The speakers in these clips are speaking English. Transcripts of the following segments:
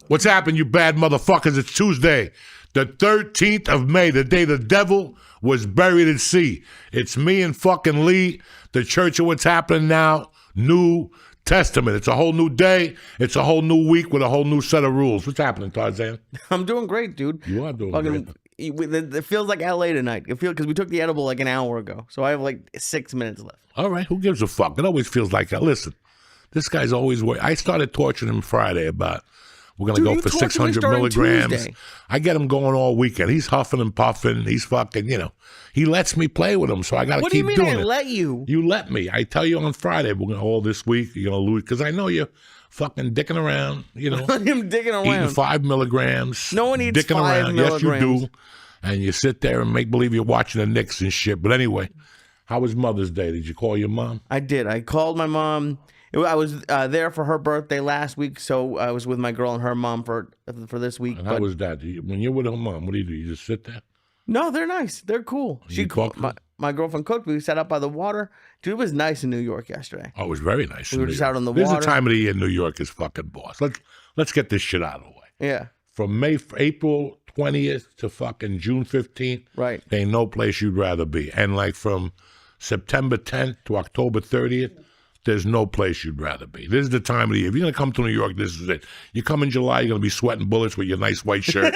What's happened, you bad motherfuckers? It's Tuesday, the 13th of May, the day the devil was buried at sea. It's me and fucking Lee, the Church of What's Happening Now, New Testament. It's a whole new day. It's a whole new week with a whole new set of rules. What's happening, Tarzan? I'm doing great, dude. You are doing great. It feels like LA tonight. It feels because we took the edible like an hour ago, so I have like 6 minutes left. All right, who gives a fuck? It always feels like that. Listen, this guy's always worried. I started torturing him Friday about we're going to go for 600 milligrams. Tuesday. I get him going all weekend. He's huffing and puffing. He's fucking, he lets me play with him, so I got to keep doing it. What do you mean I let you? You let me. I tell you on Friday, we're going to all this week, you're going to lose, because I know you're fucking dicking around, I'm dicking around. Eating 5 milligrams. No one eats dicking 5 around. milligrams. Yes, you do. And you sit there and make believe you're watching the Knicks and shit. But anyway, how was Mother's Day? Did you call your mom? I did. I called my mom. I was there for her birthday last week, so I was with my girl and her mom for this week. And how was that? When you're with her mom, what do? You just sit there? No, they're nice. They're cool. My girlfriend cooked. We sat out by the water. Dude, it was nice in New York yesterday. Oh, it was very nice. We were just out on the water. There's a time of the year New York is fucking boss. Let's get this shit out of the way. Yeah. From April 20th to fucking June 15th, right? There ain't no place you'd rather be. And like from September 10th to October 30th, there's no place you'd rather be. This is the time of the year. If you're going to come to New York, this is it. You come in July, you're going to be sweating bullets with your nice white shirt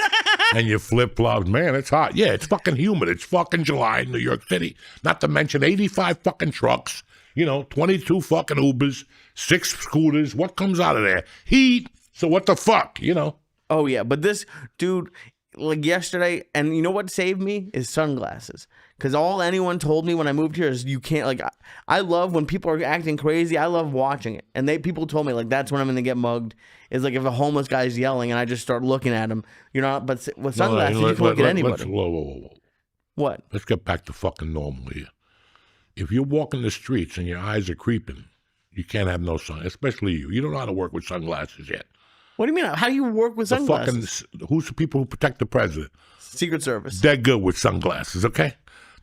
and your flip-flops. Man, it's hot. Yeah, it's fucking humid. It's fucking July in New York City. Not to mention 85 fucking trucks, 22 fucking Ubers, 6 scooters. What comes out of there? Heat. So what the fuck, Oh, yeah. But this, dude, like yesterday, and you know what saved me is sunglasses. Because all anyone told me when I moved here is you can't, like, I love when people are acting crazy. I love watching it. And people told me, like, that's when I'm going to get mugged. Is like if a homeless guy's yelling and I just start looking at him. But with sunglasses, you can look at anybody. Whoa. What? Let's get back to fucking normal here. If you're walking the streets and your eyes are creeping, you can't have no sun, especially you. You don't know how to work with sunglasses yet. What do you mean? How do you work with sunglasses? Who's the people who protect the president? Secret Service. They're good with sunglasses, okay?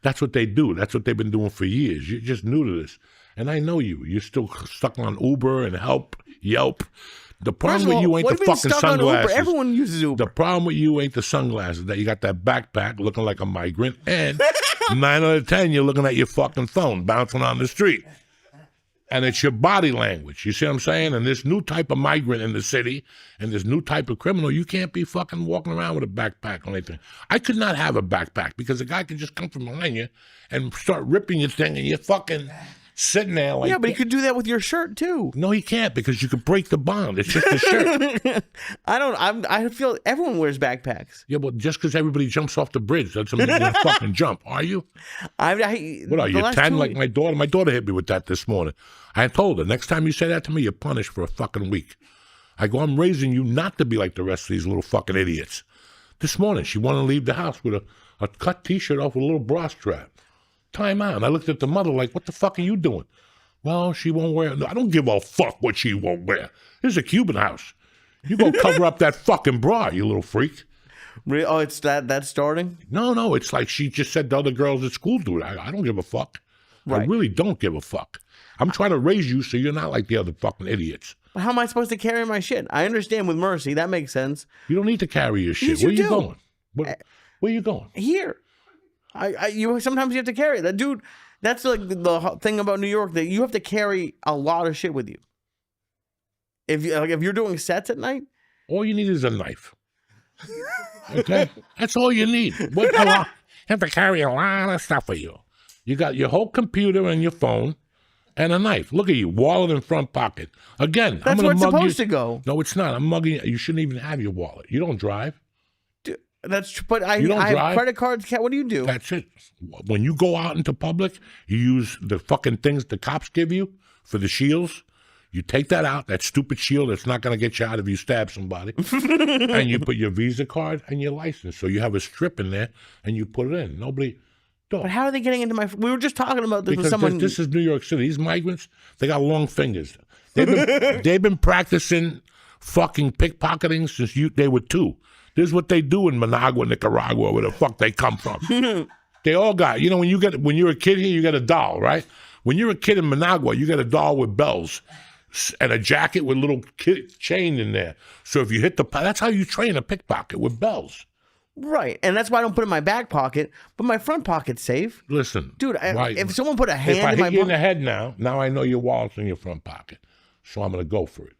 That's what they do. That's what they've been doing for years. You're just new to this. And I know you. You're still stuck on Uber and Yelp. The problem with you ain't the fucking sunglasses. Everyone uses Uber. The problem with you ain't the sunglasses. That you got that backpack looking like a migrant. And 9 out of 10, you're looking at your fucking phone bouncing on the street. And it's your body language. You see what I'm saying? And this new type of migrant in the city and this new type of criminal, you can't be fucking walking around with a backpack or anything. I could not have a backpack because a guy could just come from behind you and start ripping your thing and you're fucking sitting there like... Yeah, but he could do that with your shirt too. No, he can't because you could break the bond. It's just a shirt. I feel everyone wears backpacks. Yeah, but just because everybody jumps off the bridge doesn't mean you're going to fucking jump. Are you? What are you, 10 like my daughter? My daughter hit me with that this morning. I told her, next time you say that to me, you're punished for a fucking week. I go, I'm raising you not to be like the rest of these little fucking idiots. This morning, she wanted to leave the house with a cut T-shirt off with a little bra strap. Time out. And I looked at the mother like, what the fuck are you doing? Well, she won't wear it. No, I don't give a fuck what she won't wear. This is a Cuban house. You go cover up that fucking bra, you little freak. Really? Oh, it's that's starting? No. It's like she just said to other girls at school, dude. I don't give a fuck. Right. I really don't give a fuck. I'm trying to raise you so you're not like the other fucking idiots. But how am I supposed to carry my shit? I understand with Mercy. That makes sense. You don't need to carry your shit. Yes, Where you going? Where are you going? Here. Sometimes you have to carry that, dude. That's like the thing about New York, that you have to carry a lot of shit with you. If you're doing sets at night, all you need is a knife. Okay, that's all you need. You have to carry a lot of stuff with you. You got your whole computer and your phone and a knife. Look at you, wallet in front pocket. Again, that's where it's supposed to go. No, it's not. I'm mugging you. You shouldn't even have your wallet. You don't drive. But I have credit cards. What do you do? That's it. When you go out into public, you use the fucking things the cops give you for the shields. You take that out, that stupid shield that's not going to get you out if you stab somebody, and you put your Visa card and your license. So you have a strip in there, and you put it in. Nobody... Don't. But how are they getting into my... We were just talking about this because with someone... This is New York City. These migrants, they got long fingers. They've been practicing fucking pickpocketing since they were 2. This is what they do in Managua, Nicaragua, where the fuck they come from. They all got, when you're a kid here, you get a doll, right? When you're a kid in Managua, you get a doll with bells. and a jacket with a little chain in there. So if you hit that's how you train a pickpocket, with bells. Right, and that's why I don't put it in my back pocket, but my front pocket's safe. Listen, Dude, if someone put a hand if I in my hit you in the head now I know your wallet's in your front pocket, so I'm going to go for it.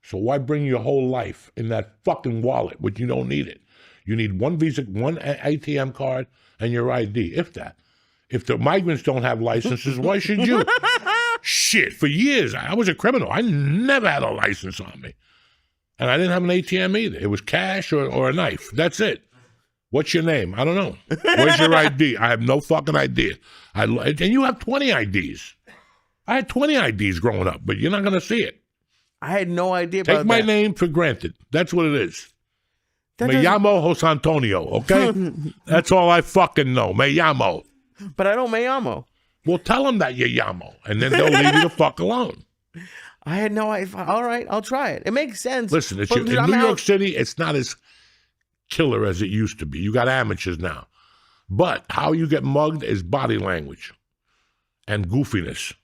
So why bring your whole life in that fucking wallet when you don't need it? You need one Visa, one ATM card, and your ID, if that. If the migrants don't have licenses, why should you? Shit, for years, I was a criminal. I never had a license on me. And I didn't have an ATM either. It was cash or a knife. That's it. What's your name? I don't know. Where's your ID? I have no fucking idea. And you have 20 IDs. I had 20 IDs growing up, but you're not going to see it. I had no idea about that. Take my name for granted. That's what it is. Me llamo Jose Antonio, okay? That's all I fucking know. Me llamo. But I don't me llamo. Well, tell them that you llamo, and then they'll leave you the fuck alone. I had no idea. All right, I'll try it. It makes sense. Listen, in New York City, it's not as killer as it used to be. You got amateurs now. But how you get mugged is body language and goofiness.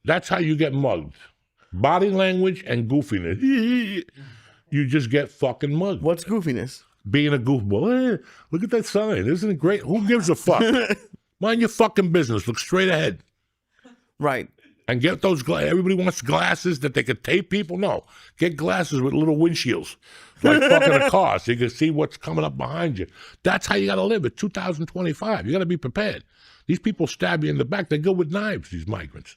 That's how you get mugged. Body language and goofiness. You just get fucking mugged. What's goofiness? Being a goofball. Look at that sign. Isn't it great? Who gives a fuck? Mind your fucking business. Look straight ahead. Right. And get those everybody wants glasses that they could tape people. No. Get glasses with little windshields. Like fucking a car so you can see what's coming up behind you. That's how you got to live. It's 2025. You got to be prepared. These people stab you in the back. They go with knives, these migrants.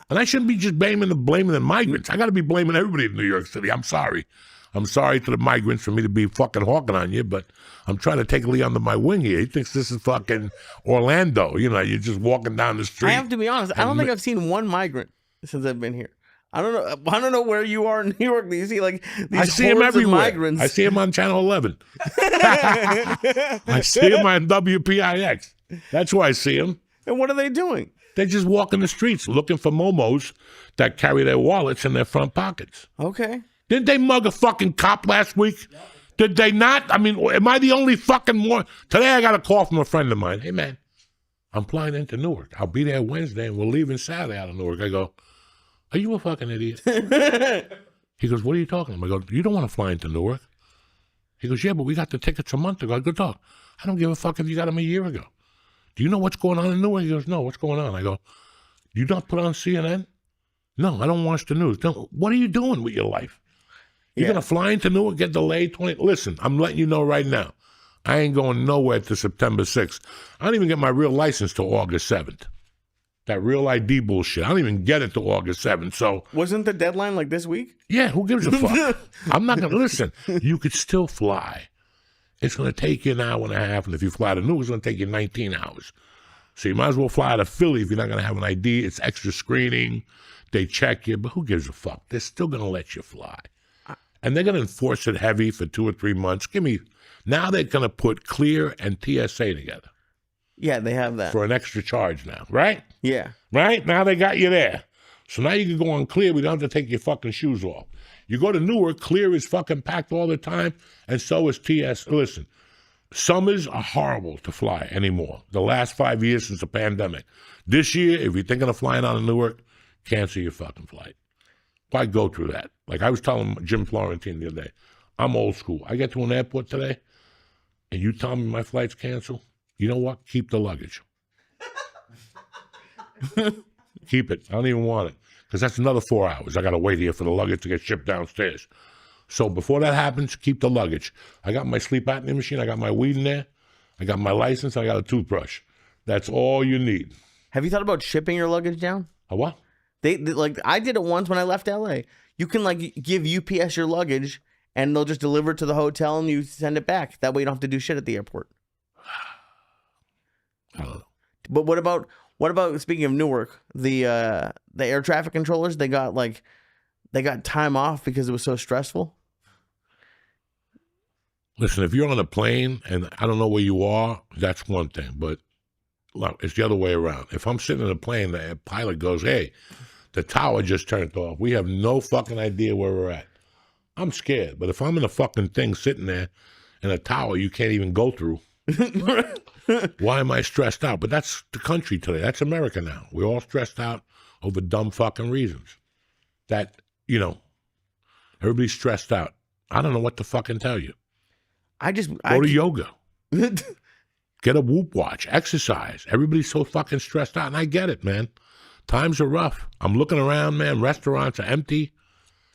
And I shouldn't be just blaming the migrants. I got to be blaming everybody in New York City. I'm sorry. I'm sorry to the migrants for me to be fucking hawking on you, but I'm trying to take Lee under my wing here. He thinks this is fucking Orlando. You know, you're just walking down the street. I have to be honest. I don't think I've seen one migrant since I've been here. I don't know where you are in New York. You see like these I see him everywhere. Migrants. I see him on Channel 11. I see him on WPIX. That's where I see him. And what are they doing? They just walk in the streets looking for momos that carry their wallets in their front pockets. Okay. Didn't they mug a fucking cop last week? Yep. Did they not? I mean, am I the only fucking one? Today I got a call from a friend of mine. Hey, man, I'm flying into Newark. I'll be there Wednesday, and we're leaving Saturday out of Newark. I go, are you a fucking idiot? He goes, what are you talking about? I go, you don't want to fly into Newark. He goes, yeah, but we got the tickets a month ago. I go, dog, I don't give a fuck if you got them a year ago. Do you know what's going on in Newark? He goes, no, what's going on? I go, you not put on CNN? No, I don't watch the news. No, what are you doing with your life? You're going to fly into Newark, get delayed 20. Listen, I'm letting you know right now. I ain't going nowhere to September 6th. I don't even get my real license till August 7th. That real ID bullshit. I don't even get it till August 7th. So wasn't the deadline like this week? Yeah, who gives a fuck? I'm not going to listen. You could still fly. It's going to take you an hour and a half, and if you fly to Newark, it's going to take you 19 hours. So you might as well fly to Philly if you're not going to have an ID. It's extra screening. They check you, but who gives a fuck? They're still going to let you fly. And they're going to enforce it heavy for 2 or 3 months. Now they're going to put Clear and TSA together. Yeah, they have that. For an extra charge now, right? Yeah. Right? Now they got you there. So now you can go on Clear. We don't have to take your fucking shoes off. You go to Newark, Clear is fucking packed all the time, and so is TS. Listen, summers are horrible to fly anymore. The last 5 years since the pandemic. This year, if you're thinking of flying out of Newark, cancel your fucking flight. Why go through that? Like I was telling Jim Florentine the other day, I'm old school. I get to an airport today, and you tell me my flight's canceled. You know what? Keep the luggage. Keep it. I don't even want it. Because that's another 4 hours. I got to wait here for the luggage to get shipped downstairs. So before that happens, keep the luggage. I got my sleep apnea machine. I got my weed in there. I got my license. I got a toothbrush. That's all you need. Have you thought about shipping your luggage down? A what? They like I did it once when I left LA. You can like give UPS your luggage and they'll just deliver it to the hotel and you send it back. That way you don't have to do shit at the airport. I don't know. But what about speaking of Newark, the air traffic controllers, they got time off because it was so stressful? Listen, if you're on a plane and I don't know where you are, that's one thing. But look, it's the other way around. If I'm sitting in a plane, the pilot goes, hey, the tower just turned off. We have no fucking idea where we're at. I'm scared. But if I'm in a fucking thing sitting there in a tower you can't even go through, why am I stressed out? But that's the country today. That's America now. We're all stressed out over dumb fucking reasons. that, everybody's stressed out. I don't know what to fucking tell you. Go to yoga. Get a Whoop watch. Exercise. Everybody's so fucking stressed out, and I get it, man. Times are rough. I'm looking around, man. Restaurants are empty.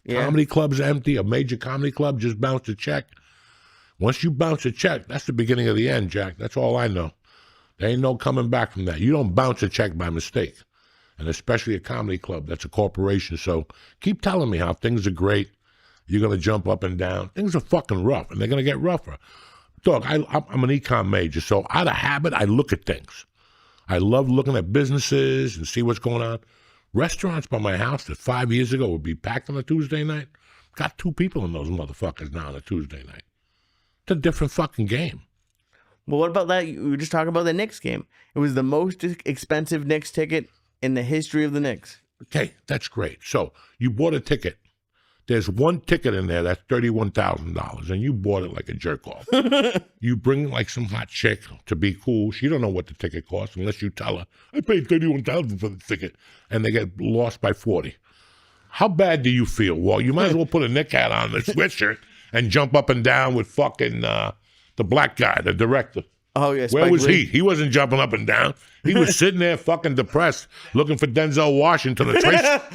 Yeah. Comedy clubs are empty. A major comedy club just bounced a check. Once you bounce a check, that's the beginning of the end, Jack. That's all I know. There ain't no coming back from that. You don't bounce a check by mistake. And especially a comedy club. That's a corporation. So keep telling me how things are great. You're going to jump up and down. Things are fucking rough, and they're going to get rougher. Dog, I'm an econ major, so out of habit, I look at things. I love looking at businesses and see what's going on. Restaurants by my house that 5 years ago would be packed on a Tuesday night, got 2 people in those motherfuckers now on a Tuesday night. It's a different fucking game. Well, what about that? We were just talking about the Knicks game. It was the most expensive Knicks ticket in the history of the Knicks. Okay, that's great. So you bought a ticket. There's one ticket in there that's $31,000, and you bought it like a jerk off. You bring like some hot chick to be cool. She don't know what the ticket costs unless you tell her, I paid $31,000 for the ticket, and they get lost by 40. How bad do you feel? Well, you might as well put a Knick hat on, the sweatshirt, and jump up and down with fucking the black guy, the director. Oh, yeah. Where was he? He wasn't jumping up and down. He was sitting there fucking depressed, looking for Denzel Washington.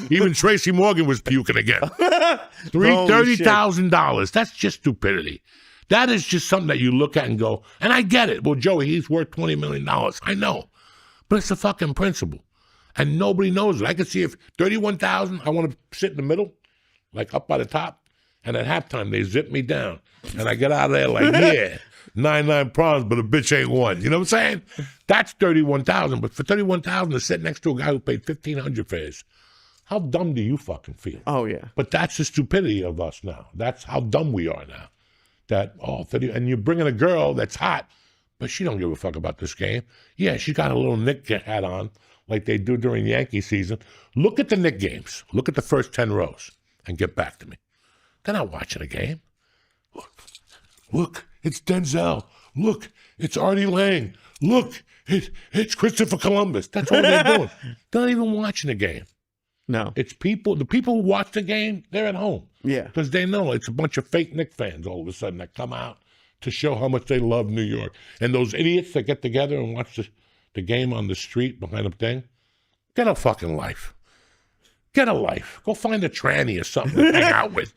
Even Tracy Morgan was puking again. $30,000. That's just stupidity. That is just something that you look at and go, and I get it. Well, Joey, he's worth $20 million. I know. But it's a fucking principle. And nobody knows it. I can see if $31,000, I want to sit in the middle, like up by the top. And at halftime, they zip me down. And I get out of there like, yeah. 9 problems, but a bitch ain't one. You know what I'm saying? That's $31,000. But for $31,000 to sit next to a guy who paid $1,500 for his, how dumb do you fucking feel? Oh yeah. But that's the stupidity of us now. That's how dumb we are now. That 30, and you're bringing a girl that's hot, but she don't give a fuck about this game. Yeah, she got a little Knick hat on, like they do during Yankee season. Look at the Knick games. Look at the first 10 rows, and get back to me. They're not watching a game. Look. It's Denzel. Look, it's Artie Lang. Look, it's Christopher Columbus. That's all they're doing. They're not even watching the game. No. It's people. The people who watch the game, they're at home. Yeah. Because they know it's a bunch of fake Knicks fans all of a sudden that come out to show how much they love New York. And those idiots that get together and watch the game on the street behind a thing, get a fucking life. Get a life. Go find a tranny or something to hang out with.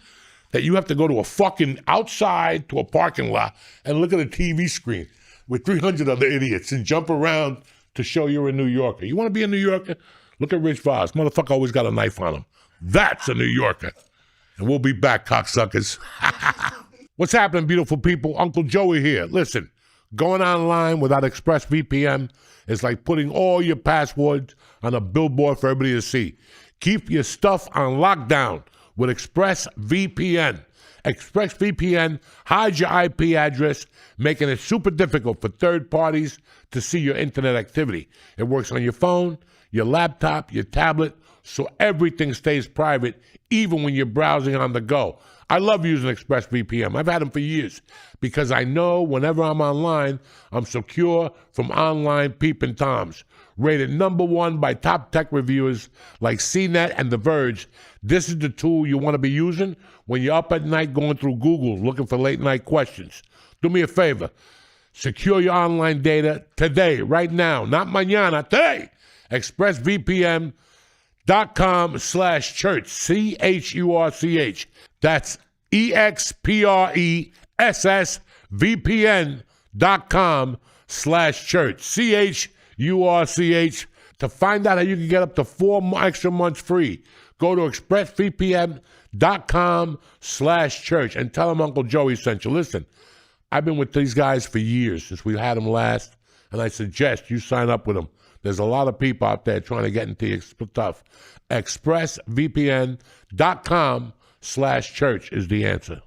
That you have to go to a fucking outside to a parking lot and look at a TV screen with 300 other idiots and jump around to show you're a New Yorker. You want to be a New Yorker? Look at Rich Voss. Motherfucker always got a knife on him. That's a New Yorker. And we'll be back, cocksuckers. What's happening, beautiful people? Uncle Joey here. Listen, going online without ExpressVPN is like putting all your passwords on a billboard for everybody to see. Keep your stuff on lockdown with ExpressVPN. ExpressVPN hides your IP address, making it super difficult for third parties to see your internet activity. It works on your phone, your laptop, your tablet, so everything stays private, even when you're browsing on the go. I love using ExpressVPN. I've had them for years because I know whenever I'm online, I'm secure from online peeping toms. Rated #1 by top tech reviewers like CNET and The Verge, this is the tool you want to be using when you're up at night going through Google looking for late night questions. Do me a favor. Secure your online data today, right now, not mañana, today. ExpressVPN.com/church, CHURCH. That's ExpressVPN.com/church, CHURCH. To find out how you can get up to 4 extra months free, go to ExpressVPN.com/church and tell them Uncle Joey sent you. Listen, I've been with these guys for years since we had them last, and I suggest you sign up with them. There's a lot of people out there trying to get into your stuff. ExpressVPN.com/church is the answer.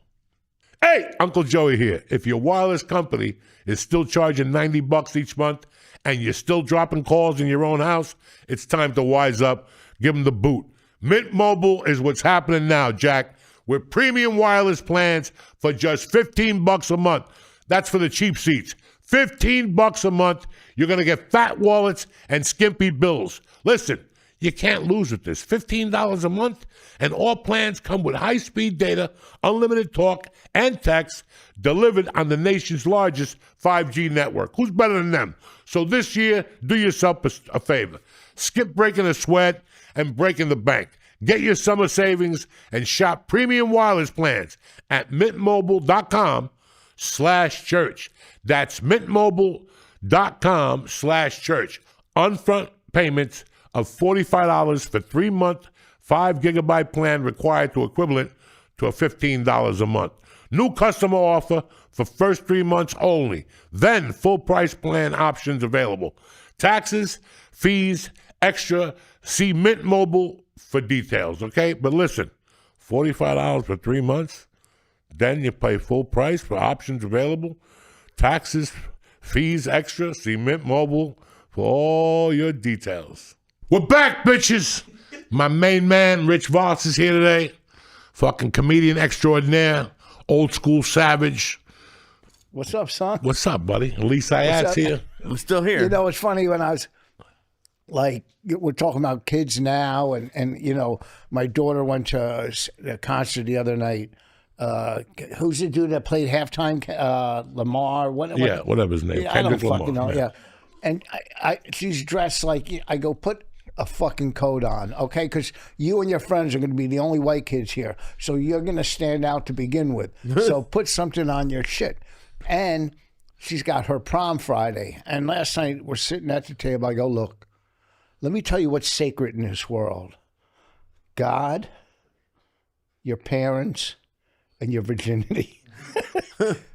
Hey, Uncle Joey here. If your wireless company is still charging $90 each month and you're still dropping calls in your own house, it's time to wise up. Give them the boot. Mint Mobile is what's happening now, Jack, with premium wireless plans for just $15 a month. That's for the cheap seats. $15 a month. You're going to get fat wallets and skimpy bills. Listen, You can't lose with this. $15 a month, and all plans come with high-speed data, unlimited talk, and text delivered on the nation's largest 5G network. Who's better than them? So this year, do yourself a favor. Skip breaking a sweat and breaking the bank. Get your summer savings and shop premium wireless plans at mintmobile.com/church. That's mintmobile.com/church. Upfront payments of $45 for 3-month, 5-gigabyte plan required to equivalent to a $15 a month. New customer offer for first 3 months only. Then full price plan options available. Taxes, fees, extra. See Mint Mobile for details, okay? But listen, $45 for 3 months. Then you pay full price for options available. Taxes, fees, extra. See Mint Mobile for all your details. We're back, bitches. My main man, Rich Voss, is here today. Fucking comedian extraordinaire, old school savage. What's up, son? What's up, buddy? Elise Ayat's here. I'm still here. You know, it's funny when I was like, we're talking about kids now, and you know, my daughter went to a concert the other night. Who's the dude that played halftime? Lamar? Whatever his name. Yeah, Kendrick I don't fucking Lamar. know. Yeah. And she's dressed like, I go, put a fucking coat on, okay? Because you and your friends are going to be the only white kids here. So you're going to stand out to begin with. So put something on your shit. And she's got her prom Friday. And last night we're sitting at the table. I go, look, let me tell you what's sacred in this world. God, your parents, and your virginity.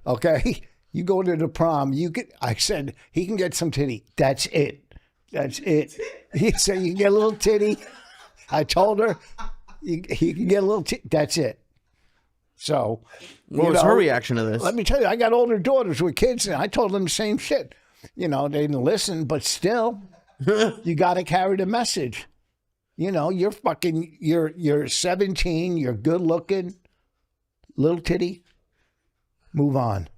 Okay? You go to the prom, I said, he can get some titty. That's it. That's it. He said, you can get a little titty. I told her, he can get a little titty. That's it. So, what was her reaction to this? Let me tell you, I got older daughters with kids, and I told them the same shit. You know, they didn't listen, but still, you got to carry the message. You know, you're 17, you're good looking, little titty, move on.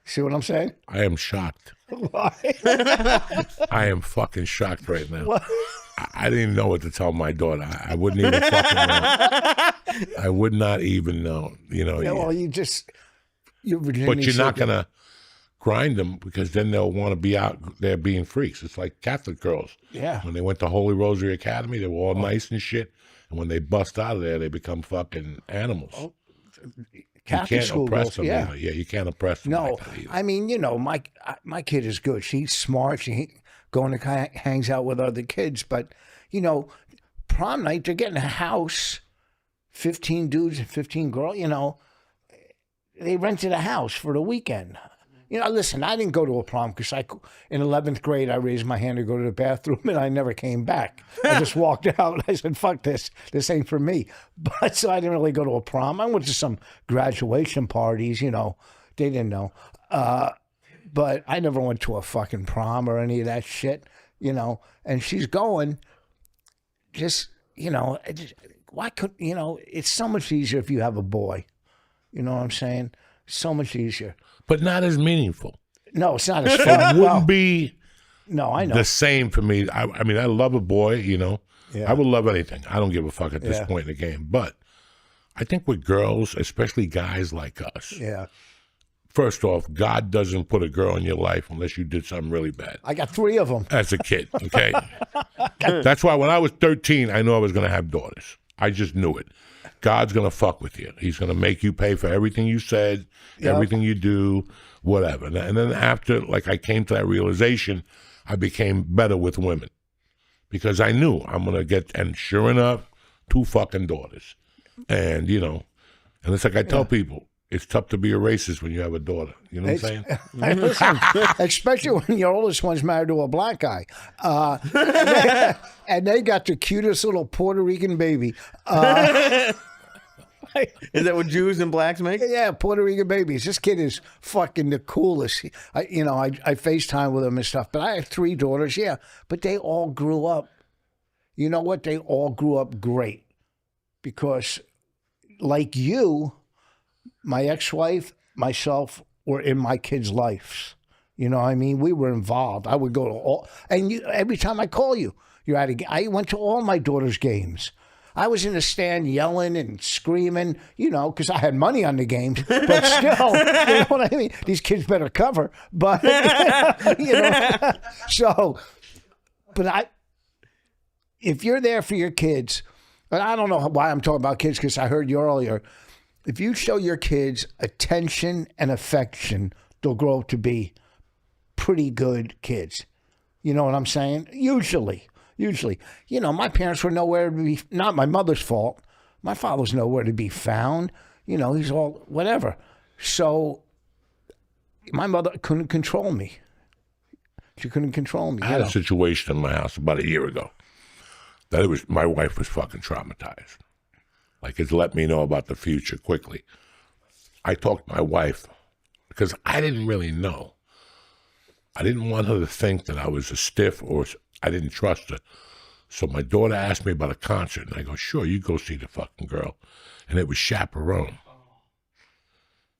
See what I'm saying? I am shocked. Why? I am fucking shocked right now. I didn't even know what to tell my daughter. I wouldn't even fucking know. I would not even know. You know. Yeah, well, you're but you're not going to grind them, because then they'll want to be out there being freaks. It's like Catholic girls. Yeah. When they went to Holy Rosary Academy, they were all nice and shit. And when they bust out of there, they become fucking animals. Catholic you can't school oppress girls, them. yeah. Yeah, you can't oppress them. No, like that either. I mean, you know, my kid is good. She's smart. She hangs out with other kids. But, you know, prom night, they're getting a house, 15 dudes and 15 girls, you know. They rented a house for the weekend. You know, listen, I didn't go to a prom because in 11th grade, I raised my hand to go to the bathroom, and I never came back. I just walked out. I said, fuck this. This ain't for me. But so I didn't really go to a prom. I went to some graduation parties, you know. They didn't know. But I never went to a fucking prom or any of that shit, you know. And she's going, just, you know, why couldn't, you know, it's so much easier if you have a boy. You know what I'm saying? So much easier. But not as meaningful. No, it's not as fun. It wouldn't be no, I know. the same for me. I mean, I love a boy, you know. Yeah. I would love anything. I don't give a fuck at this point in the game. But I think with girls, especially guys like us, Yeah. first off, God doesn't put a girl in your life unless you did something really bad. I got 3 of them. As a kid, okay? That's why when I was 13, I knew I was going to have daughters. I just knew it. God's going to fuck with you. He's going to make you pay for everything you said, everything you do, whatever. And then after, like, I came to that realization, I became better with women because I knew I'm going to get, and sure enough, 2 fucking daughters. And, you know, and it's like I tell people, it's tough to be a racist when you have a daughter. You know what I'm saying? Listen, especially when your oldest one's married to a black guy. And they got the cutest little Puerto Rican baby. Is that what Jews and blacks make? Yeah, Puerto Rican babies. This kid is fucking the coolest. I FaceTime with him and stuff. But I have 3 daughters, yeah. But they all grew up. You know what? They all grew up great. Because like you, my ex-wife, myself were in my kids' lives. You know what I mean? We were involved. I would go to all, and every time I call you, you're at a game. I went to all my daughter's games. I was in the stand yelling and screaming, you know, because I had money on the games. But still, you know what I mean? These kids better cover. But, you know, so, but if you're there for your kids, and I don't know why I'm talking about kids because I heard you earlier, if you show your kids attention and affection, they'll grow up to be pretty good kids. You know what I'm saying? Usually. You know, my parents were nowhere to be, not my mother's fault. My father's nowhere to be found. You know, he's all whatever. So my mother couldn't control me. She couldn't control me. I had a situation in my house about a year ago that my wife was fucking traumatized. Like, it's let me know about the future quickly. I talked to my wife because I didn't really know. I didn't want her to think that I was a stiff or I didn't trust her. So my daughter asked me about a concert, and I go, sure, you go see the fucking girl. And it was Chaperone.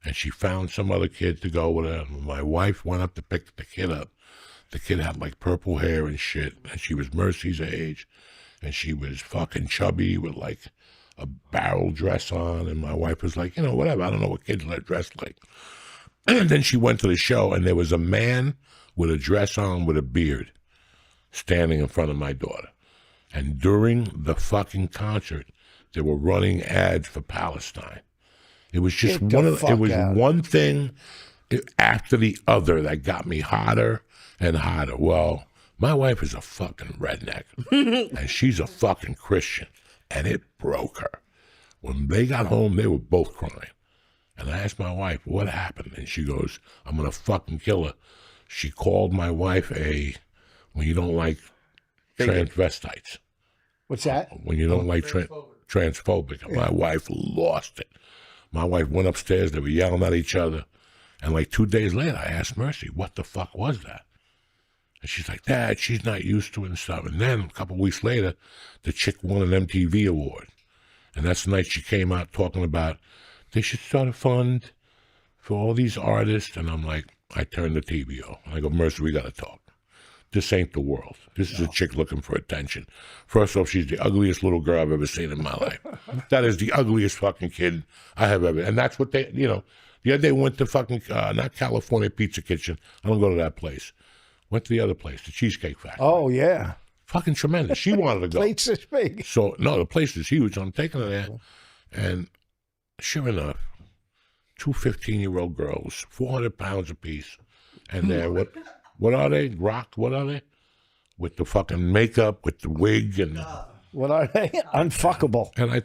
And she found some other kid to go with her. And my wife went up to pick the kid up. The kid had like purple hair and shit, and she was Mercy's age, and she was fucking chubby with like a barrel dress on, and my wife was like, you know, whatever, I don't know what kids are dressed like. And then she went to the show, and there was a man with a dress on with a beard standing in front of my daughter. And during the fucking concert, they were running ads for Palestine. It was just one thing after the other that got me hotter and hotter. Well, my wife is a fucking redneck, and she's a fucking Christian, and it broke her. When they got home, they were both crying. And I asked my wife, what happened? And she goes, I'm going to fucking kill her. She called my wife when you don't like transvestites. What's that? When you don't like transphobic. And my wife lost it. My wife went upstairs. They were yelling at each other. And like 2 days later, I asked Mercy, what the fuck was that? And she's like, Dad, she's not used to it and stuff. And then a couple of weeks later, the chick won an MTV award. And that's the night she came out talking about they should start a fund for all these artists. And I'm like, I turned the TV off. I go, Mercy, we got to talk. This ain't the world. This is a chick looking for attention. First off, she's the ugliest little girl I've ever seen in my life. That is the ugliest fucking kid I have ever. And that's what they, you know, the other day went to fucking, not California Pizza Kitchen. I don't go to that place. Went to the other place, the Cheesecake Factory. Oh, yeah. Fucking tremendous. She wanted to go. Plates this big. So, no, the place is huge. I'm taking her there. And sure enough, two 15-year-old girls, 400 pounds apiece. And they're, what are they? Rock? What are they? With the fucking makeup, with the wig, and what are they? Unfuckable. And I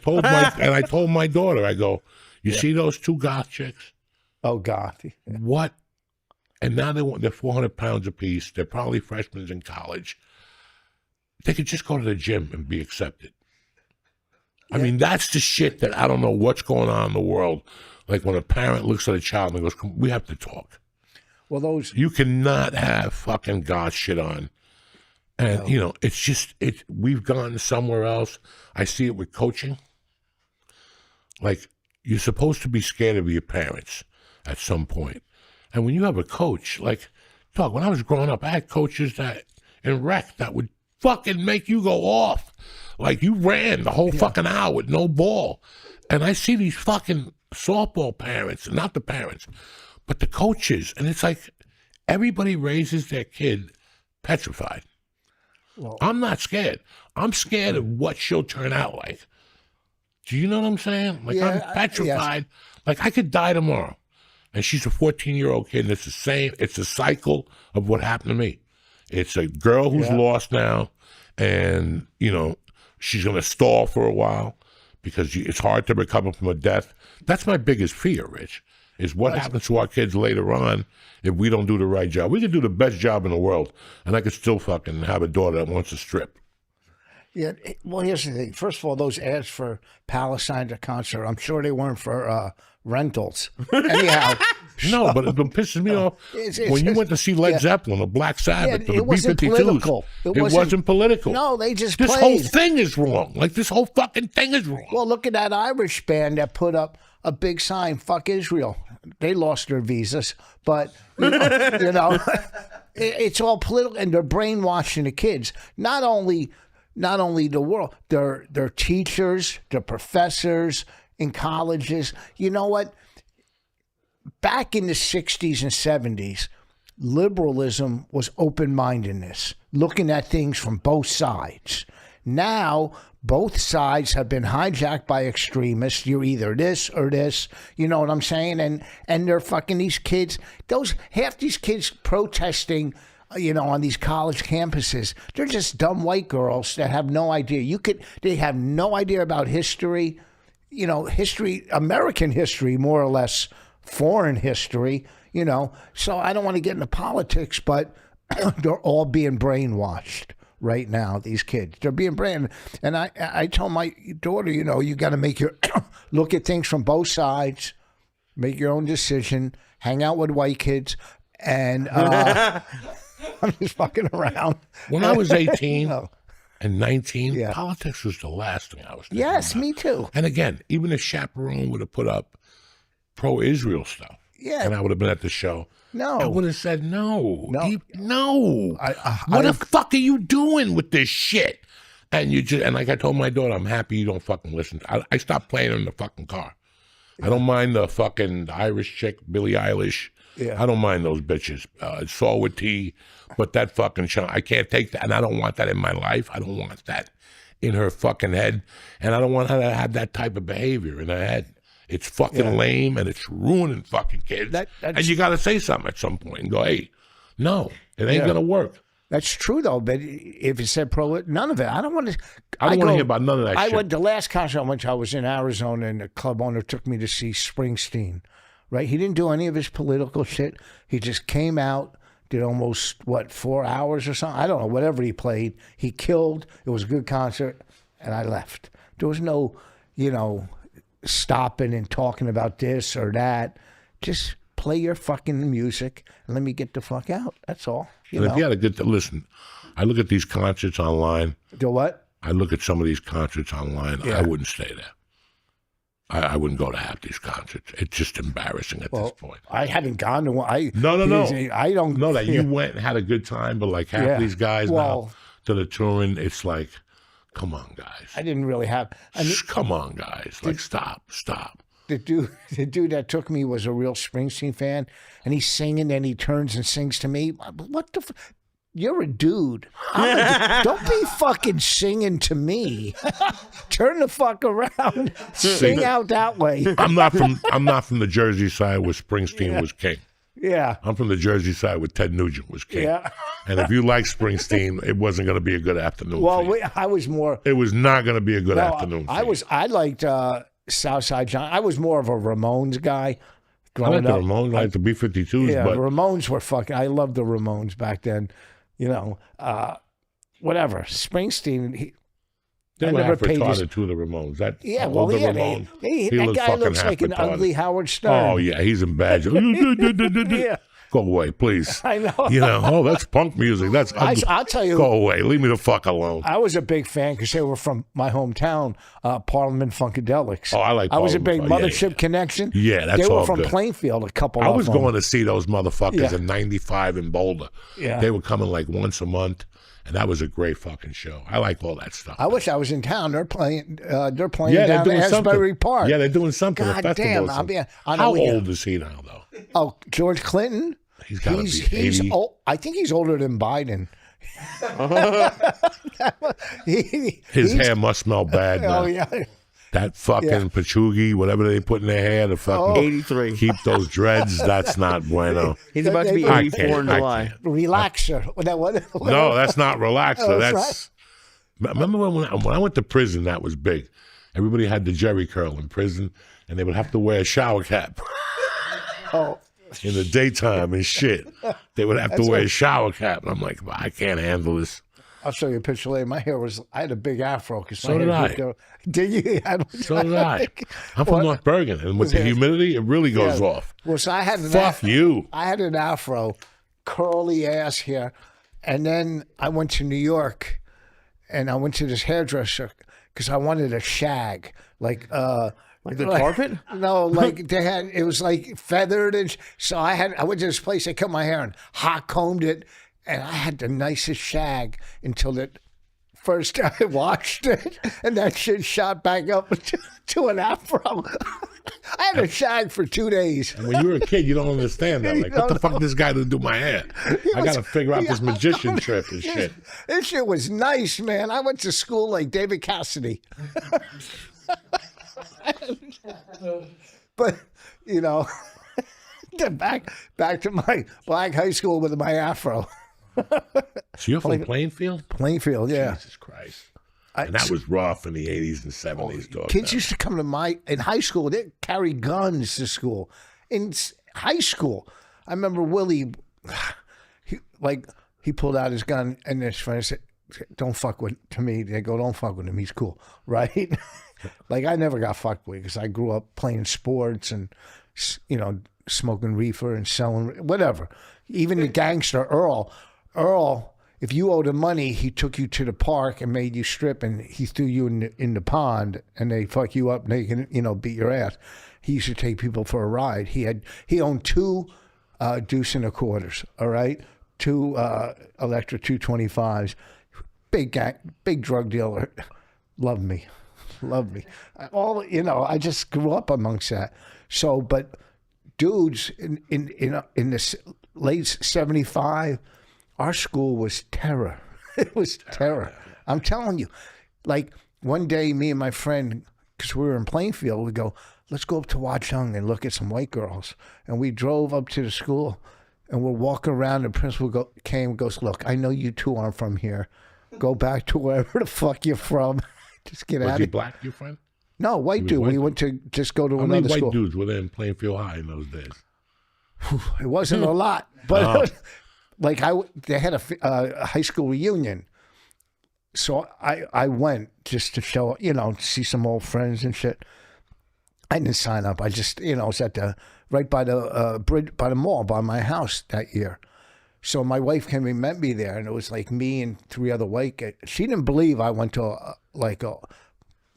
told my daughter, I go, you see those two goth chicks? Oh God. What? And now they're 400 pounds apiece. They're probably freshmen in college. They could just go to the gym and be accepted. I mean, that's the shit that I don't know what's going on in the world. Like when a parent looks at a child and goes, we have to talk. Well, you cannot have fucking God shit on. And, you know, it's just, we've gone somewhere else. I see it with coaching. Like, you're supposed to be scared of your parents at some point. And when you have a coach, like, dog, when I was growing up, I had coaches that in rec that would fucking make you go off. Like, you ran the whole fucking hour with no ball. And I see these fucking softball parents, not the parents, but the coaches, and it's like everybody raises their kid petrified. Well, I'm not scared. I'm scared of what she'll turn out like. Do you know what I'm saying? Like, I'm petrified. Like, I could die tomorrow. And she's a 14-year-old kid, and it's a cycle of what happened to me. It's a girl who's lost now, and, you know, she's going to stall for a while because it's hard to recover from a death. That's my biggest fear, Rich, is what happens to our kids later on if we don't do the right job. We could do the best job in the world, and I could still fucking have a daughter that wants to strip. Yeah, well, here's the thing. First of all, those ads for Palestine to concert, I'm sure they weren't for rentals. Anyhow. No, but it pisses me off. When you went to see Led Zeppelin or Black Sabbath or the B-52s, it wasn't political. No, they just This played. whole thing is wrong. Like, this whole fucking thing is wrong. Well, look at that Irish band that put up a big sign, fuck Israel. they lost their visas, but you know, it's all political, and they're brainwashing the kids. Not only the world, their teachers, their professors in colleges. You know what? Back in the 60s and 70s, liberalism was open-mindedness, looking at things from both sides. Now, both sides have been hijacked by extremists. You're either this or this. You know what I'm saying? And they're fucking these kids. Half these kids protesting, you know, on these college campuses, they're just dumb white girls that have no idea. They have no idea about history, you know, American history, more or less, foreign history, you know. So I don't want to get into politics, but they're all being brainwashed right now, these kids. They're being brainwashed. And I told my daughter, you know, you got to make your look at things from both sides, make your own decision, hang out with white kids, and I'm just fucking around. When I was 18 and 19, politics was the last thing I was thinking about. Me too. And again, even if Chaperone would have put up pro-Israel stuff, and I would have been at the show, I would have said no. What the fuck are you doing with this shit? And like I told my daughter, I'm happy you don't fucking listen. I stopped playing in the fucking car. I don't mind the fucking Irish chick, Billie Eilish. I don't mind those bitches. It's all with tea, but that fucking show, I can't take that, and I don't want that in my life. I don't want that in her fucking head, and I don't want her to have that type of behavior in her head. It's fucking lame, and it's ruining fucking kids. And you got to say something at some point and go, hey, no, it ain't going to work. That's true, though, but if it said pro, none of it. I don't want to. I don't want to hear about none of that shit. The last concert I went to, I was in Arizona, and the club owner took me to see Springsteen, right? He didn't do any of his political shit. He just came out, did almost, 4 hours or something? I don't know, whatever he played. He killed. It was a good concert, and I left. There was no, you know, stopping and talking about this or that. Just play your fucking music and let me get the fuck out. That's all. If you had a good listen, I look at these concerts online. Do what? I look at some of these concerts online. I wouldn't stay there. I wouldn't go to half these concerts. It's just embarrassing at this point. I haven't gone to one. No. I don't know that you went and had a good time, but like half these guys now to the touring, it's like, come on, guys. I didn't really have. Come on, guys. Like, stop. The dude that took me was a real Springsteen fan, and he's singing, and he turns and sings to me. What the? You're a dude. Don't be fucking singing to me. Turn the fuck around. Sing out that way. I'm not from the Jersey side where Springsteen was king. Yeah. I'm from the Jersey side where Ted Nugent was king. Yeah. And if you like Springsteen, it wasn't going to be a good afternoon. Well, I was more. It was not going to be a good afternoon. I liked Southside John. I was more of a Ramones guy. I like the Ramones. I like the B-52s. Yeah, but the Ramones were fucking. I loved the Ramones back then. You know, whatever. Springsteen. They were half retarded too, the Ramones. That Ramones. That guy looks like an ugly Howard Stern. Oh yeah, he's in bad. Yeah. Go away, please. I know. You know, oh, that's punk music. That's ugly. I'll tell you. Go away. Leave me the fuck alone. I was a big fan because they were from my hometown, Parliament Funkadelics. Oh, I like. I was a big Mothership Connection. Yeah, that's all good. They were from Plainfield. A couple. I was of them. going to see those motherfuckers in '95 in Boulder. Yeah, they were coming like once a month. And that was a great fucking show. I like all that stuff. I wish I was in town. They're playing down at Asbury Park. Yeah, they're doing something. God damn! How old is he now, though? Oh, George Clinton. He's got to be 80. I think he's older than Biden. His hair must smell bad now. Oh yeah. That fucking patchouli, whatever they put in their hair, to fucking 83. Keep those dreads. That's not bueno. He's about to be 84 in July. Relaxer. No, that's not relaxer. Oh, that's right. Remember when I went to prison, that was big. Everybody had the jerry curl in prison, and they would have to wear a shower cap. Oh. In the daytime and shit. They would have to wear a shower cap. And I'm like, well, I can't handle this. I'll show you a picture later. My hair I had a big afro. So did I. Did you? So did I. I'm from North Bergen, and with the humidity, it really goes off. Well, so I had you. I had an afro, curly ass hair, and then I went to New York, and I went to this hairdresser because I wanted a shag, like Like the carpet? No, like they had, it was like feathered. And so I went to this place, they cut my hair and hot combed it. And I had the nicest shag until the first time I washed it. And that shit shot back up to an afro. I had a shag for 2 days. And when you were a kid, you don't understand that. Like, what the fuck this guy to do my hair? I got to figure out this magician trip and shit. This shit was nice, man. I went to school like David Cassidy. But, you know, back to my black high school with my afro. So you're from Plainfield? Plainfield, yeah. Jesus Christ. And that was rough in the 80s and 70s, dog. Kids used to come to in high school, they carry guns to school. In high school, I remember Willie, he pulled out his gun and his friend said, don't fuck with, to me, they go, don't fuck with him, he's cool, right? Like, I never got fucked with because I grew up playing sports and, you know, smoking reefer and selling, whatever. Even the gangster, Earl, if you owed him money, he took you to the park and made you strip, and he threw you in the pond, and they fuck you up naked, you know, beat your ass. He used to take people for a ride. He owned 2 deuce and a quarters, all right? 2 Electra 225s. Big drug dealer. Loved me. All, you know, I just grew up amongst that. So, but dudes in the late 75, our school was terror. It was terror. I'm telling you. Like, one day, me and my friend, because we were in Plainfield, we go, let's go up to Watchung and look at some white girls. And we drove up to the school, and we're walking around, and the principal came and goes, look, I know you two aren't from here. Go back to wherever the fuck you're from. Just get out of here. Was he black, your friend? No, white dude. We went to just go to How another many school. white dudes were there in Plainfield High in those days? It wasn't a lot, but like they had a high school reunion, so I went just to show, you know, see some old friends and shit. I didn't sign up. I just, you know, was at right by the bridge, by the mall, by my house that year. So my wife came and met me there, and it was like me and 3 other white guys. She didn't believe I went to a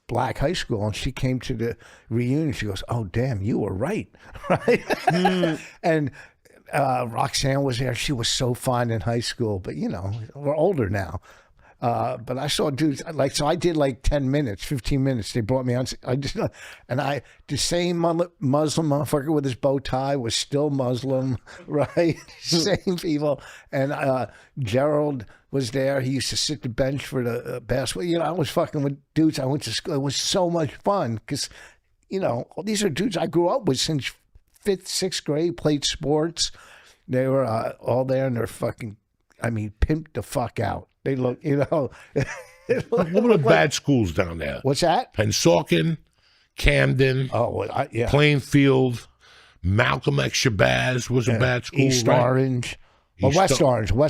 black high school, and she came to the reunion. She goes, "Oh, damn, you were right," right? And Roxanne was there. She was so fine in high school, but you know, we're older now. But I saw dudes so I did like 10 minutes, 15 minutes. They brought me on. The same Muslim motherfucker with his bow tie was still Muslim, right? Same people. And Gerald was there. He used to sit the bench for the basketball. You know, I was fucking with dudes. I went to school. It was so much fun because, you know, these are dudes I grew up with since 5th, 6th grade, played sports. They were all there, and they're fucking, I mean, pimped the fuck out. They look, you know. What were the bad schools down there? What's that? Pensauken, Camden, Yeah. Plainfield, Malcolm X Shabazz was a bad school. East right? Orange. Well, West Orange. Well,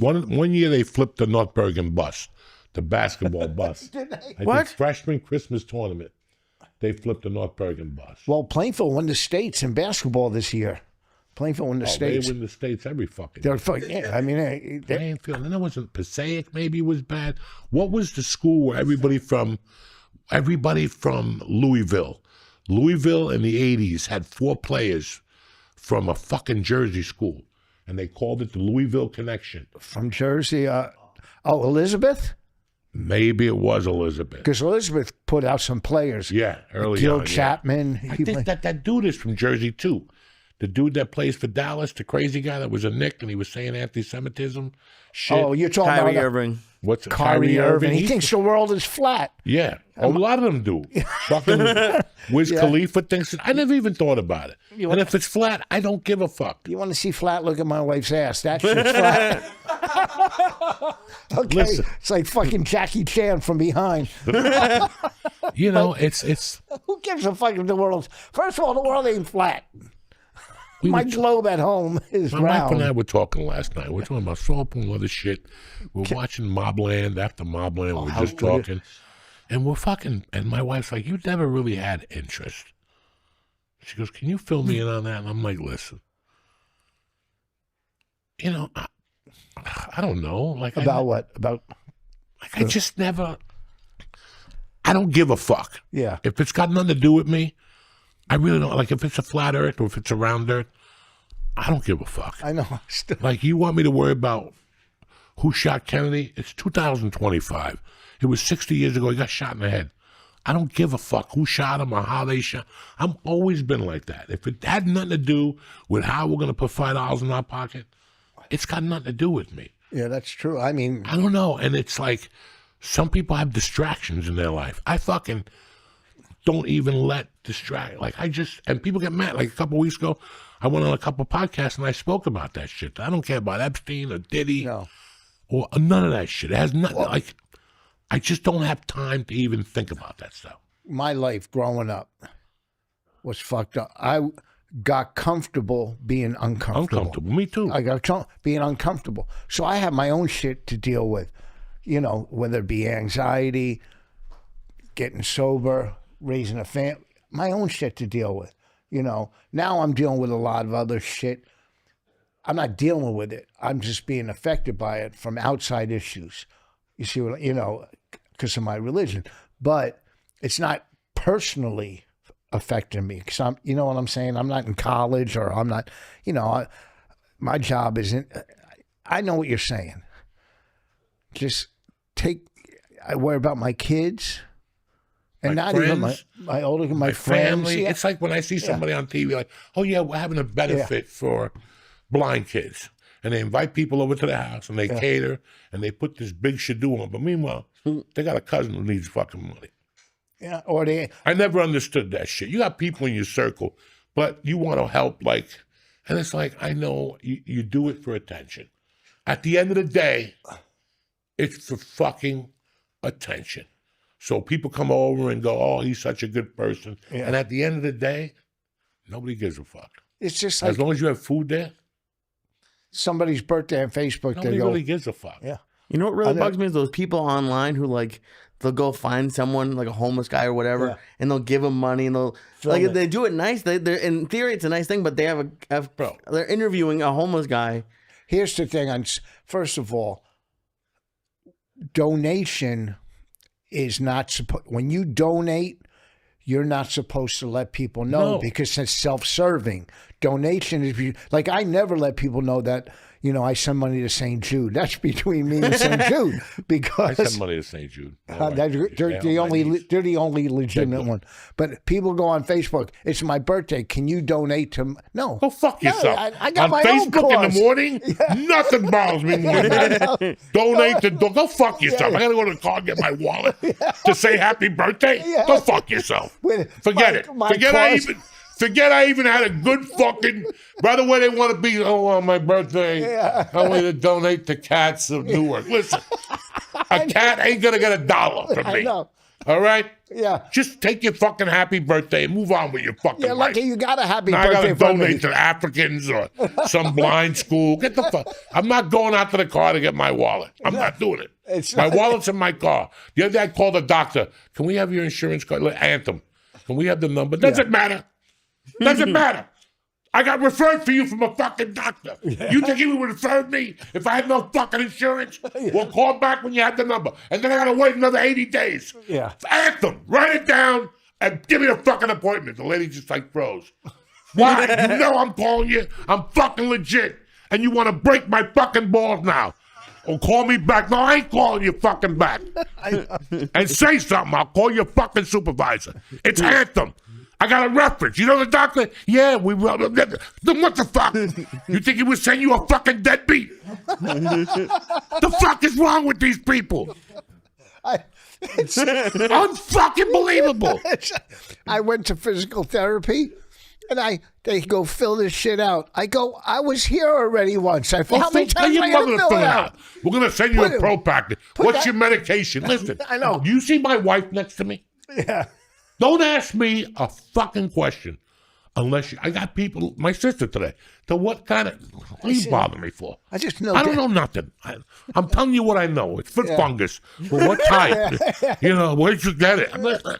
one year they flipped the North Bergen bus, the basketball bus. Did they? I What? think freshman Christmas tournament, they flipped the North Bergen bus. Well, Plainfield won the states in basketball this year. Plainfield won the states. They win the states every fucking They're year. fucking, yeah, I mean, Plainfield, and it wasn't Passaic. Maybe was bad. What was the school where everybody from Louisville in the 80s had 4 players from a fucking Jersey school, and they called it the Louisville Connection. from Jersey. Elizabeth? Maybe it was Elizabeth. Because Elizabeth put out some players. Yeah, early Gil on. Yeah. Chapman. I think that dude is from Jersey too. The dude that plays for Dallas, the crazy guy that was a Nick, and he was saying anti-Semitism shit. Oh, you're talking Kyrie about Irving. What's it? Kyrie Irving. He thinks the world is flat. Yeah, a lot of them do. Fucking Wiz Khalifa thinks it. I never even thought about it. And if it's flat, I don't give a fuck. You want to see flat? Look at my wife's ass. That shit's flat. Okay, Listen. it's like fucking Jackie Chan from behind. You know, it's. Who gives a fuck if the world's... First of all, the world ain't flat. My globe at home is My wife and I round. were talking last night. We're talking about soap and other shit. We're watching Mobland after Mobland. We're how just good. talking. And we're fucking, and my wife's like, you never really had interest. She goes, can you fill me in on that? And I'm like, listen, you know, I don't know. Like About what? About... I just never, I don't give a fuck. Yeah. If it's got nothing to do with me, I really don't. Like, if it's a flat earth or if it's a round earth, I don't give a fuck. I know. Like, you want me to worry about who shot Kennedy? It's 2025. It was 60 years ago. He got shot in the head. I don't give a fuck who shot him or how they shot. I've always been like that. If it had nothing to do with how we're going to put $5 in our pocket, it's got nothing to do with me. Yeah, that's true. I mean, I don't know. And it's like some people have distractions in their life. I fucking don't even let distract. Like, and people get mad. Like, a couple weeks ago, I went on a couple podcasts and I spoke about that shit. I don't care about Epstein or Diddy or none of that shit. It has nothing. Like, I just don't have time to even think about that stuff. my life growing up was fucked up. I got comfortable being uncomfortable. Uncomfortable. Me too. I got being uncomfortable. So I have my own shit to deal with, whether it be anxiety, getting sober, raising a family, my own shit to deal with. Now I'm dealing with a lot of other shit. I'm not dealing with it. I'm just being affected by it from outside issues. You see what, because of my religion. But it's not personally affecting me because I'm, you know what I'm saying? I'm not in college or I'm not, my job isn't, I know what you're saying. Just I worry about my kids and my not friends, even my older, my friends. family. Yeah. It's like when I see somebody on TV like, oh yeah, we're having a benefit for blind kids. And they invite people over to the house and they cater and they put this big shadoo on. But meanwhile, they got a cousin who needs fucking money. Yeah, I never understood that shit. You got people in your circle, but you want to help, and it's like, I know you do it for attention. At the end of the day, it's for fucking attention. So people come over and go, oh, he's such a good person. Yeah. And at the end of the day, nobody gives a fuck. It's just like, as long as you have food there. Somebody's birthday on Facebook, nobody really gives a fuck. Yeah. You know what really bugs me is those people online who they'll go find someone like a homeless guy or whatever, and they'll give them money and they'll they do it nice. They're in theory it's a nice thing, but they they're interviewing a homeless guy. Here's the thing: first of all, donation is not supposed. When you donate, you're not supposed to let people know because it's self-serving. Donation is like I never let people know that. I send money to St. Jude. That's between me and St. Jude because I send money to St. Jude. They're the only legitimate one. But people go on Facebook. It's my birthday. Can you donate to? No. Go fuck yourself. I got on my Facebook own in the morning. Nothing bothers me more than that. Donate to. Go fuck yourself. I gotta go to the car and get my wallet to say happy birthday. Go fuck yourself. Forget it. Forget I even had a good fucking. By the way, they want to be on my birthday. I want you to donate to Cats of Newark. Listen, a cat ain't gonna get $1 from me. I know. All right? Yeah. Just take your fucking happy birthday and move on with your fucking life. Lucky you got a happy now birthday. I gotta donate to the Africans or some blind school. Get the fuck. I'm not going out to the car to get my wallet. I'm not doing it. My wallet's in my car. The other day I called the doctor. Can we have your insurance card? Anthem. Can we have the number? Doesn't matter. Doesn't matter. I got referred for you from a fucking doctor. You think he would refer me if I had no fucking insurance? Well, call back when you have the number. And then I gotta wait another 80 days. Yeah. Anthem. Write it down and give me a fucking appointment. The lady just froze. Why? You know I'm calling you. I'm fucking legit. And you want to break my fucking balls now. Or call me back. No, I ain't calling you fucking back. And say something. I'll call your fucking supervisor. It's Anthem. I got a reference. You know the doctor? Yeah, we will. Then what the fuck? You think he was saying you a fucking deadbeat? The fuck is wrong with these people? It's unfucking believable. I went to physical therapy, and they go fill this shit out. I go, I was here already once. How many times I gotta fill it out? We're gonna send you a Propac. What's your medication? Listen, I know. Do you see my wife next to me? Yeah. Don't ask me a fucking question unless I got people, my sister today. So what are you bothering me for? I just know. I don't know nothing. I'm telling you what I know. It's foot fungus. Well, what type? Where'd you get it?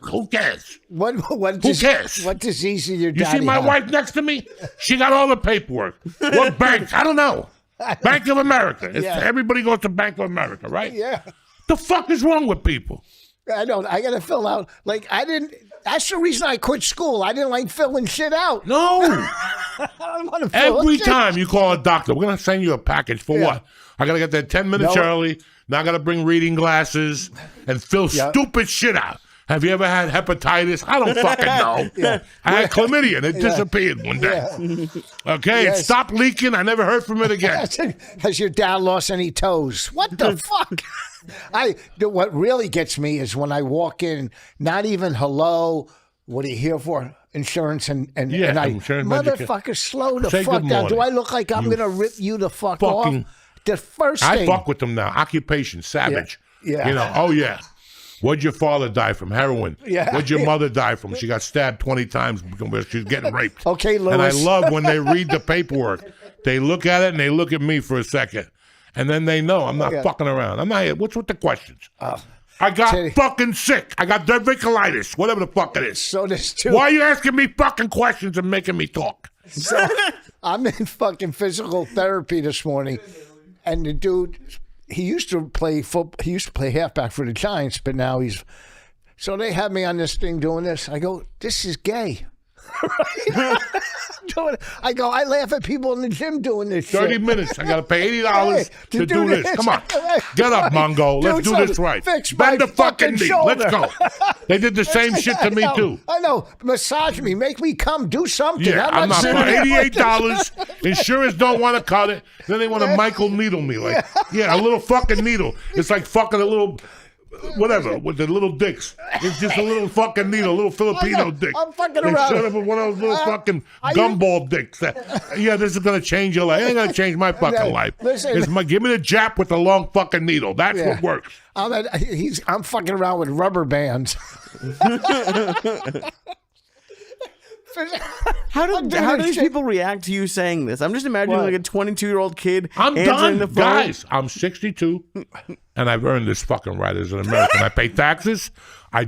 Who cares? Who cares? What disease is your daddy? You see my wife next to me? She got all the paperwork. What bank? I don't know. Bank of America. Everybody goes to Bank of America, right? Yeah. The fuck is wrong with people? I don't. I got to fill out. Like, I didn't. That's the reason I quit school. I didn't like filling shit out. No. I don't want to fill Every shit. time you call a doctor, we're going to send you a package for what? I got to get there 10 minutes early. Now I got to bring reading glasses and fill stupid shit out. Have you ever had hepatitis? I don't fucking know. I had chlamydia and it disappeared one day. Okay, it stopped leaking. I never heard from it again. Has your dad lost any toes? What the fuck? What really gets me is when I walk in, not even hello, what are you here for? Insurance and I insurance, motherfucker, slow the Say fuck good down. Do morning. I look like I'm gonna rip you the fuck fucking- off? The first I thing. fuck with them now. Occupation, savage. Yeah. You know, oh yeah. What'd your father die from? Heroin. Yeah. What'd your mother die from? She got stabbed 20 times because she's getting raped. Okay, Louis. And I love when they read the paperwork. They look at it and they look at me for a second. And then they know I'm not fucking around. I'm not here. What's with the questions? I got fucking sick. I got diverticulitis, whatever the fuck it is. So there's two. Why are you asking me fucking questions and making me talk? So I'm in fucking physical therapy this morning, and the dude, he used to play football. He used to play halfback for the Giants, but now he's. So they have me on this thing doing this. I go, this is gay. I go, I laugh at people in the gym doing this 30 shit. minutes. I got to pay $80 to do this. Come on. Get up, Mongo. Let's do this right. Fix my Bend the fucking knee. shoulder. Let's go. They did the same shit to me, too. I know. Massage me. Make me come. Do something. Yeah, I'm not for sitting there like this. $88. Insurance don't want to cut it. Then they want to Michael needle me. Like, yeah, a little fucking needle. It's like fucking a little... Whatever, with the little dicks. It's just a little fucking needle, a little Filipino dick. I'm fucking They around. shut up with one of those little fucking gumball dicks. Yeah, this is going to change your life. It ain't going to change my fucking life. Listen. Give me the jap with the long fucking needle. That's Yeah. what works. I'm fucking around with rubber bands. How do this these shit. people react to you saying this? I'm just imagining What? like a 22-year-old kid I'm answering done, the phone. guys. I'm 62, and I've earned this fucking right as an American. I pay taxes. I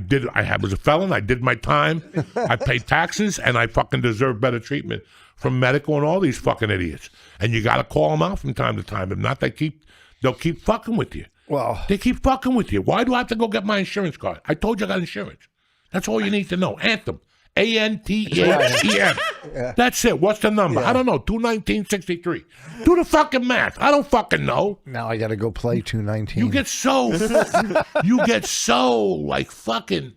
was a felon. I did my time. I pay taxes, and I fucking deserve better treatment from medical and all these fucking idiots. And you got to call them out from time to time. If not, they'll keep fucking with you. Well, They keep fucking with you. Why do I have to go get my insurance card? I told you I got insurance. That's all you need to know. Anthem. ANTHEM. That's it. What's the number? I don't know. 21963. Do the fucking math. I don't fucking know. now I got to go play 219. You get so like fucking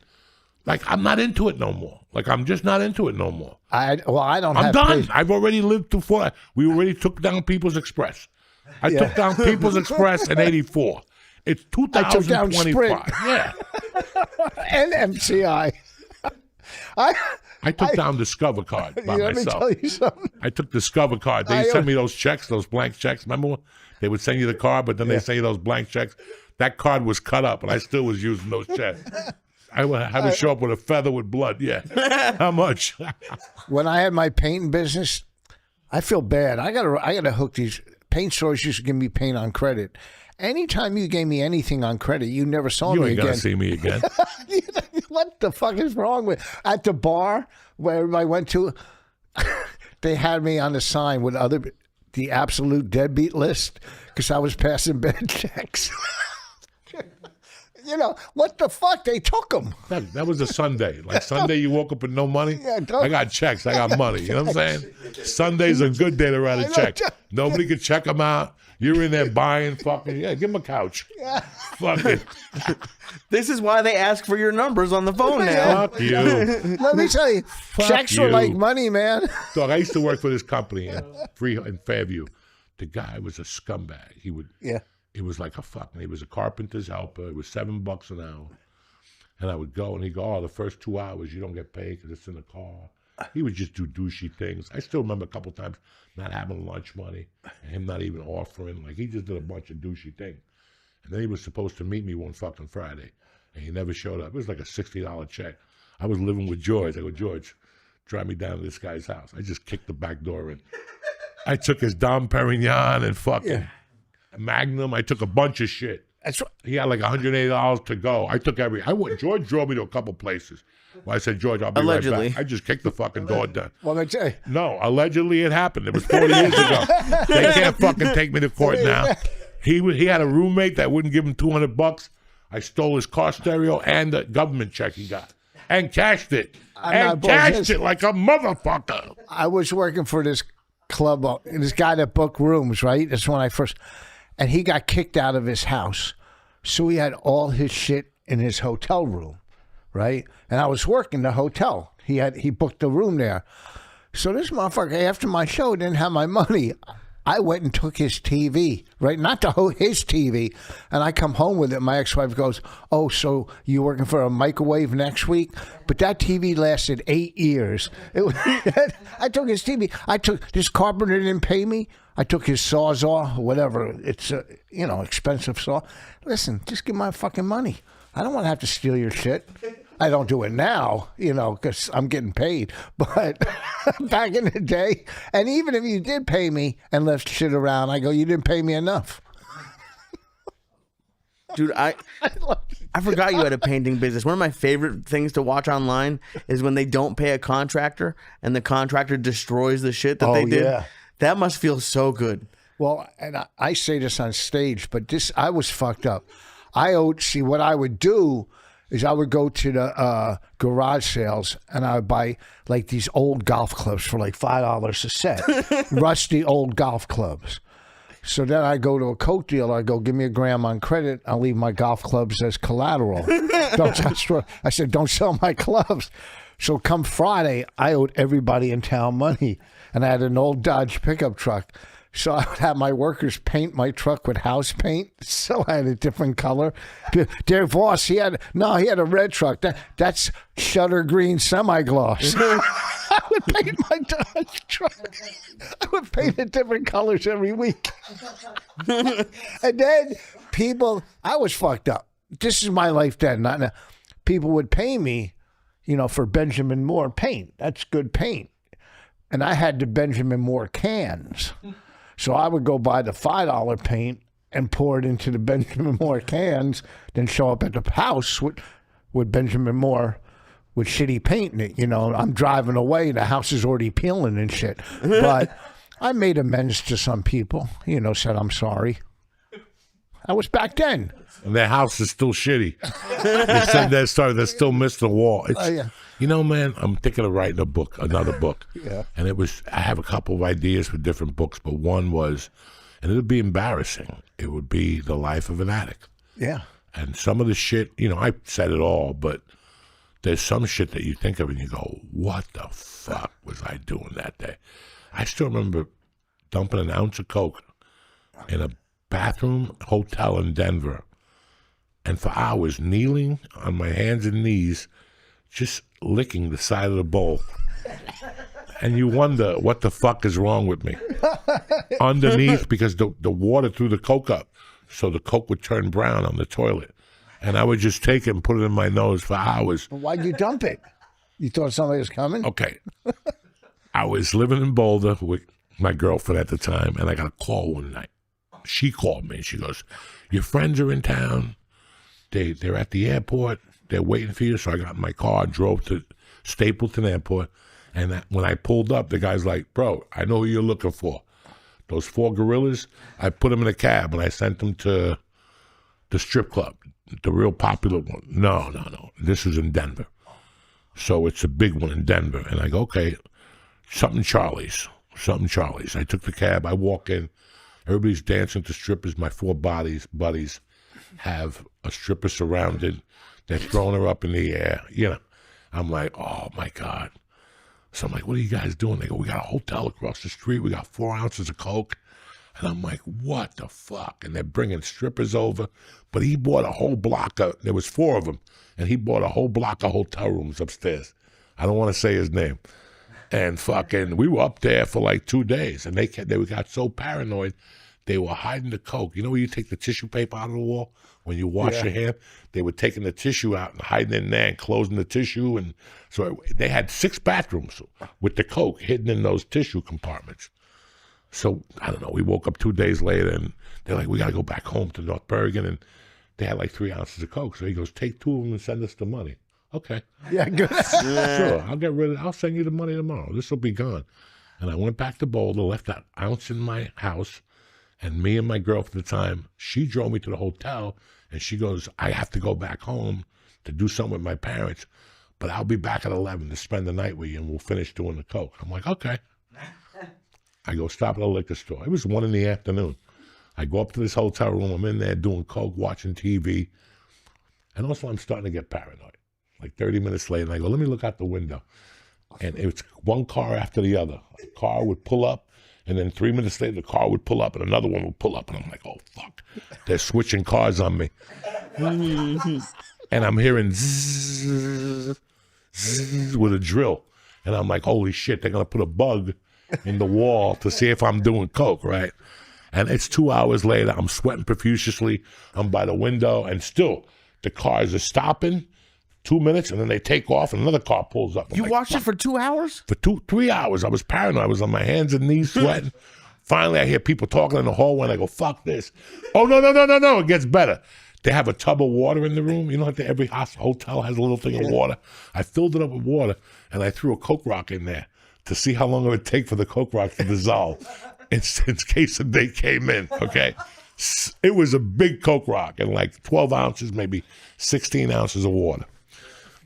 like I'm not into it no more. Like I'm just not into it no more. I don't I'm have done. patience. I've already lived before. We already took down People's Express. I took down People's Express in '84. It's I took down 2025. Sprint. Yeah. And MCI. I took down Discover card by Let me myself. tell you something. I took Discover card. They sent me those checks, those blank checks. Remember when they would send you the card, but then they send you those blank checks. That card was cut up, and I still was using those checks. I would show up with a feather with blood. Yeah. How much? When I had my painting business, I feel bad. I gotta hook these paint stores. Used to give me paint on credit. Anytime you gave me anything on credit, you never saw You me ain't again. gonna see me again. What the fuck is wrong with at the bar where I went to? They had me on the sign with the absolute deadbeat list because I was passing bad checks. You know what the fuck? They took them. That was a Sunday. Like Sunday, you woke up with no money. Yeah, don't- I got checks. I got money. You know what I'm saying? Sunday's a good day to write a check. Nobody could check them out. You're in there buying fucking. Yeah, give them a couch. Fucking. This is why they ask for your numbers on the phone now. Fuck you. Let me tell you, checks were you. like money, man. Dog, I used to work for this company in Fairview. The guy was a scumbag. He would. Yeah. He was like a fucking. He was a carpenter's helper. It was $7 an hour. And I would go and he'd go, oh, the first 2 hours you don't get paid because it's in the car. He would just do douchey things. I still remember a couple times not having lunch money and him not even offering. Like, he just did a bunch of douchey things. And then he was supposed to meet me one fucking Friday. And he never showed up. It was like a $60 check. I was living with George. I go, George, drive me down to this guy's house. I just kicked the back door in. I took his Dom Perignon and fucking Magnum. I took a bunch of shit. That's right. He had like $180 to go. I took George drove me to a couple places. Well, I said, George, I'll be right Allegedly. back. I just kicked the fucking door down. Well, let me tell you. No, allegedly it happened. It was 40 years ago. They can't fucking take me to court now. He had a roommate that wouldn't give him $200. I stole his car stereo and the government check he got. And cashed it. I'm not bullshitting. It like a motherfucker. I was working for this club, this guy that booked rooms, right? That's when I first, and he got kicked out of his house. So he had all his shit in his hotel room, right? And I was working the hotel. He booked a room there. So this motherfucker, after my show, didn't have my money. I went and took his TV, right? Not his TV. And I come home with it. My ex-wife goes, "Oh, so you working for a microwave next week?" But that TV lasted 8 years. I took his TV. This carpenter didn't pay me. I took his Sawzall, whatever. It's a, expensive saw. Listen, just give my fucking money. I don't want to have to steal your shit. I don't do it now, because I'm getting paid. But back in the day, and even if you did pay me and left shit around, I go, you didn't pay me enough. Dude, I forgot you had a painting business. One of my favorite things to watch online is when they don't pay a contractor and the contractor destroys the shit that they did. Yeah. That must feel so good. Well, and I say this on stage, but I was fucked up. What I would do is I would go to the garage sales and I would buy like these old golf clubs for like $5 a set, rusty old golf clubs. So then I go to a coke dealer. I go, give me $1,000 on credit. I'll leave my golf clubs as collateral. I said, don't sell my clubs. So come Friday, I owed everybody in town money. And I had an old Dodge pickup truck. So I would have my workers paint my truck with house paint. So I had a different color. Their boss, he had a red truck. That's shutter green semi-gloss. I would paint my Dodge truck. I would paint it different colors every week. And then I was fucked up. This is my life then. Not now. People would pay me, for Benjamin Moore paint. That's good paint. And I had the Benjamin Moore cans. So I would go buy the $5 paint and pour it into the Benjamin Moore cans, then show up at the house with Benjamin Moore with shitty paint in it. I'm driving away, the house is already peeling and shit. But I made amends to some people, said I'm sorry. I was back then. And their house is still shitty. They said that story. They still missed the wall. Yeah. Man, I'm thinking of writing another book. Yeah. And I have a couple of ideas for different books, but one was, and it would be embarrassing, it would be the life of an addict. Yeah. And some of the shit, I said it all, but there's some shit that you think of and you go, what the fuck was I doing that day? I still remember dumping an ounce of coke in a bathroom hotel in Denver, and for hours kneeling on my hands and knees, just licking the side of the bowl. And you wonder what the fuck is wrong with me. Underneath, because the water threw the coke up, so the coke would turn brown on the toilet. And I would just take it and put it in my nose for hours. Why'd you dump it? You thought somebody was coming? Okay. I was living in Boulder with my girlfriend at the time, and I got a call one night. She called me, and she goes, your friends are in town. They're at the airport. They're waiting for you. So I got in my car, drove to Stapleton Airport. And when I pulled up, the guy's like, bro, I know who you're looking for. Those 4 gorillas, I put them in a cab and I sent them to the strip club, the real popular one. No. This is in Denver. So it's a big one in Denver. And I go, okay, something Charlie's. I took the cab. I walk in. Everybody's dancing to strippers. My 4 buddies have a stripper surrounded. They're throwing her up in the air. I'm like, oh, my God. So I'm like, what are you guys doing? They go, we got a hotel across the street. We got 4 ounces of coke. And I'm like, what the fuck? And they're bringing strippers over. But he bought a whole block of, there was 4 of them, and he bought a whole block of hotel rooms upstairs. I don't want to say his name. And fucking, we were up there for like 2 days, and they got so paranoid, they were hiding the coke. You know where you take the tissue paper out of the wall? When you wash your hand, they were taking the tissue out and hiding it in there and closing the tissue. And so they had 6 bathrooms with the coke hidden in those tissue compartments. So, I don't know, we woke up 2 days later and they're like, we got to go back home to North Bergen. And they had like 3 ounces of coke. So he goes, take 2 of them and send us the money. Okay. Yeah, good. Sure, I'll send you the money tomorrow. This will be gone. And I went back to Boulder, left that ounce in my house, And me and my girlfriend at the time, she drove me to the hotel, and she goes, I have to go back home to do something with my parents, but I'll be back at 11 to spend the night with you, and we'll finish doing the coke. I'm like, okay. I go stop at a liquor store. It was 1 in the afternoon. I go up to this hotel room. I'm in there doing coke, watching TV. And also I'm starting to get paranoid. Like 30 minutes later, I go, let me look out the window. And it's one car after the other. A car would pull up, and then 3 minutes later, the car would pull up, and another one would pull up. And I'm like, oh, fuck. They're switching cars on me. And I'm hearing zzz, zzz with a drill. And I'm like, holy shit, they're going to put a bug in the wall to see if I'm doing coke, right? And it's 2 hours later. I'm sweating profusely. I'm by the window, and still the cars are stopping 2 minutes, and then they take off, and another car pulls up. You watched it for 2 hours? For 3 hours. I was paranoid. I was on my hands and knees sweating. Finally, I hear people talking in the hallway, and I go, fuck this. Oh, no. It gets better. They have a tub of water in the room. You know, like every hotel has a little thing of water. I filled it up with water, and I threw a Coke rock in there to see how long it would take for the Coke rock to dissolve in case they came in, okay? It was a big Coke rock and like 12 ounces, maybe 16 ounces of water.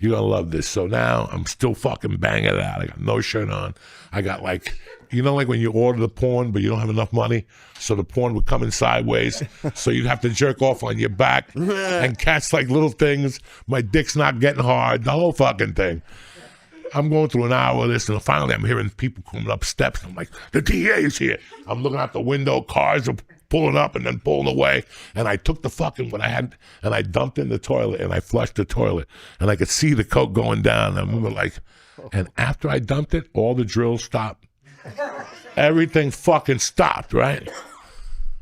You're going to love this. So now I'm still fucking banging it out. I got no shirt on. I got like, you know, like when you order the porn, but you don't have enough money, so the porn would come in sideways, so you'd have to jerk off on your back and catch like little things. My dick's not getting hard, the whole fucking thing. I'm going through an hour of this, and finally I'm hearing people coming up steps. I'm like, the DA is here. I'm looking out the window. Cars are pulling up and then pulling away. And I took the fucking what I had, and I dumped in the toilet, and I flushed the toilet. And I could see the coke going down. And we were like, and after I dumped it, all the drills stopped. Everything fucking stopped, right?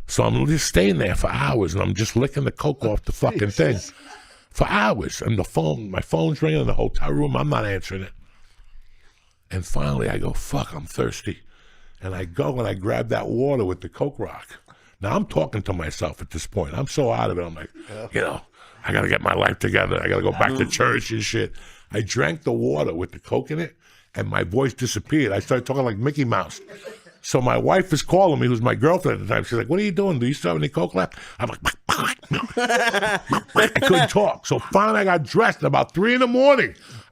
So I'm just staying there for hours, and I'm just licking the coke off the fucking thing for hours. And my phone's ringing in the hotel room. I'm not answering it. And finally I go, fuck, I'm thirsty. And I go and I grab that water with the Coke rock. Now I'm talking to myself at this point. I'm so out of it. I'm like, you know, I got to get my life together. I got to go back to church and shit. I drank the water with the Coke in it, and my voice disappeared. I started talking like Mickey Mouse. So my wife is calling me, who's my girlfriend at the time. She's like, what are you doing? Do you still have any Coke left? I'm like, I couldn't talk. So finally I got dressed at about 3 a.m.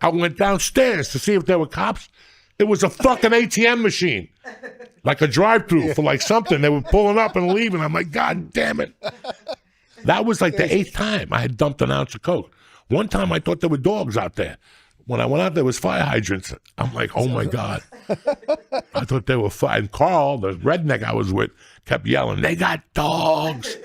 I went downstairs to see if there were cops. It was a fucking ATM machine, like a drive-through for like something. They were pulling up and leaving. I'm like, God damn it. That was like the 8th time I had dumped an ounce of Coke. One time I thought there were dogs out there. When I went out, there was fire hydrants. I'm like, oh my God. I thought they were fire. And Carl, the redneck I was with, kept yelling, they got dogs.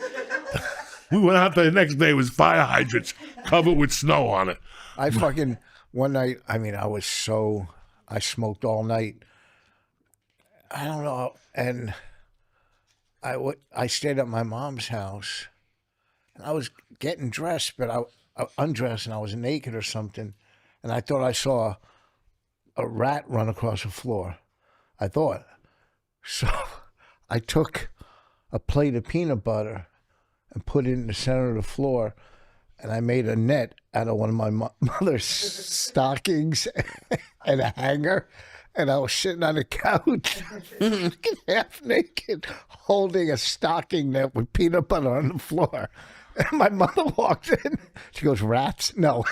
We went out there the next day, it was fire hydrants covered with snow on it. I fucking, one night, I mean, I smoked all night. I don't know. And I stayed at my mom's house. And I was getting dressed, but I undressed and I was naked or something. And I thought I saw a rat run across the floor. I thought. So I took a plate of peanut butter and put it in the center of the floor. And I made a net out of one of my mother's stockings and a hanger. And I was sitting on the couch, half naked, holding a stocking net with peanut butter on the floor. And my mother walks in. She goes, rats? No.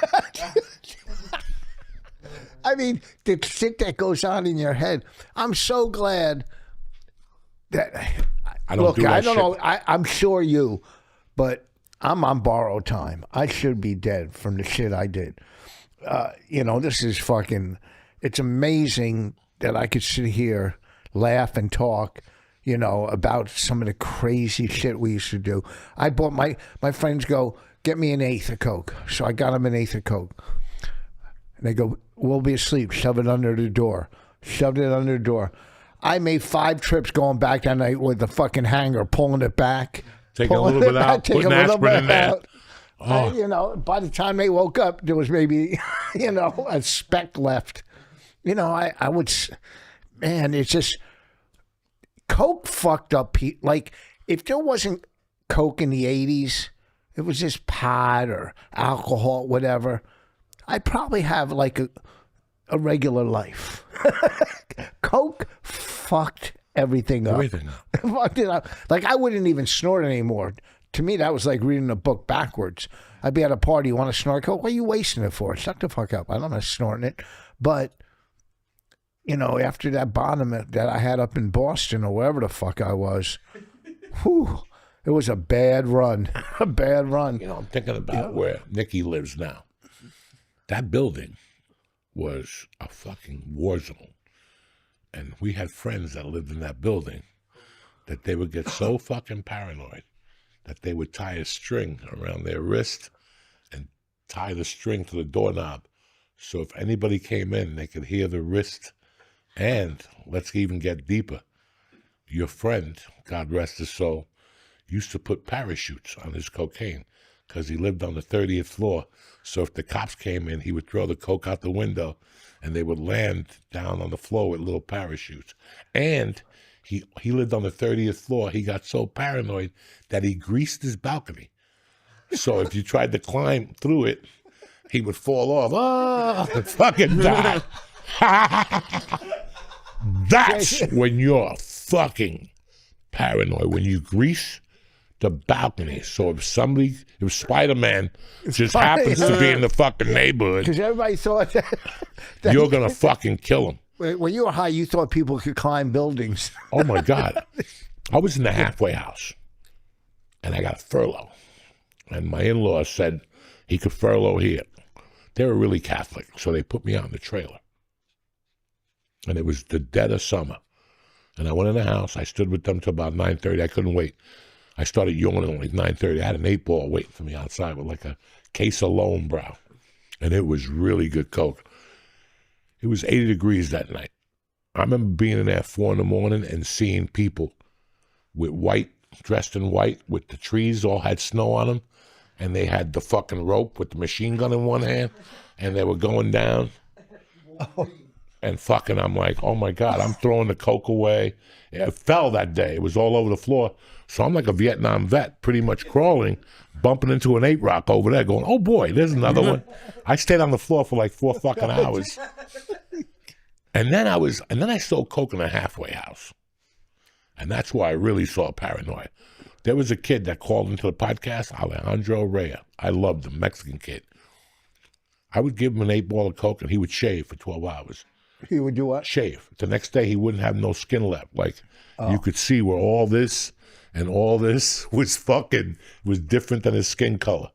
I mean, the shit that goes on in your head. I'm so glad that... I don't know. I'm sure you, but I'm on borrowed time. I should be dead from the shit I did. You know, this is fucking... It's amazing that I could sit here, laugh and talk, you know, about some of the crazy shit we used to do. I bought my friends go, get me an 1/8 of Coke. So I got them an 1/8 of Coke. And they go, we'll be asleep. Shove it under the door. Shoved it under the door. I made 5 trips going back that night with the fucking hanger, pulling it back. Taking a little bit out, putting aspirin in there. Oh. You know, by the time they woke up, there was maybe, you know, a speck left. You know, I would, man, it's just, Coke fucked up people. Like, if there wasn't Coke in the 80s, it was just pot or alcohol, whatever, I'd probably have like a regular life. Coke fucked everything up. Everything up. Fucked it up. Like, I wouldn't even snort anymore. To me, that was like reading a book backwards. I'd be at a party, you want to snort coke? What are you wasting it for? Shut the fuck up. I don't know snorting it. But, you know, after that bottom that I had up in Boston or wherever the fuck I was, whew, it was a bad run. A bad run. You know, I'm thinking about where Nikki lives now. That building was a fucking war zone. And we had friends that lived in that building that they would get so fucking paranoid that they would tie a string around their wrist and tie the string to the doorknob. So if anybody came in, they could hear the wrist. And let's even get deeper. Your friend, God rest his soul, used to put parachutes on his cocaine because he lived on the 30th floor. So if the cops came in, he would throw the coke out the window and they would land down on the floor with little parachutes. And he lived on the 30th floor. He got so paranoid that he greased his balcony. So if you tried to climb through it, he would fall off. Oh, and fucking die. That's when you're fucking paranoid, when you grease the balcony. So if Spider-Man just happens to be in the fucking neighborhood, because everybody thought that you're going to fucking kill him. when you were high, you thought people could climb buildings. Oh, my God. I was in the halfway house, and I got a furlough. And my in-laws said he could furlough here. They were really Catholic, so they put me out in the trailer. And it was the dead of summer. And I went in the house. I stood with them till about 9:30. I couldn't wait. I started yawning like 9:30. I had an 8-ball waiting for me outside with like a case of Lone Brow. And it was really good coke. It was 80 degrees that night. I remember being in there at 4 in the morning and seeing people with white, dressed in white, with the trees all had snow on them. And they had the fucking rope with the machine gun in one hand. And they were going down. And fucking, I'm like, oh my God, I'm throwing the coke away. It fell that day. It was all over the floor. So I'm like a Vietnam vet, pretty much crawling, bumping into an 8-rock over there, going, oh boy, there's another one. I stayed on the floor for like 4 fucking hours. And then I sold coke in a halfway house. And that's why I really saw paranoia. There was a kid that called into the podcast, Alejandro Rea. I loved him, Mexican kid. I would give him an 8-ball of coke and he would shave for 12 hours. He would do what? Shave. The next day he wouldn't have no skin left. Like you could see where all this and all this was different than his skin color.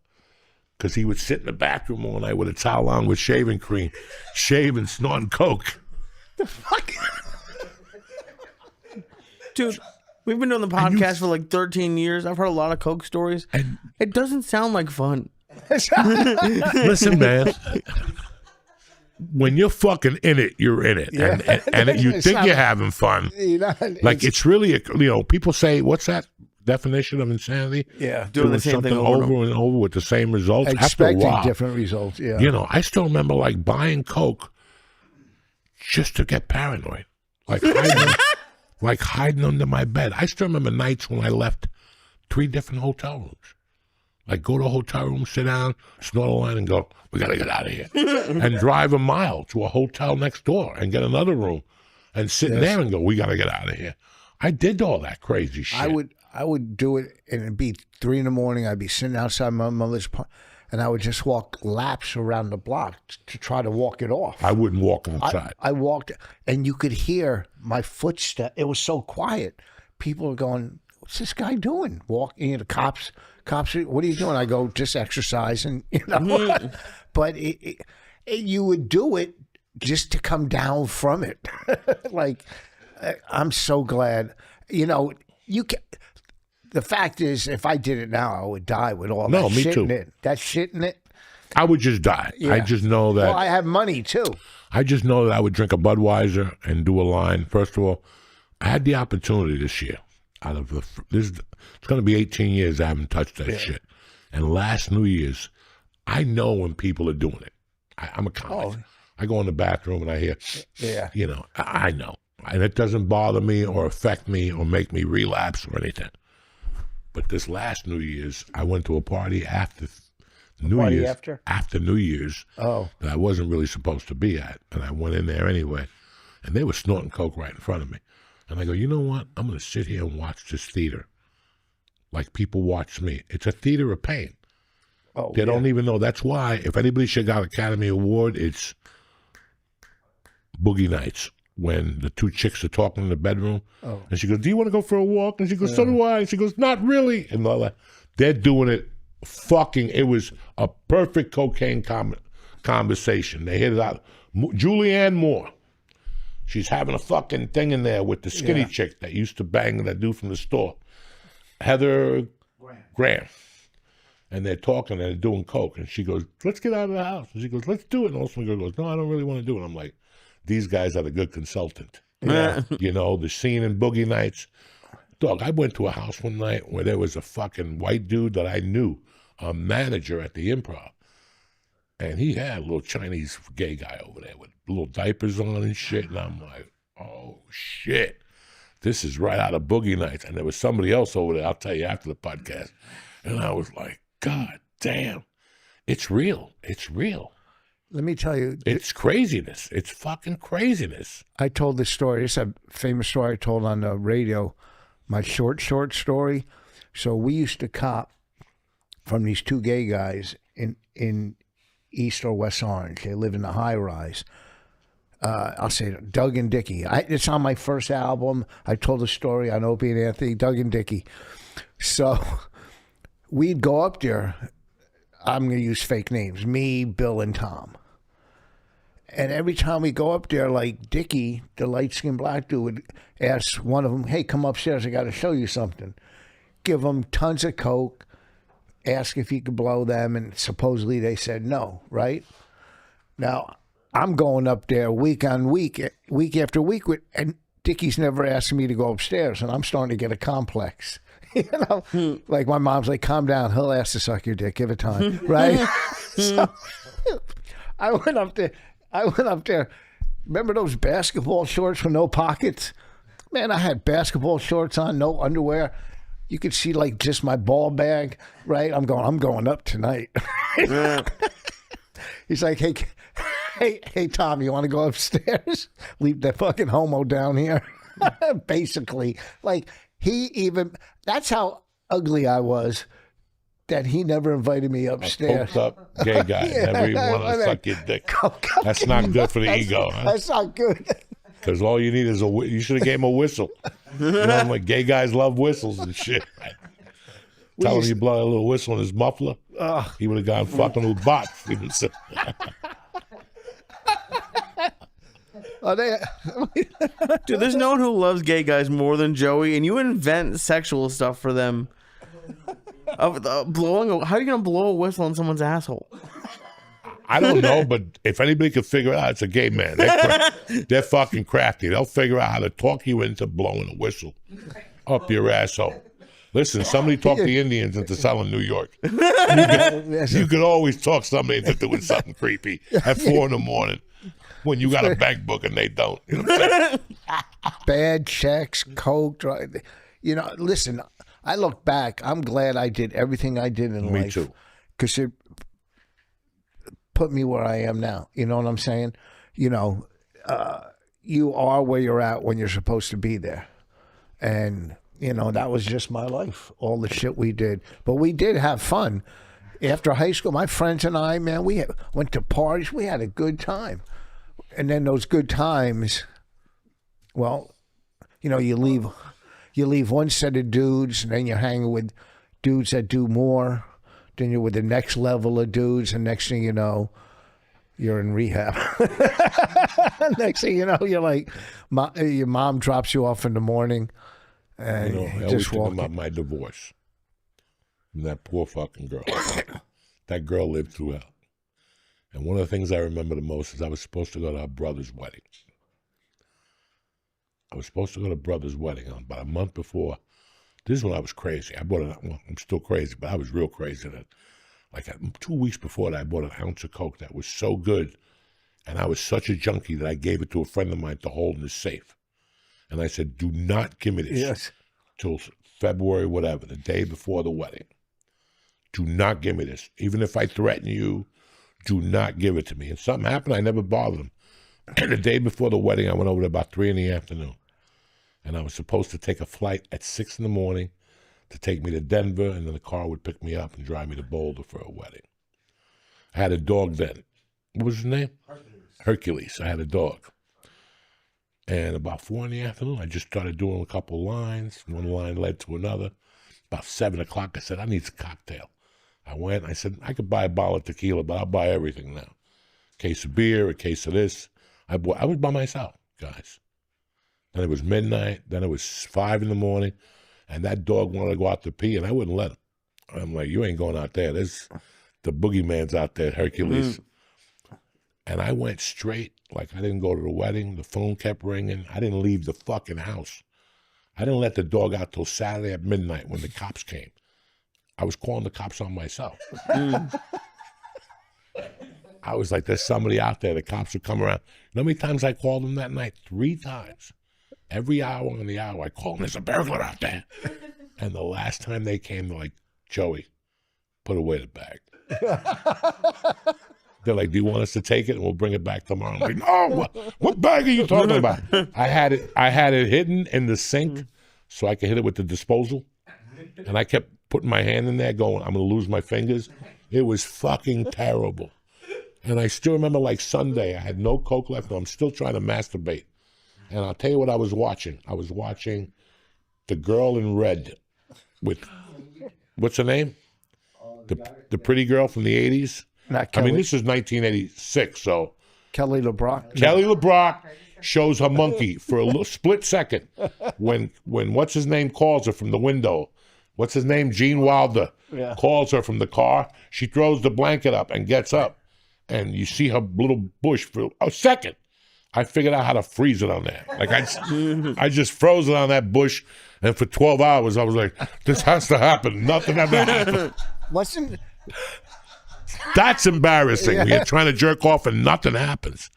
Because he would sit in the bathroom all night with a towel on with shaving cream, shaving, snorting coke. The fuck? Dude, we've been doing the podcast for like 13 years. I've heard a lot of coke stories. And it doesn't sound like fun. listen, man. When you're fucking in it, you're in it. Yeah. And you think you're having fun. Like it's really, people say, what's that definition of insanity? Yeah. Doing the same thing over and over with the same results. Expecting After a while, different results, yeah. I still remember like buying coke just to get paranoid. Like hiding under my bed. I still remember nights when I left 3 different hotel rooms. Like go to a hotel room, sit down, snort a line and go, we got to get out of here. And drive a mile to a hotel next door and get another room and sit there and go, we got to get out of here. I did all that crazy shit. I would do it and it'd be 3 in the morning. I'd be sitting outside my mother's apartment and I would just walk laps around the block to try to walk it off. I wouldn't walk inside. I walked and you could hear my footsteps. It was so quiet. People were going, what's this guy doing? Walking, the cops, what are you doing? I go, just exercising, But you would do it just to come down from it. Like, I'm so glad. You can. The fact is, if I did it now, I would die with all that me shit too. in it. That shit in it. I would just die. Yeah. I just know that. Well, I have money too. I just know that I would drink a Budweiser and do a line. First of all, I had the opportunity this year. It's going to be 18 years I haven't touched that shit. And last New Year's, I know when people are doing it. I'm a comic. I go in the bathroom and I hear, I know. And it doesn't bother me or affect me or make me relapse or anything. But this last New Year's, I went to a party after New Year's that I wasn't really supposed to be at. And I went in there anyway. And they were snorting coke right in front of me. And I go, you know what? I'm going to sit here and watch this theater like people watch me. It's a theater of pain. Oh, They don't even know. That's why, if anybody should got Academy Award, it's Boogie Nights, when the two chicks are talking in the bedroom. Oh. And she goes, do you want to go for a walk? And she goes, so do I. And she goes, not really. And all that. They're doing it fucking, it was a perfect cocaine conversation. They hit it out. Julianne Moore. She's having a fucking thing in there with the skinny chick that used to bang that dude from the store. Heather Graham. And they're talking and they're doing coke. And she goes, let's get out of the house. And she goes, let's do it. And also the girl goes, no, I don't really want to do it. And I'm like, these guys are a good consultant. Yeah. You know, the scene in Boogie Nights. Dog, I went to a house one night where there was a fucking white dude that I knew, a manager at the Improv. And he had a little Chinese gay guy over there with little diapers on and shit. And I'm like, oh, shit. This is right out of Boogie Nights. And there was somebody else over there, I'll tell you after the podcast. And I was like, God damn, it's real. It's real. Let me tell you. It's craziness. It's fucking craziness. I told this story. It's a famous story I told on the radio, my short story. So we used to cop from these two gay guys in East or West Orange. They live in the high rise. I'll say Doug and Dickie. It's on my first album. I told the story on Opie and Anthony, Doug and Dickie. So we'd go up there. I'm going to use fake names. Me, Bill, and Tom. And every time we go up there, like Dickie, the light-skinned black dude, would ask one of them, hey, come upstairs. I got to show you something. Give them tons of coke. Ask if he could blow them. And supposedly they said no, right? Now, I'm going up there week on week, week after week, and Dickie's never asking me to go upstairs. And I'm starting to get a complex. You know, like my mom's like, calm down. He'll ask to suck your dick. Give it time, right? So I went up there. Remember those basketball shorts with no pockets? Man, I had basketball shorts on, no underwear. You could see like just my ball bag, right? I'm going up tonight. He's like, hey, Tom, you want to go upstairs? Leave that fucking homo down here. Basically, like. That's how ugly I was, that he never invited me upstairs. A coked up gay guy. Never even wanted to suck your dick. That's not good for the ego. Huh? That's not good. Because all you need is you should have gave him a whistle. You know, like gay guys love whistles and shit. Right? Tell him you blow a little whistle in his muffler. He would have gone fucking with bots. Dude, there's no one who loves gay guys more than Joey, and you invent sexual stuff for them. How are you gonna blow a whistle on someone's asshole? I don't know, but if anybody could figure it out, it's a gay man. They're fucking crafty. They'll figure out how to talk you into blowing a whistle up your asshole. Listen, somebody talked the Indians into selling New York. You could always talk somebody into doing something creepy at 4 a.m. when you got a bank book and they don't. You know what I'm saying? Bad checks, coke, drug. You know, listen, I look back, I'm glad I did everything I did in life. Me too. Because it put me where I am now. You know what I'm saying? You know, you are where you're at when you're supposed to be there. And, you know, that was just my life, all the shit we did. But we did have fun. After high school, my friends and I, man, we went to parties. We had a good time. And then those good times, well, you know, you leave one set of dudes, and then you're hanging with dudes that do more. Then you're with the next level of dudes, and next thing you know, you're in rehab. Next thing you know, you're like, your mom drops you off in the morning, and you know, I just always walk. think about my divorce. And that poor fucking girl. That girl lived through hell. And one of the things I remember the most is I was supposed to go to her brother's wedding. I was supposed to go to brother's wedding about a month before. This is when I was crazy. I'm still crazy, but I was real crazy. That, like 2 weeks before that, I bought an ounce of coke that was so good. And I was such a junkie that I gave it to a friend of mine to hold in the safe. And I said, do not give me this till February, whatever, the day before the wedding. Do not give me this. Even if I threaten you, do not give it to me. And something happened, I never bothered him. And the day before the wedding, I went over there about 3 p.m. and I was supposed to take a flight at 6 in the morning to take me to Denver, and then the car would pick me up and drive me to Boulder for a wedding. I had a dog then. What was his name? Hercules. I had a dog. And about 4 in the afternoon, I just started doing a couple lines. One line led to another. About 7 o'clock, I said, I need a cocktail. I went, I said, I could buy a bottle of tequila, but I'll buy everything now. A case of beer, a case of this. I was by myself, guys. Then it was midnight. Then it was 5 in the morning. And that dog wanted to go out to pee, and I wouldn't let him. I'm like, you ain't going out there. There's the boogeyman's out there, Hercules. And I went straight, like I didn't go to the wedding. The phone kept ringing. I didn't leave the fucking house. I didn't let the dog out till Saturday at midnight when the cops came. I was calling the cops on myself. I was like, there's somebody out there. The cops would come around. You know how many times I called them that night? 3 times. Every hour on the hour, I called them, there's a burglar out there. And the last time they came, they're like, Joey, put away the bag. They're like, do you want us to take it and we'll bring it back tomorrow? I'm like, no, what bag are you talking about? I had it hidden in the sink so I could hit it with the disposal. And I kept putting my hand in there going, I'm going to lose my fingers. It was fucking terrible. And I still remember like Sunday, I had no Coke left, and I'm still trying to masturbate. And I'll tell you what I was watching. I was watching The Girl in Red with, what's her name? The pretty girl from the 80s. Not Kelly. I mean, this is 1986, so. Kelly LeBrock. Kelly LeBrock shows her monkey for a little split second when what's his name calls her from the window. What's his name? Gene Wilder calls her from the car. She throws the blanket up and gets up, and you see her little bush for a second. I figured out how to freeze it on there. Like I just froze it on that bush, and for 12 hours I was like, this has to happen. Nothing ever happened. That's embarrassing. When you're trying to jerk off and nothing happens.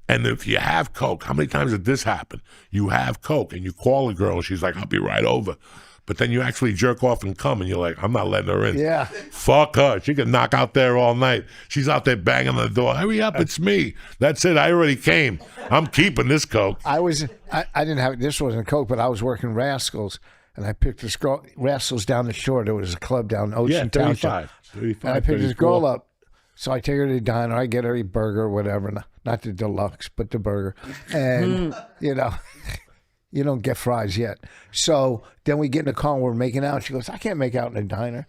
And if you have Coke, how many times did this happen? You have Coke and you call a girl and she's like, I'll be right over. But then you actually jerk off and come and you're like, I'm not letting her in. Yeah. Fuck her. She can knock out there all night. She's out there banging on the door. Hurry up, it's me. That's it. I already came. I'm keeping this Coke. I didn't have, this wasn't Coke, but I was working Rascals, and I picked this girl, Rascals down the shore. There was a club down Ocean Township. 35, and I picked 34. this girl up. So I take her to the diner. I get her a burger, whatever. Not the deluxe, but the burger. And, you know, you don't get fries yet. So then we get in the car and we're making out. She goes, I can't make out in a diner.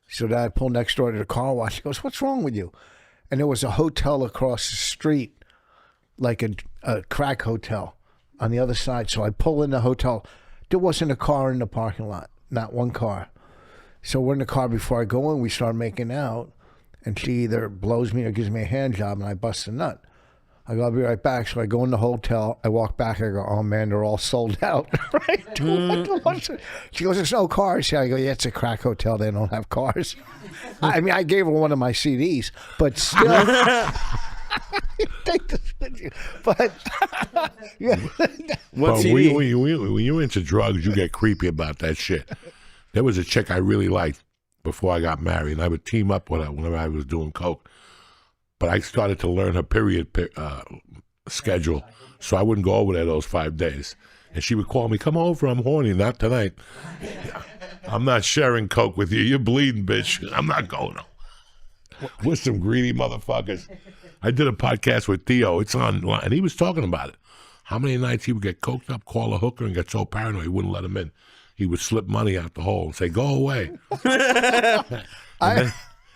So then I pull next door to the car wash. She goes, what's wrong with you? And there was a hotel across the street, like a crack hotel on the other side. So I pull in the hotel. There wasn't a car in the parking lot, not one car. So we're in the car before I go in. We start making out. And she either blows me or gives me a hand job, and I bust a nut. I go, I'll be right back. So I go in the hotel. I walk back. I go, oh, man, they're all sold out. Right? She goes, there's no cars here. I go, yeah, it's a crack hotel. They don't have cars. I mean, I gave her one of my CDs, but still. Take this with you. But when you're into drugs, you get creepy about that shit. There was a chick I really liked before I got married, and I would team up with her whenever I was doing coke. But I started to learn her period schedule, so I wouldn't go over there those 5 days. And she would call me, come over, I'm horny, not tonight. I'm not sharing coke with you. You're bleeding, bitch. I'm not going. We're some greedy motherfuckers. I did a podcast with Theo. It's online, and he was talking about it. How many nights he would get coked up, call a hooker, and get so paranoid he wouldn't let him in. He would slip money out the hole and say, go away. and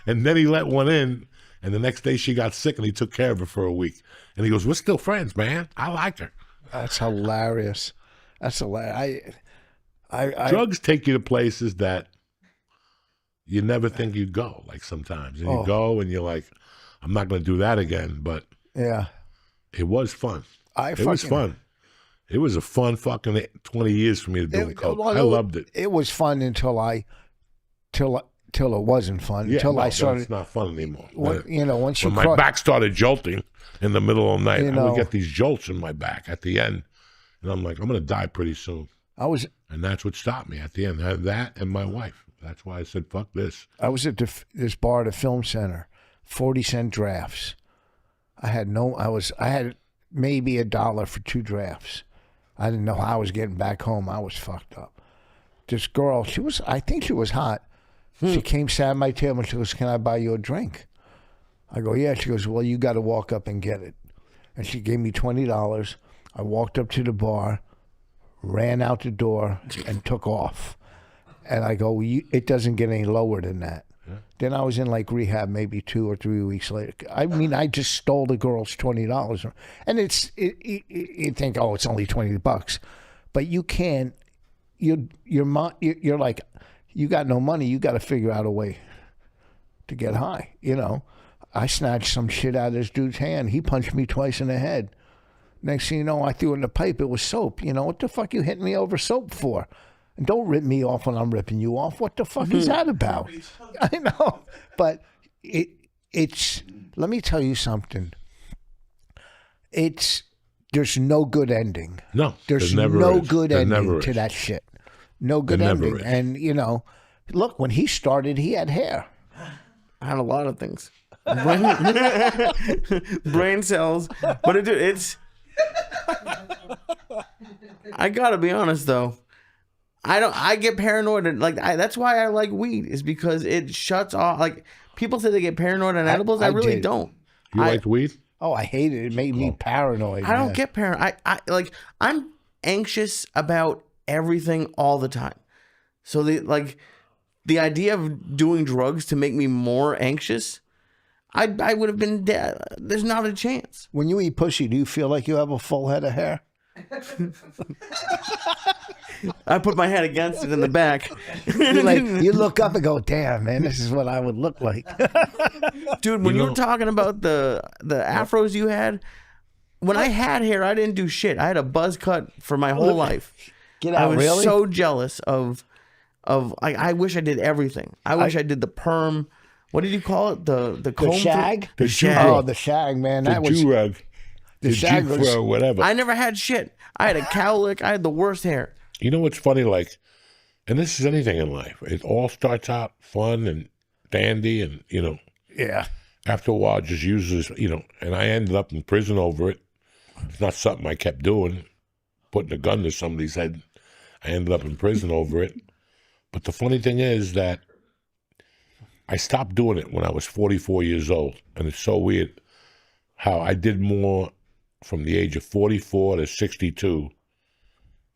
then he let one in, and the next day she got sick, and he took care of her for a week. And he goes, we're still friends, man. I like her. That's hilarious. That's hilarious. Drugs take you to places that you never think you'd go, like sometimes. And you go, and you're like, I'm not going to do that again. But yeah, it was fun. It was fun. It was a fun fucking 20 years for me to do coke. I loved it. It was fun until it wasn't fun. Yeah, until I started. It's not fun anymore. Once you my back started jolting in the middle of the night, I would get these jolts in my back at the end, and I'm like, I'm going to die pretty soon. And that's what stopped me at the end. That and my wife. That's why I said, fuck this. I was at this bar at the Film Center, 40-cent drafts. I had maybe $1 for 2 drafts. I didn't know how I was getting back home. I was fucked up. This girl, I think she was hot. She came, sat at my table, and she goes, "Can I buy you a drink?" I go, "Yeah." She goes, "Well, you got to walk up and get it." And she gave me $20. I walked up to the bar, ran out the door, and took off. And I go, "It doesn't get any lower than that." Then I was in like rehab maybe 2 or 3 weeks later. I mean, I just stole the girl's $20, and you think, oh, it's only $20, but you can't. You're like, you got no money. You got to figure out a way to get high. You know, I snatched some shit out of this dude's hand. He punched me twice in the head. Next thing you know, I threw it in the pipe. It was soap. You know, what the fuck you hitting me over soap for? And don't rip me off when I'm ripping you off. What the fuck is that about? I know. But it's, let me tell you something. There's no good ending. No. There's never no is. good There ending never to is. that shit. No good There never ending. is. And, you know, look, when he started, he had hair. I had a lot of things. Brain cells. But it's... I gotta be honest, though. I get paranoid, and that's why I like weed, is because it shuts off. Like, people say they get paranoid on edibles. I really did. don't. You liked weed? Oh, I hate it. It made me paranoid. I don't get paranoid. I'm anxious about everything all the time. So the idea of doing drugs to make me more anxious, I would have been dead. There's not a chance. When you eat pussy, do you feel like you have a full head of hair? I put my head against it in the back. You look up and go, "Damn, man, this is what I would look like." Dude, when you were talking about the afros you had, when I had hair, I didn't do shit. I had a buzz cut for my whole life. Get out, I was really? so jealous of I wish I did everything. I wish I did the perm. What did you call it? The comb? The shag? The shag. Oh, the shag, man. The That was Jurag. The shag was- G-Fro, whatever. I never had shit. I had a cowlick. I had the worst hair. You know what's funny? Like, and this is anything in life. It all starts out fun and dandy, and, you know, yeah. after a while, it just uses, you know, and I ended up in prison over it. It's not something I kept doing, putting a gun to somebody's head. I ended up in prison over it. But the funny thing is that I stopped doing it when I was 44 years old. And it's so weird how I did more from the age of 44 to 62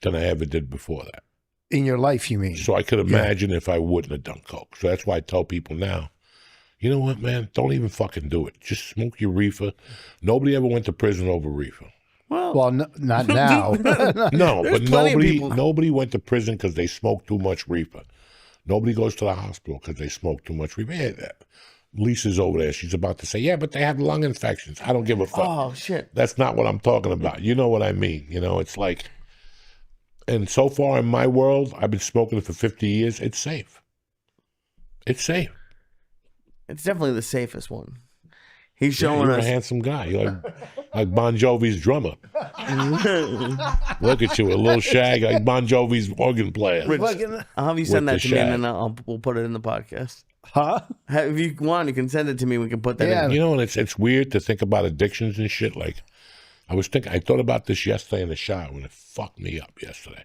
than I ever did before that. In your life, you mean? So I could imagine if I wouldn't have done coke. So that's why I tell people now, you know what, man? Don't even fucking do it. Just smoke your reefer. Nobody ever went to prison over reefer. Well, not now. No, There's but plenty of people. nobody went to prison because they smoked too much reefer. Nobody goes to the hospital because they smoke too much reefer. Yeah, Lisa's over there. She's about to say, yeah, but they have lung infections. I don't give a fuck. Oh, shit. That's not what I'm talking about. You know what I mean. You know, it's like, and so far in my world, I've been smoking it for 50 years. It's safe. It's safe. It's definitely the safest one. He's Yeah, showing you're us. a handsome guy. You're like Bon Jovi's drummer. Look at you, a little shag like Bon Jovi's organ player. I'll have you send With that the to me, shag. and then we'll put it in the podcast. Huh? If you want, you can send it to me. We can put that Yeah. in. You know, and it's weird to think about addictions and shit. Like, I thought about this yesterday in the shower when it fucked me up yesterday.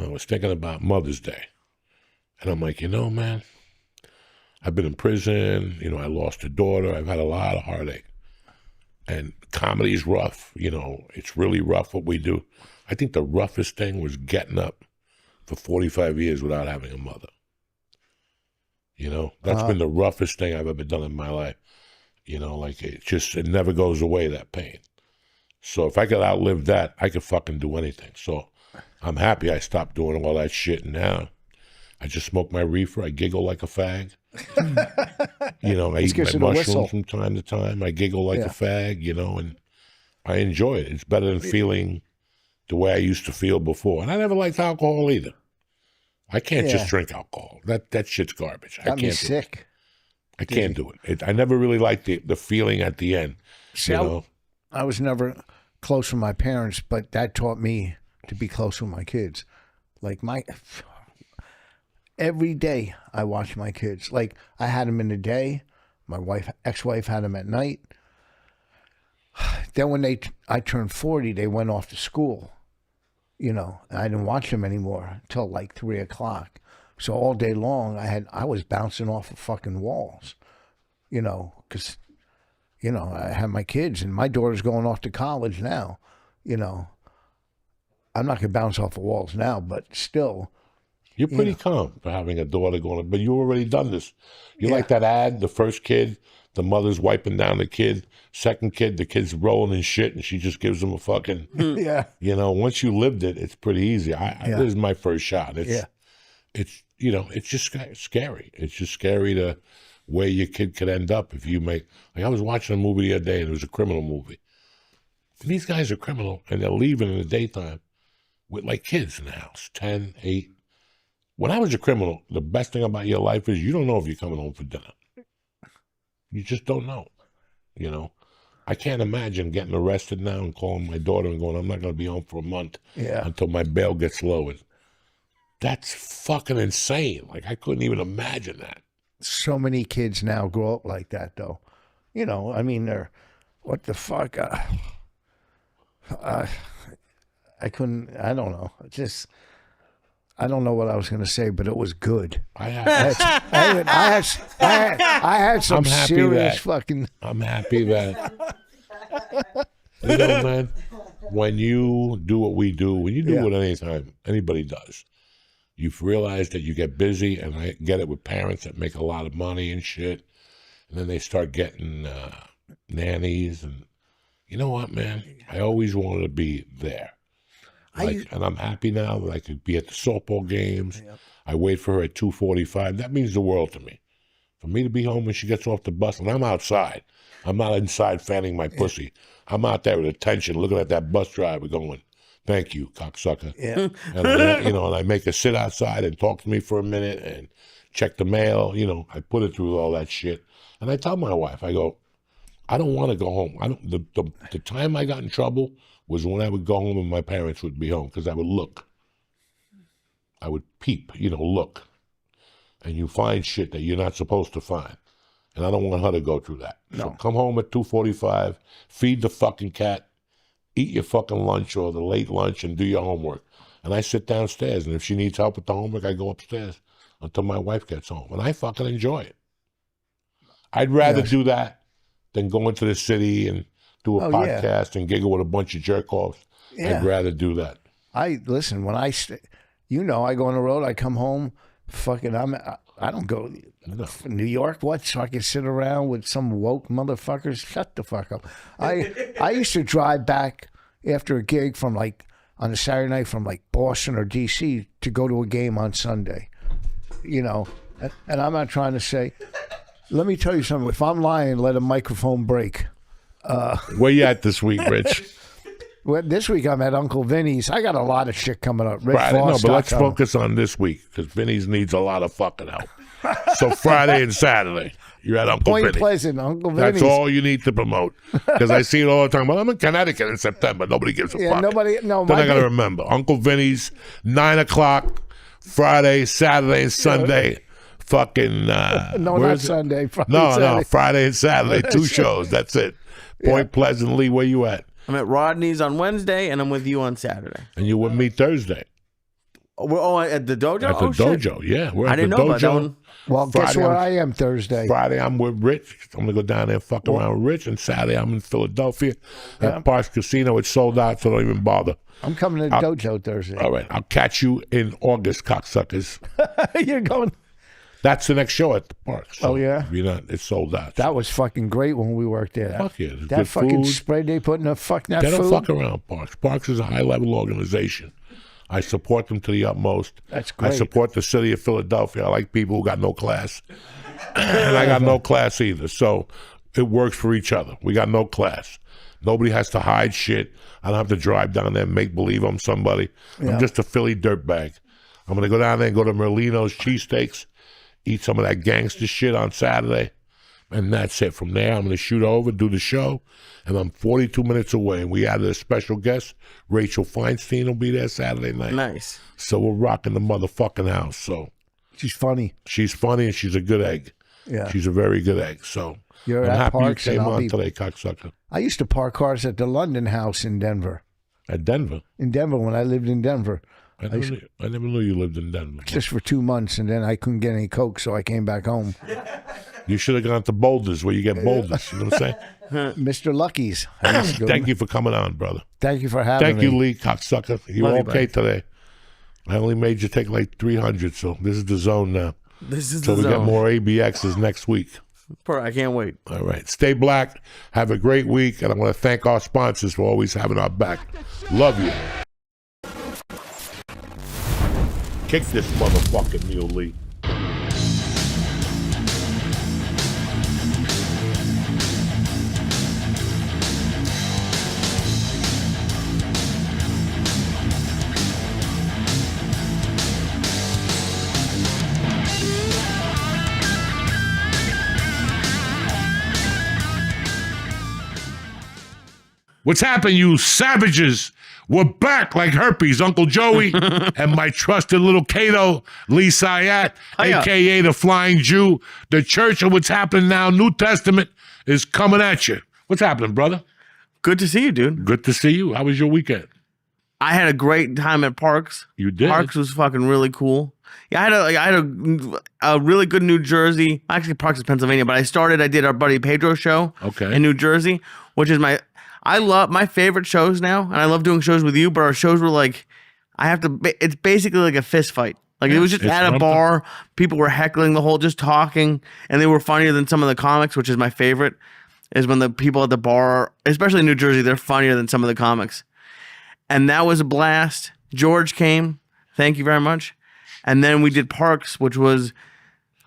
I was thinking about Mother's Day. And I'm like, you know, man, I've been in prison. You know, I lost a daughter. I've had a lot of heartache. And comedy's rough. You know, it's really rough what we do. I think the roughest thing was getting up for 45 years without having a mother. You know, that's been the roughest thing I've ever done in my life. You know, like it never goes away, that pain. So if I could outlive that, I could fucking do anything. So I'm happy I stopped doing all that shit. And now I just smoke my reefer. I giggle like a fag. You know, I eat gives my it a whistle. mushrooms from time to time. I giggle like a fag, you know, and I enjoy it. It's better than feeling the way I used to feel before. And I never liked alcohol either. I can't just drink alcohol. That shit's garbage. I Got me can't do it. sick. I can't do it. I never really liked the feeling at the end. See, You know? I was never close with my parents, but that taught me to be close with my kids. Like every day I watch my kids. Like I had them in the day. My ex-wife had them at night. Then when I turned 40, they went off to school. You know, I didn't watch them anymore until like 3 o'clock. So all day long, I was bouncing off of fucking walls. You know, because I have my kids and my daughter's going off to college now. You know, I'm not gonna bounce off the walls now, but still. You're pretty calm for having a daughter going, but you already done this. You like that ad, the first kid, the mother's wiping down the kid, second kid, the kid's rolling in shit, and she just gives him a fucking, Yeah. you know, once you lived it, it's pretty easy. This is my first shot. It's it's just scary. It's just scary to where your kid could end up if you make, like I was watching a movie the other day, and it was a criminal movie. And these guys are criminal, and they're leaving in the daytime with like kids in the house, 10, 8. When I was a criminal, the best thing about your life is you don't know if you're coming home for dinner. You just don't know, you know. I can't imagine getting arrested now and calling my daughter and going, I'm not going to be home for a month until my bail gets lowered. That's fucking insane. Like, I couldn't even imagine that. So many kids now grow up like that, though. You know, I mean, they're, what the fuck? I don't know. I don't know what I was going to say, but it was good. I had some serious fucking. I'm happy that. You know, man, when you do what we do, when you do what anybody does, you've realized that you get busy, and I get it with parents that make a lot of money and shit, and then they start getting nannies, and you know what, man? I always wanted to be there. And I'm happy now that I could be at the softball games. Yep. I wait for her at 2:45. That means the world to me. For me to be home when she gets off the bus, and I'm outside. I'm not inside fanning my pussy. I'm out there with attention, looking at that bus driver going, thank you, cocksucker. Yeah. And and I make her sit outside and talk to me for a minute and check the mail. You know, I put her through all that shit. And I tell my wife, I go, I don't want to go home. The time I got in trouble was when I would go home and my parents would be home, because I would look. I would peep, look. And you find shit that you're not supposed to find. And I don't want her to go through that. No. So come home at 2:45, feed the fucking cat, eat your fucking lunch or the late lunch, and do your homework. And I sit downstairs, and if she needs help with the homework, I go upstairs until my wife gets home. And I fucking enjoy it. I'd rather do that than go into the city and do a podcast and giggle with a bunch of jerk-offs. Yeah. I'd rather do that. Listen, when I go on the road, I come home, fucking, I don't go New York, what? So I can sit around with some woke motherfuckers? Shut the fuck up. I used to drive back after a gig from on a Saturday night from Boston or D.C. to go to a game on Sunday, and I'm not trying to say, let me tell you something. If I'm lying, let a microphone break. Where you at this week, Rich? Well, this week I'm at Uncle Vinny's. I got a lot of shit coming up. Friday, but let's focus on this week, because Vinny's needs a lot of fucking help. So Friday and Saturday, you're at Uncle Vinny's. Point Pleasant, Uncle Vinny's. That's all you need to promote, because I see it all the time. Well, I'm in Connecticut in September. Nobody gives a fuck. Then I got to remember. Uncle Vinny's, 9 o'clock, Friday, Saturday, and Sunday. Fucking no, not Sunday. Friday, no, Friday and Saturday, 2 shows. That's it. Point Pleasant, Lee, where you at? I'm at Rodney's on Wednesday, and I'm with you on Saturday. And you with me Thursday. At the dojo? At the dojo, yeah. We're I at didn't the know dojo. about that one. Well, guess where I am Thursday? Friday, I'm with Rich. I'm going to go down there and fuck around with Rich. And Saturday, I'm in Philadelphia at Parks Casino. It's sold out, so don't even bother. I'm coming to the dojo Thursday. All right. I'll catch you in August, cocksuckers. You're going... That's the next show at the park. So yeah? If you're not, it's sold out. That was fucking great when we worked there. Fuck yeah. That fucking spray they put in the fucking They don't fuck around, Parks. Parks is a high-level organization. I support them to the utmost. That's great. I support the city of Philadelphia. I like people who got no class. And I got no class either. So it works for each other. We got no class. Nobody has to hide shit. I don't have to drive down there and make believe I'm somebody. I'm just a Philly dirtbag. I'm going to go down there and go to Merlino's Cheesesteaks, eat some of that gangster shit on Saturday, and that's it. From there, I'm going to shoot over, do the show, and I'm 42 minutes away. And we added a special guest. Rachel Feinstein will be there Saturday night. Nice. So we're rocking the motherfucking house. So she's funny. She's funny, and she's a good egg. Yeah. She's a very good egg. So I'm happy you came on today, cocksucker. I used to park cars at the London House in Denver. At Denver. In Denver, when I lived in Denver. I never knew you lived in Denver. Just for 2 months, and then I couldn't get any Coke, so I came back home. You should have gone to Boulders, where you get Boulders. You know what I'm saying? Mr. Lucky's. Thank you for coming on, brother. Thank you for having me. Thank you, Lee, cocksucker. You Love you, okay buddy. today? I only made you take like 300, so this is the zone now. This is So the we got zone. more ABXs next week. I can't wait. All right. Stay black. Have a great week. And I want to thank our sponsors for always having our back. Love you. Kick this motherfucking Neil Lee. What's happened, you savages? We're back like herpes, Uncle Joey, and my trusted little Cato, Lee Syatt, Hiya. a.k.a. the Flying Jew. The Church of What's Happening Now, New Testament, is coming at you. What's happening, brother? Good to see you, dude. Good to see you. How was your weekend? I had a great time at Parks. You did? Parks was fucking really cool. Yeah, I had a really good New Jersey. Actually, Parks is Pennsylvania, but I did our buddy Pedro show Okay. in New Jersey, which is I love my favorite shows now, and I love doing shows with you, but our shows were like, it's basically like a fist fight. Like it was just it's at a something. bar, people were heckling the whole, just talking, and they were funnier than some of the comics, which is my favorite, is when the people at the bar, especially in New Jersey, they're funnier than some of the comics. And that was a blast. George came. Thank you very much. And then we did Parks, which was,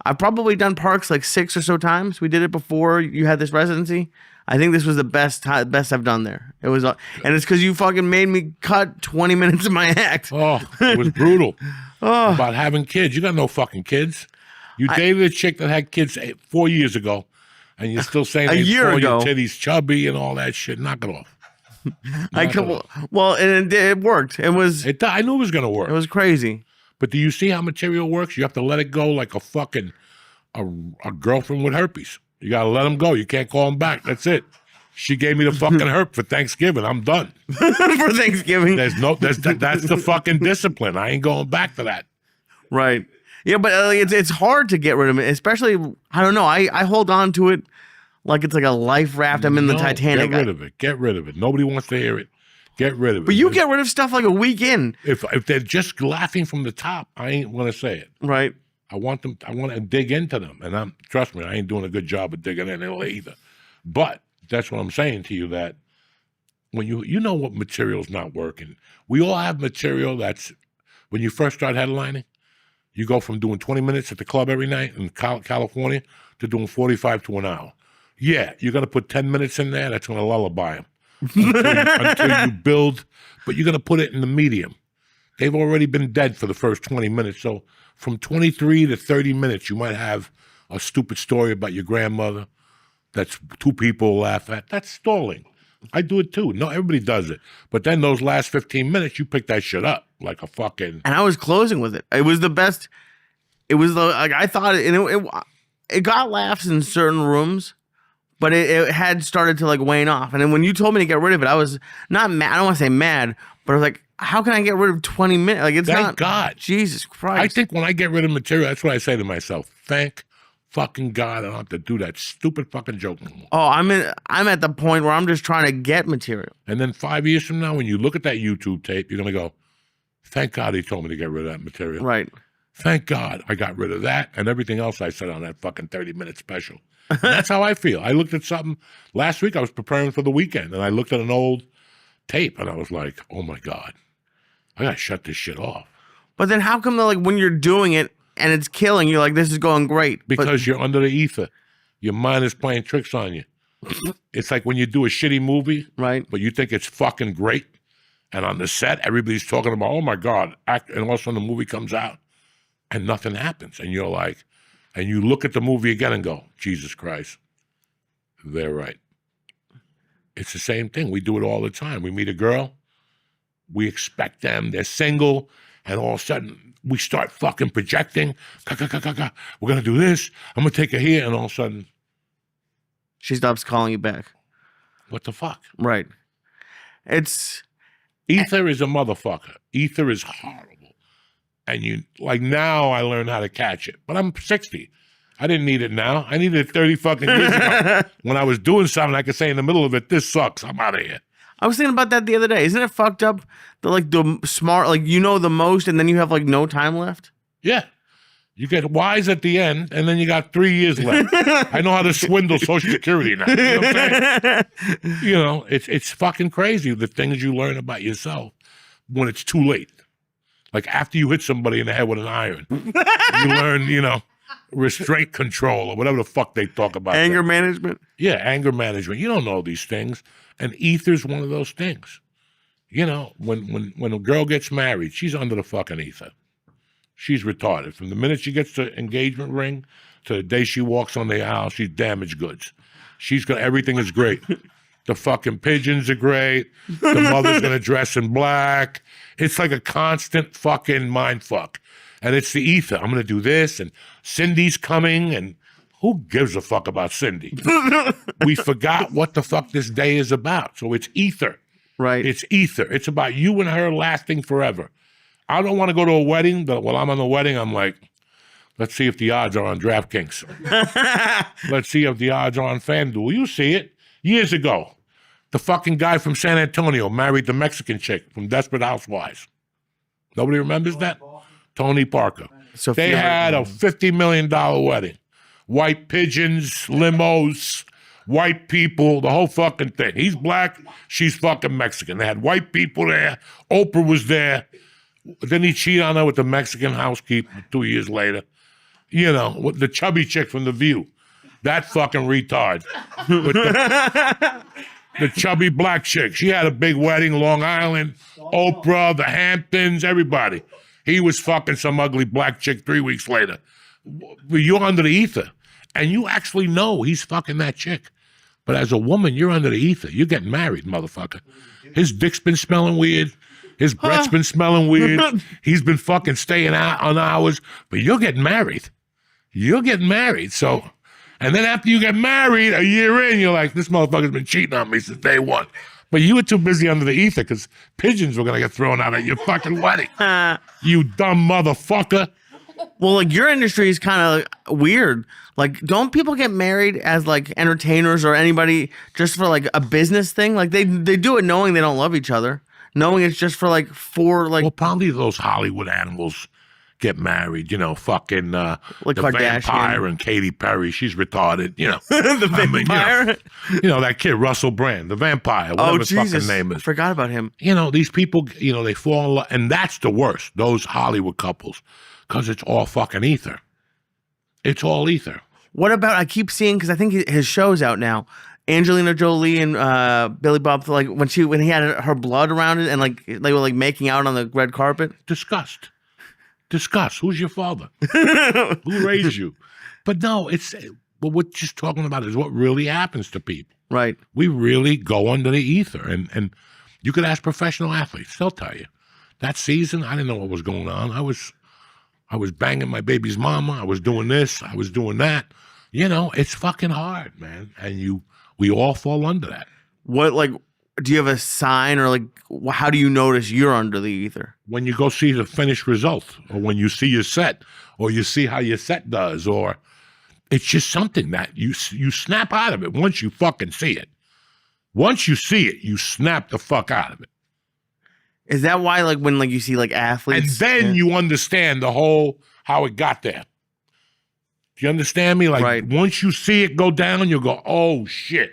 I've probably done Parks like 6 or so times. We did it before you had this residency. I think this was the best I've done there. It was, and it's because you fucking made me cut 20 minutes of my act. Oh, it was brutal. About having kids. You got no fucking kids. You dated a chick that had kids 4 years ago, and you're still saying A they year call ago. your titties chubby and all that shit. Knock it off. Well, and it worked. I knew it was going to work. It was crazy. But do you see how material works? You have to let it go like a fucking a girlfriend with herpes. You got to let them go. You can't call them back. That's it. She gave me the fucking herp for Thanksgiving. I'm done. For Thanksgiving. That's the fucking discipline. I ain't going back to that. Right. Yeah, but it's hard to get rid of it, especially, I don't know, I hold on to it like it's like a life raft. I'm in the No, Titanic. Get rid of it. Get rid of it. Nobody wants to hear it. Get rid of it. But you get rid of stuff like a week in. If they're just laughing from the top, I ain't want to say it. Right. I want to dig into them. And trust me, I ain't doing a good job of digging in it either. But that's what I'm saying to you, that when you know what material's not working. We all have material that's, when you first start headlining, you go from doing 20 minutes at the club every night in California to doing 45 to an hour. Yeah, you're going to put 10 minutes in there, that's going to lullaby them until you build, but you're going to put it in the medium. They've already been dead for the first 20 minutes. So from 23 to 30 minutes, you might have a stupid story about your grandmother that's 2 people laugh at. That's stalling. I do it too. No, everybody does it. But then those last 15 minutes, you pick that shit up like a fucking... And I was closing with it. It was the best. It was like, I thought it got laughs in certain rooms, but it had started to like wane off. And then when you told me to get rid of it, I was not mad. I don't want to say mad, but I was like, how can I get rid of 20 minutes? Like, it's Thank not. God. Jesus Christ. I think when I get rid of material, that's what I say to myself. Thank fucking God I don't have to do that stupid fucking joke anymore. Oh, I'm at the point where I'm just trying to get material. And then 5 years from now, when you look at that YouTube tape, you're going to go, thank God he told me to get rid of that material. Right. Thank God I got rid of that and everything else I said on that fucking 30-minute special. And that's how I feel. I looked at something last week. I was preparing for the weekend, and I looked at an old tape, and I was like, oh, my God, I got to shut this shit off. But then how come like when you're doing it and it's killing, you're like, this is going great? Because you're under the ether. Your mind is playing tricks on you. It's like when you do a shitty movie, Right. but you think it's fucking great, and on the set, everybody's talking about, oh, my God, and all of a sudden the movie comes out, and nothing happens. And you're like, and you look at the movie again and go, Jesus Christ, they're right. It's the same thing. We do it all the time. We meet a girl, we expect them, they're single, and all of a sudden we start fucking projecting. We're going to do this. I'm going to take her here. And all of a sudden, She stops calling you back. what the fuck? Right. It's Ether is a motherfucker. Ether is horrible. And now I learned how to catch it. But I'm 60. I didn't need it now. I needed it 30 fucking years ago. When I was doing something, I could say in the middle of it, this sucks. I'm out of here. I was thinking about that the other day. Isn't it fucked up that the smart, the most, and then you have no time left? Yeah. You get wise at the end, and then you got 3 years left. I know how to swindle Social Security now. You know what I'm saying? It's fucking crazy, the things you learn about yourself when it's too late. Like after you hit somebody in the head with an iron, you learn, restraint control or whatever the fuck they talk about. Anger management? Yeah, anger management. You don't know these things. And ether's one of those things. When a girl gets married, she's under the fucking ether. She's retarded. From the minute she gets the engagement ring to the day she walks on the aisle, she's damaged goods. Everything is great. The fucking pigeons are great. The mother's gonna dress in black. It's like a constant fucking mind fuck. And it's the ether. I'm gonna do this, and Cindy's coming, and who gives a fuck about Cindy? We forgot what the fuck this day is about. So it's ether. Right. It's ether. It's about you and her lasting forever. I don't want to go to a wedding, but while I'm on the wedding, I'm like, let's see if the odds are on DraftKings. Let's see if the odds are on FanDuel. You see it. Years ago, the fucking guy from San Antonio married the Mexican chick from Desperate Housewives. Nobody remembers that? Tony Parker. They had a $50 million wedding. White pigeons, limos, white people, the whole fucking thing. He's black, she's fucking Mexican. They had white people there. Oprah was there. Then he cheated on her with the Mexican housekeeper 2 years later. With the chubby chick from The View. That fucking retard. With the chubby black chick. She had a big wedding, Long Island, Oprah, the Hamptons, everybody. He was fucking some ugly black chick 3 weeks later. You're under the ether. And you actually know he's fucking that chick. But as a woman, you're under the ether. You're getting married, motherfucker. His dick's been smelling weird. His breath's been smelling weird. He's been fucking staying out on hours. But you're getting married. You're getting married. So, and then after you get married, a year in, you're like, this motherfucker's been cheating on me since day one. But you were too busy under the ether because pigeons were going to get thrown out at your fucking wedding. You dumb motherfucker. Well, your industry is kind of weird. Don't people get married as entertainers or anybody just for a business thing? They do it knowing they don't love each other. Knowing it's just for Well, probably those Hollywood animals get married, fucking the vampire and Katy Perry. She's retarded, The vampire? That kid, Russell Brand, the vampire, whatever his fucking name is. I forgot about him. These people, they fall in love, and that's the worst, those Hollywood couples, because it's all fucking ether. It's all ether. What about, I keep seeing, because I think his show's out now, Angelina Jolie and Billy Bob, when he had her blood around it and they were making out on the red carpet. Disgust. Who's your father? Who raised you? But no, what we're just talking about is what really happens to people. Right. We really go under the ether, and you could ask professional athletes; they'll tell you. That season, I didn't know what was going on. I was banging my baby's mama. I was doing this. I was doing that. It's fucking hard, man, and we all fall under that. What, do you have a sign or how do you notice you're under the ether? When you go see the finished result, or when you see your set, or you see how your set does, or it's just something that you snap out of it once you fucking see it. Once you see it, you snap the fuck out of it. Is that why when you see athletes? And then you understand the whole, how it got there. Do you understand me? Right. Once you see it go down, you'll go, oh shit.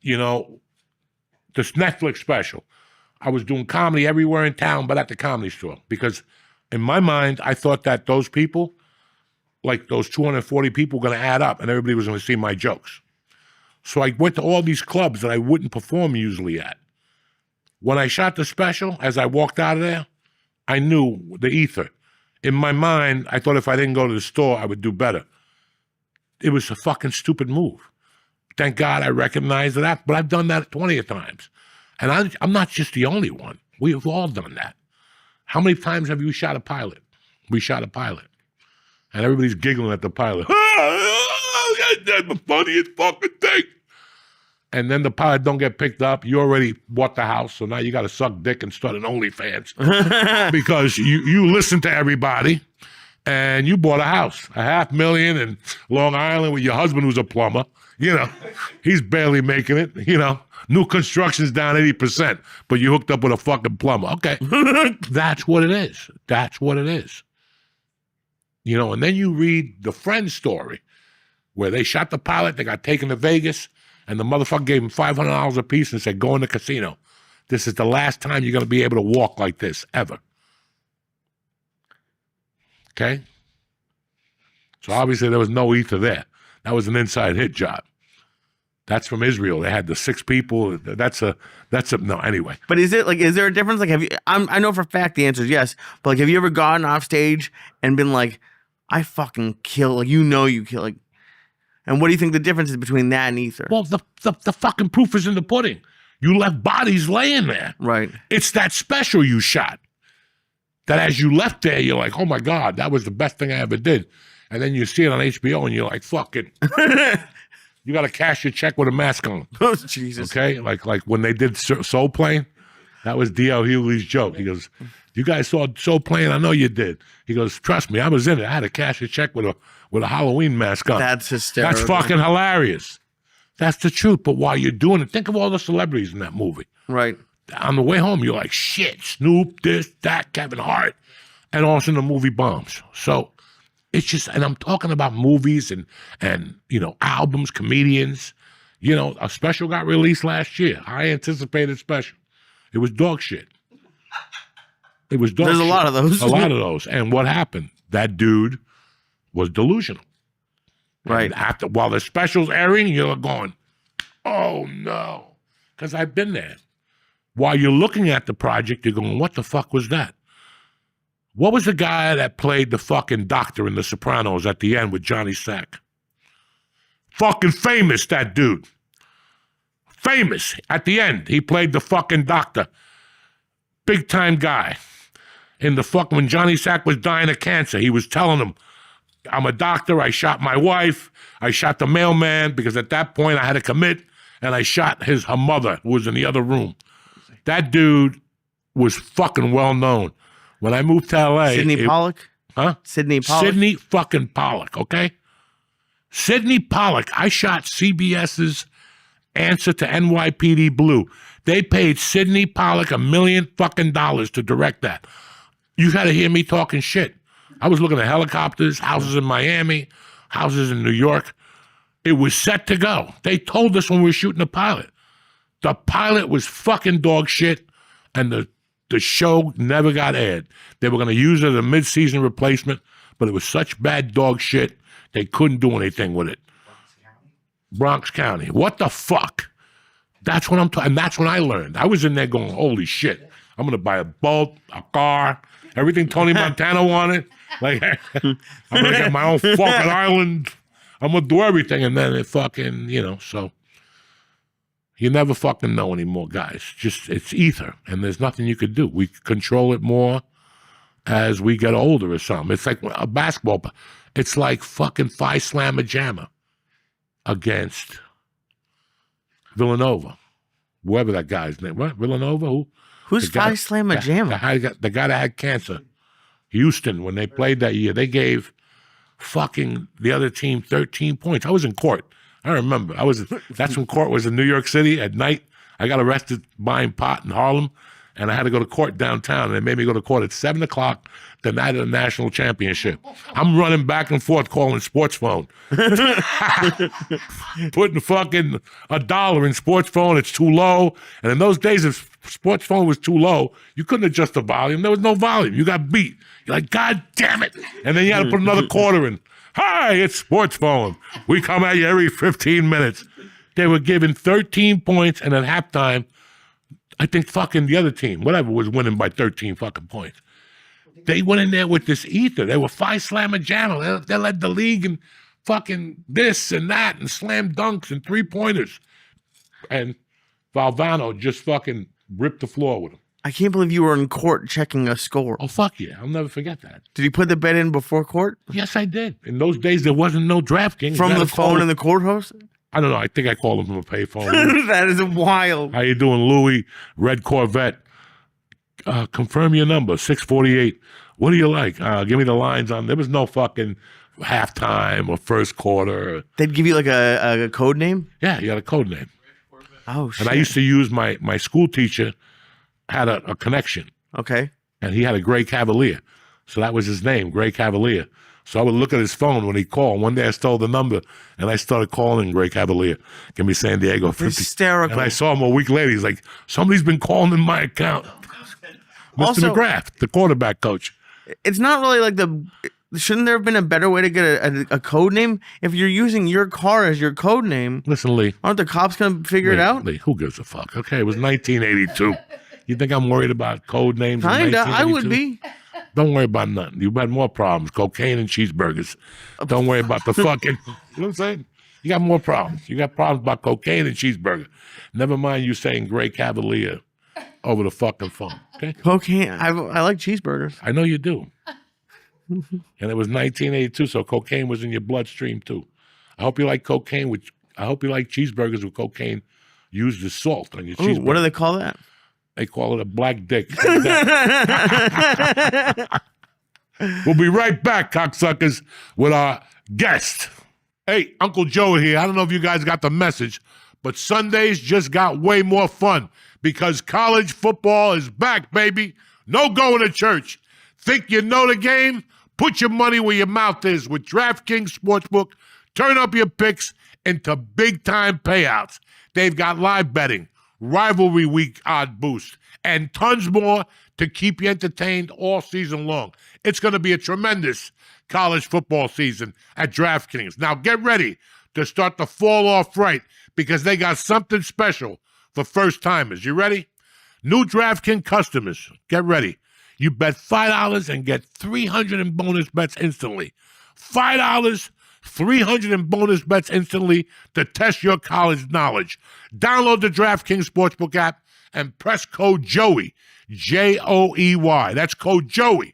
This Netflix special. I was doing comedy everywhere in town, but at the Comedy Store. Because in my mind, I thought that those people, those 240 people, were going to add up and everybody was going to see my jokes. So I went to all these clubs that I wouldn't perform usually at. When I shot the special, as I walked out of there, I knew the ether. In my mind, I thought if I didn't go to the store, I would do better. It was a fucking stupid move. Thank God I recognized that, but I've done that 20 times. And I'm not just the only one. We have all done that. How many times have you shot a pilot? We shot a pilot. And everybody's giggling at the pilot. That's the funniest fucking thing. and then the pilot don't get picked up, you already bought the house, so now you got to suck dick and start an OnlyFans because you listen to everybody, and you bought a house, $500,000 in Long Island with your husband who's a plumber. You know, he's barely making it. You know, new construction's down 80%, but you hooked up with a fucking plumber. Okay, that's what it is. That's what it is. You know, and then you read the Friends story where they shot the pilot, they got taken to Vegas, and the motherfucker gave him $500 a piece and said, go in the casino. This is the last time you're going to be able to walk like this, ever. Okay? So obviously there was no ether there. That was an inside hit job. That's from Israel. They had the 6 people. That's a no, anyway. But is there a difference? Like, have you, I know for a fact the answer is yes, but like, have you ever gotten off stage and been like, I fucking kill, like, you kill, like, and what do you think the difference is between that and ether? Well, the fucking proof is in the pudding. You left bodies laying there. Right. It's that special you shot that as you left there, you're like, oh my God, that was the best thing I ever did. And then you see it on HBO and you're like, fuck it. You got to cash your check with a mask on. Oh, Jesus. Okay? Like when they did Soul Plane, that was D.L. Hughley's joke. He goes, you guys saw Soul Plane? I know you did. He goes, trust me, I was in it. I had to cash a check with a Halloween mask on. That's hysterical. That's fucking hilarious. That's the truth. But while you're doing it, think of all the celebrities in that movie. Right. On the way home, you're like, shit, Snoop, this, that, Kevin Hart. And all of a sudden the movie bombs. So it's just, and I'm talking about movies and you know, albums, comedians. You know, a special got released last year. I anticipated special. It was dog shit. It was dog There's shit. a lot of those. A lot of those. And what happened? That dude was delusional. Right. And while the special's airing, you're going, oh no. Because I've been there. While you're looking at the project, you're going, what the fuck was that? What was the guy that played the fucking doctor in The Sopranos at the end with Johnny Sack? Fucking famous, that dude. Famous. At the end, he played the fucking doctor. Big time guy. In the when Johnny Sack was dying of cancer, he was telling him, I'm a doctor, I shot my wife, I shot the mailman, because at that point I had to commit, and I shot her mother, who was in the other room. That dude was fucking well known. When I moved to LA. Sidney Pollack? Huh? Sidney Pollack? Sidney fucking Pollack, okay? Sidney Pollack, I shot CBS's answer to NYPD Blue. They paid Sidney Pollack $1 million fucking dollars to direct that. You had to hear me talking shit. I was looking at helicopters, houses in Miami, houses in New York. It was set to go. They told us when we were shooting the pilot. The pilot was fucking dog shit, and the show never got aired. They were going to use it as a mid-season replacement, but it was such bad dog shit, they couldn't do anything with it. Bronx County. What the fuck? That's what I'm talking. And that's when I learned. I was in there going, holy shit, I'm going to buy a boat, a car, everything Tony Montana wanted. Like, I'm going to get my own fucking island. I'm going to do everything. And then it fucking, you know, so you never fucking know anymore, guys. Just, it's ether, and there's nothing you could do. We control it more as we get older or something. It's like a basketball. It's like fucking Phi Slamma Jamma against Villanova. Whoever that guy's name. What? Villanova? Who? Who's Phi Slamma Jamma? The guy that had cancer. Houston, when they played that year, they gave fucking the other team 13 points. I was in court. I remember. That's when court was in New York City at night. I got arrested buying pot in Harlem, and I had to go to court downtown, and they made me go to court at 7 o'clock the night of the national championship. I'm running back and forth calling sports phone. Putting fucking $1 in sports phone, it's too low. And in those days, if sports phone was too low, you couldn't adjust the volume. There was no volume. You got beat. You're like, God damn it. And then you had to put another quarter in. Hi, it's sports phone. We come at you every 15 minutes. They were given 13 points, and at halftime, I think fucking the other team, whatever, was winning by 13 fucking points. They went in there with this ether. They were Phi Slamma Jamma. They led the league in fucking this and that and slam dunks and three-pointers. And Valvano just fucking ripped the floor with him. I can't believe you were in court checking a score. Oh, fuck yeah. I'll never forget that. Did you put the bet in before court? Yes, I did. In those days, there wasn't no DraftKings. From the phone in the courthouse? I don't know. I think I called him from a payphone. That is wild. How you doing, Louis? Red Corvette. Confirm your number, 648. What do you like? Give me the lines on. There was no fucking halftime or first quarter. They'd give you like a code name? Yeah, you had a code name. Oh, shit. And I used to use my school teacher had a connection, Okay. and he had a Gray Cavalier. So that was his name, Gray Cavalier. So I would look at his phone when he called. One day I stole the number, and I started calling Gray Cavalier. Give me San Diego 50. Hysterical. And I saw him a week later. He's like, somebody's been calling in my account. Mr. Also- McGrath, the quarterback coach. It's not really like shouldn't there have been a better way to get a code name? If you're using your car as your code name, Listen, Lee. aren't the cops going to figure it out? Lee, who gives a fuck? Okay, it was 1982. You think I'm worried about code names? in Kinda. I would 1982? be. Don't worry about nothing. You've had more problems. Cocaine and cheeseburgers. Don't worry about the fucking, you know what I'm saying? You got more problems. You got problems about cocaine and cheeseburger. Never mind you saying Gray Cavalier over the fucking phone. Okay? Cocaine. I like cheeseburgers. I know you do. And it was 1982, so cocaine was in your bloodstream too. I hope you like cocaine I hope you like cheeseburgers with cocaine used as salt on your Ooh, cheeseburger. what do they call that? They call it a black dick. We'll be right back, cocksuckers, with our guest. Hey, Uncle Joe here. I don't know if you guys got the message, but Sundays just got way more fun because college football is back, baby. No going to church. Think you know the game? Put your money where your mouth is with DraftKings Sportsbook. Turn up your picks into big-time payouts. They've got live betting, rivalry week odd boost, and tons more to keep you entertained all season long. It's going to be a tremendous college football season at DraftKings. Now get ready to start to fall off right because they got something special for first-timers. You ready? New DraftKings customers, get ready. You bet $5 and get $300 in bonus bets instantly. $5, $300 in bonus bets instantly to test your college knowledge. Download the DraftKings Sportsbook app and press code JOEY, J-O-E-Y. That's code JOEY,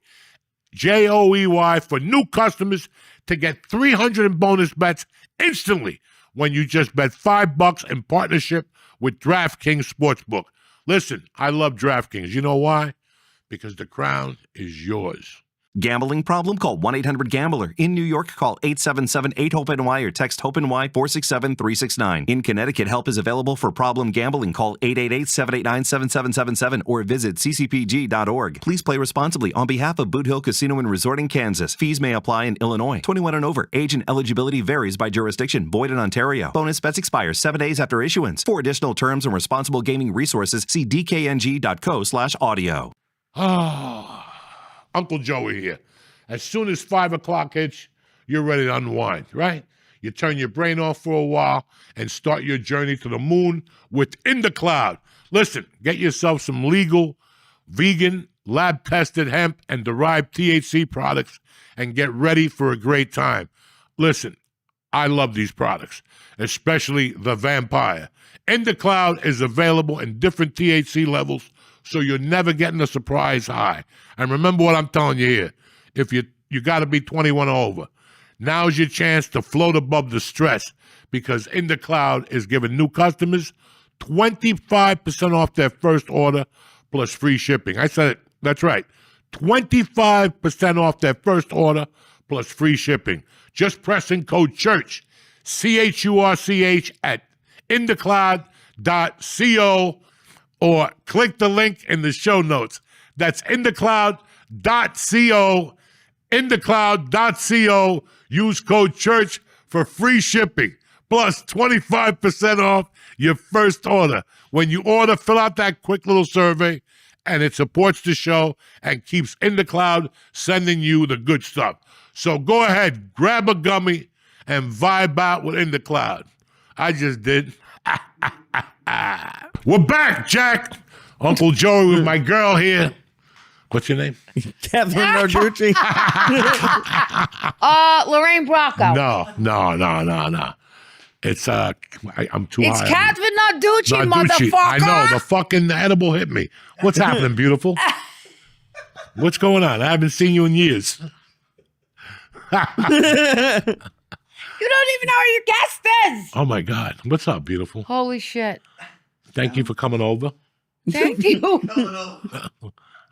J-O-E-Y, for new customers to get $300 in bonus bets instantly when you just bet $5 in partnership with DraftKings Sportsbook. Listen, I love DraftKings. You know why? Because the crown is yours. Gambling problem? Call 1-800-GAMBLER. In New York, call 877-8-HOPE-NY or text HOPE-NY 467-369. In Connecticut, help is available for problem gambling. Call 888-789-7777 or visit ccpg.org. Please play responsibly on behalf of Boot Hill Casino and Resort in Kansas. Fees may apply in Illinois. 21 and over. Age and eligibility varies by jurisdiction. Void in Ontario. Bonus bets expire 7 days after issuance. For additional terms and responsible gaming resources, see dkng.co/audio. Uncle Joey here. As soon as 5 o'clock hits, you're ready to unwind, right? You turn your brain off for a while and start your journey to the moon with In the Cloud. Listen, get yourself some legal, vegan, lab-tested hemp and derived THC products and get ready for a great time. Listen, I love these products, especially the Vampire. In the Cloud is available in different THC levels, so you're never getting a surprise high. And remember what I'm telling you here. If you got to be 21 or over. Now's your chance to float above the stress because In the Cloud is giving new customers 25% off their first order plus free shipping. I said it. That's right. 25% off their first order plus free shipping. Just pressing code CHURCH, CHURCH at inthecloud.co or click the link in the show notes. That's inthecloud.co, inthecloud.co. Use code CHURCH for free shipping, plus 25% off your first order. When you order, fill out that quick little survey, and it supports the show and keeps In the Cloud sending you the good stuff. So go ahead, grab a gummy, and vibe out with In the Cloud. I just did. We're back, Jack. Uncle Joey with my girl here. What's your name? Catherine Narducci. Lorraine Bracco. No. It's I'm too It's high. Catherine Narducci, Narducci. motherfucker. I know, the fucking edible hit me. What's happening, beautiful? What's going on? I haven't seen you in years. You don't even know who your guest is. Oh my God. What's up, beautiful? Holy shit. Thank you for coming over. Thank you.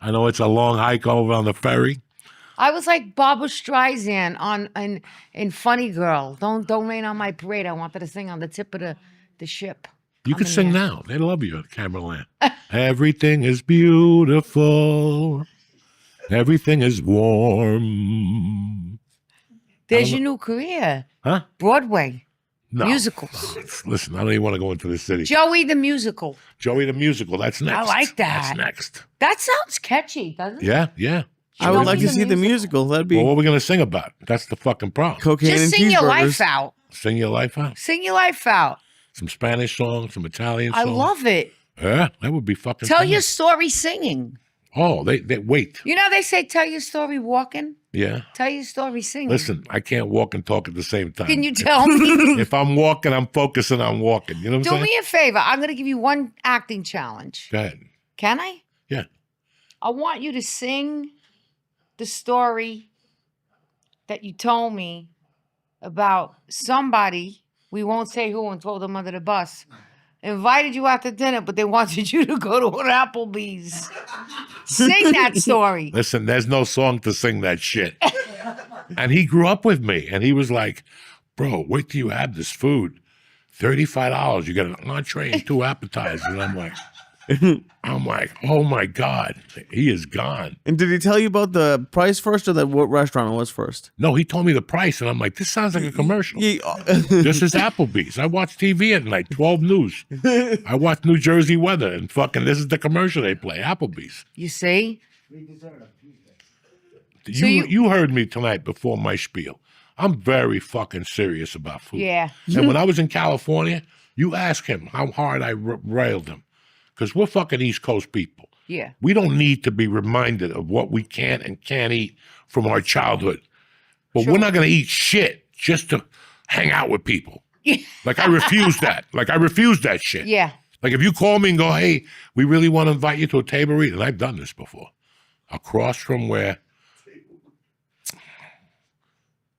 I know it's a long hike over on the ferry. I was like Barbara Streisand in Funny Girl. Don't rain on my parade. I wanted to sing on the tip of the ship. You can Coming sing here. now. They love you at Camerland. Everything is beautiful. Everything is warm. There's your new career. Huh? Broadway. No. Musicals. Listen, I don't even want to go into the city. Joey the Musical. Joey the Musical, that's next. I like that. That's next. That sounds catchy, doesn't it? Yeah, yeah. I would like to Joey's see the musical. That'd be Well, what are we going to sing about? That's the fucking problem. cocaine Just and sing your life cheeseburgers. out. Sing your life out. Sing your life out. Some Spanish songs, some Italian I songs. love it. Yeah, that would be fucking Tell fun. your story singing. Oh, they wait. You know they say tell your story walking. Yeah. Tell your story singing. Listen, I can't walk and talk at the same time. Can you tell me? If I'm walking, I'm focusing on walking. You know what Do I'm saying? me a favor. I'm going to give you one acting challenge. Go ahead. Can I? Yeah. I want you to sing the story that you told me about somebody, we won't say who and throw them under the bus, invited you out to dinner, but they wanted you to go to an Applebee's. Sing that story. Listen, there's no song to sing that shit. And he grew up with me, and he was like, bro, wait till you have this food. $35, you get an entree and 2 appetizers. And I'm like, oh my God, he is gone. And did he tell you about the price first or what restaurant it was first? No, he told me the price, and I'm like, this sounds like a commercial. This is Applebee's. I watch TV at night, 12 News. I watch New Jersey weather, and fucking this is the commercial they play, Applebee's. You see? You heard me tonight before my spiel. I'm very fucking serious about food. Yeah. And when I was in California, you ask him how hard I railed him. Because we're fucking East Coast people. Yeah. We don't need to be reminded of what we can and can't eat from our childhood. But we're not going to eat shit just to hang out with people. Yeah. Like, I refuse that. Like, I refuse that shit. Yeah. Like, if you call me and go, hey, we really want to invite you to a table read, and I've done this before, across from where,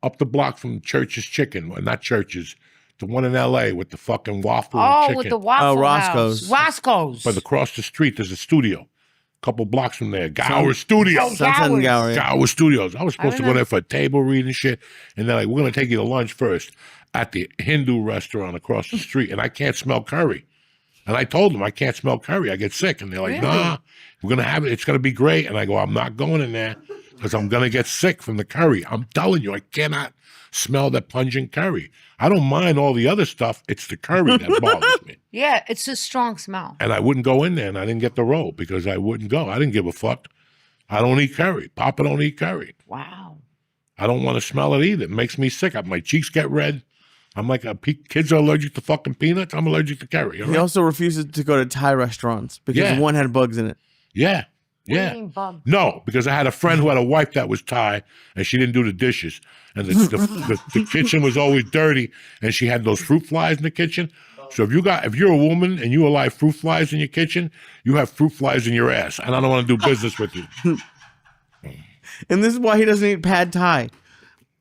up the block from Church's Chicken, well, not Church's, the one in L.A. with the fucking waffle and Oh, chicken. with the Waffle Roscoe's. House. Roscoe's. But across the street, there's a studio. A couple blocks from there. Gower Studios. Sunset and Gallery. Gower Studios. I was supposed to go remember. there for a table read and shit. And they're like, we're going to take you to lunch first at the Hindu restaurant across the street. And I can't smell curry. And I told them, I can't smell curry. I get sick. And they're like, nah, we're going to have it. It's going to be great. And I go, I'm not going in there because I'm going to get sick from the curry. I'm telling you, I cannot smell that pungent curry. I don't mind all the other stuff. It's the curry that bothers me. Yeah, it's a strong smell. And I wouldn't go in there, and I didn't get the role because I wouldn't go. I didn't give a fuck. I don't eat curry. Papa don't eat curry. Wow. I don't want to smell it either. It makes me sick. My cheeks get red. I'm like, kids are allergic to fucking peanuts. I'm allergic to curry. all He right? also refuses to go to Thai restaurants because Yeah. one had bugs in it. Yeah. What Yeah. do you mean bug? No, because I had a friend who had a wife that was Thai, and she didn't do the dishes, and the kitchen was always dirty, and she had those fruit flies in the kitchen. So if you're a woman and you allow fruit flies in your kitchen, you have fruit flies in your ass, and I don't want to do business with you. And this is why he doesn't eat pad Thai.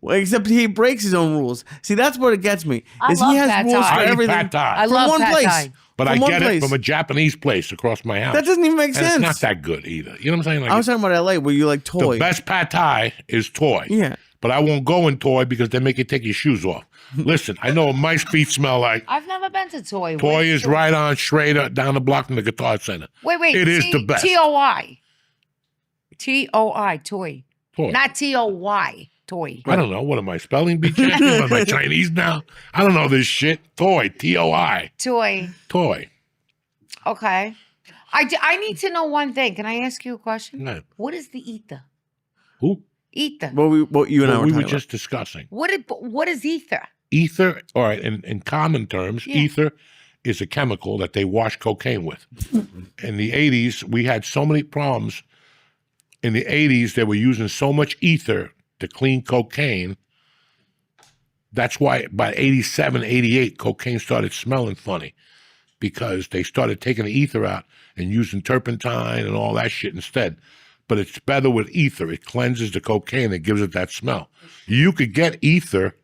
Well, except he breaks his own rules. See, that's what it gets me. I Is love he has pad rules Thai. for I eat everything. pad Thai. I From love one pad place. Thai. But From I one get place. it from a Japanese place across my house. That doesn't even make and sense. it's not that good either. You know what I'm saying? Like, I was talking about LA where you like toy. the best pad Thai is toy. Yeah. But I won't go in toy because they make you take your shoes off. Listen, I know what mice feet smell like. I've never been to Toy. Toy Where's is right on straight up down the block from the Guitar Center. Wait. It is the best. T-O-I. T-O-I, toy. Toy. Not T-O-Y, toy. I don't know. What am I, spelling bee champion? Am I Chinese now? I don't know this shit. Toy, T-O-I. Toy. Toy. Okay. I need to know one thing. Can I ask you a question? No. What is the ether? Who? Ether. What you and I Well, were we talking were about. just discussing. What is ether? Ether, all right, in common terms, Yeah. ether is a chemical that they wash cocaine with. In the 80s, we had so many problems. In the 80s, they were using so much ether to clean cocaine. That's why by 87, 88, cocaine started smelling funny because they started taking the ether out and using turpentine and all that shit instead. But it's better with ether. It cleanses the cocaine and gives it that smell. You could get ether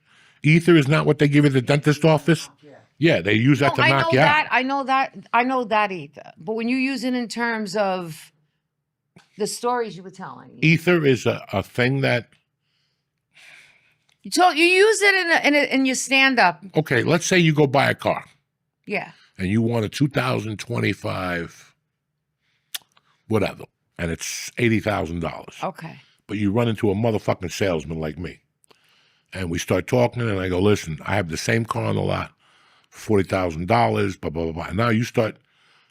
Ether is not what they give you at the dentist office? Yeah, they use that to I knock know you that. out. I know that ether. But when you use it in terms of the stories you were telling, Ether is a thing that, so you use it in your stand up. okay, let's say you go buy a car Yeah. and you want a 2025 whatever, and it's $80,000. Okay. But you run into a motherfucking salesman like me. And we start talking, and I go, listen, I have the same car on the lot, $40,000, blah, blah, blah, blah. And now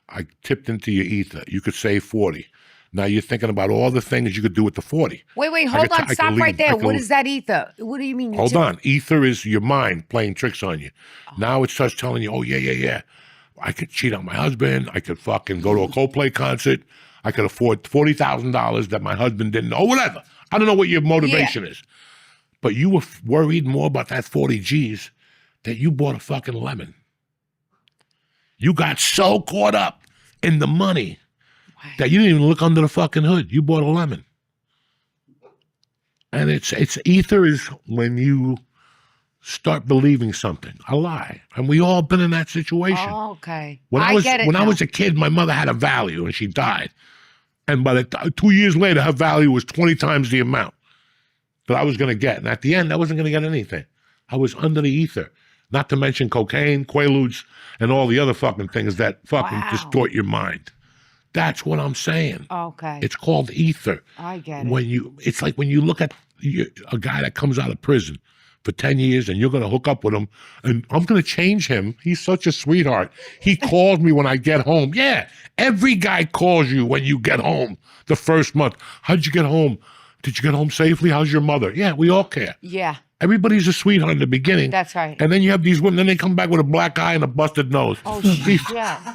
I tipped into your ether. You could save 40. Now you're thinking about all the things you could do with the 40. Wait, hold on. Stop right there. What is that ether? What do you mean? Hold on. Ether is your mind playing tricks on you. Now it starts telling you, oh, yeah. I could cheat on my husband. I could fucking go to a Coldplay concert. I could afford $40,000 that my husband didn't know. Whatever. I don't know what your motivation is. But you were worried more about that 40 G's that you bought a fucking lemon. You got so caught up in the money that you didn't even look under the fucking hood. You bought a lemon. And it's ether is when you start believing something, a lie. And we all been in that situation. Oh, okay. When I was a kid, my mother had a value and she died. And by 2 years later, her value was 20 times the amount that I was going to get. And at the end, I wasn't going to get anything. I was under the ether. Not to mention cocaine, Quaaludes, and all the other fucking things that fucking distort your mind. That's what I'm saying. Okay. It's called ether. I get it. It's like when you look at a guy that comes out of prison for 10 years and you're going to hook up with him and I'm going to change him. He's such a sweetheart. He calls me when I get home. Yeah, every guy calls you when you get home the first month. How'd you get home? Did you get home safely? How's your mother? Yeah, we all care. Yeah. Everybody's a sweetheart in the beginning. That's right. And then you have these women, then they come back with a black eye and a busted nose. Oh, shit.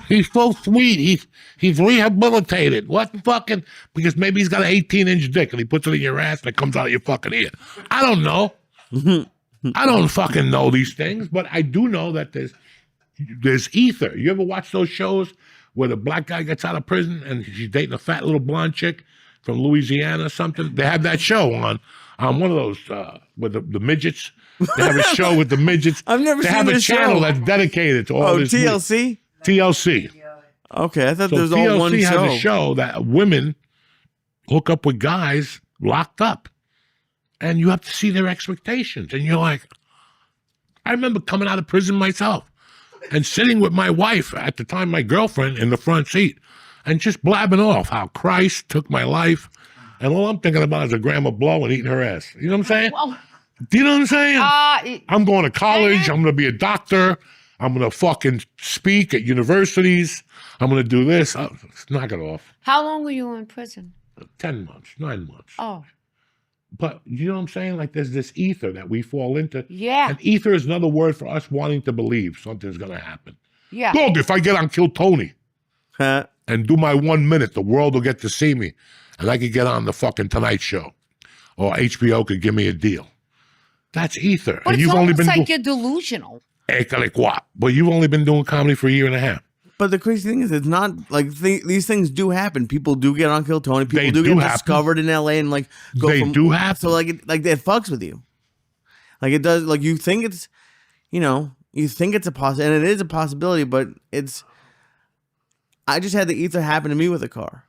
He's so sweet. He's rehabilitated. What fucking, because maybe he's got an 18-inch dick and he puts it in your ass and it comes out of your fucking ear. I don't know. I don't fucking know these things, but I do know that there's ether. You ever watch those shows where the black guy gets out of prison and he's dating a fat little blonde chick from Louisiana or something? They have that show on one of those with the midgets. They have a show with the midgets. I've never seen this show. They have a channel that's dedicated to all this. TLC? TLC. Okay, I thought So there was all one TLC show. has a show that women hook up with guys locked up. And you have to see their expectations. And you're like, I remember coming out of prison myself and sitting with my wife, at the time my girlfriend, in the front seat and just blabbing off how Christ took my life. And all I'm thinking about is a gram of blow and eating her ass. You know what I'm saying? Well, Do you know what I'm saying? I'm going to college. I'm going to be a doctor. I'm going to fucking speak at universities. I'm going to do this. Knock it off. how long were you in prison? 10 months, 9 months. Oh, But you know what I'm saying? Like there's this ether that we fall into. yeah. And ether is another word for us wanting to believe something's going to happen. Yeah. Dog, if I get on Kill Tony Huh? and do my 1 minute, the world will get to see me. And I could get on the fucking Tonight Show. Or HBO could give me a deal. That's ether. But and it's you've only almost been like you're delusional. But you've only been doing comedy for a year and a half. But the crazy thing is, it's not like these things do happen. People do get on Kill Tony. People They do do get happen. discovered in LA and like go They from, do happen. So like it fucks with you. Like it does. Like you think it's, you think it's a possibility, and it is a possibility. But it's. I just had the ether happen to me with a car.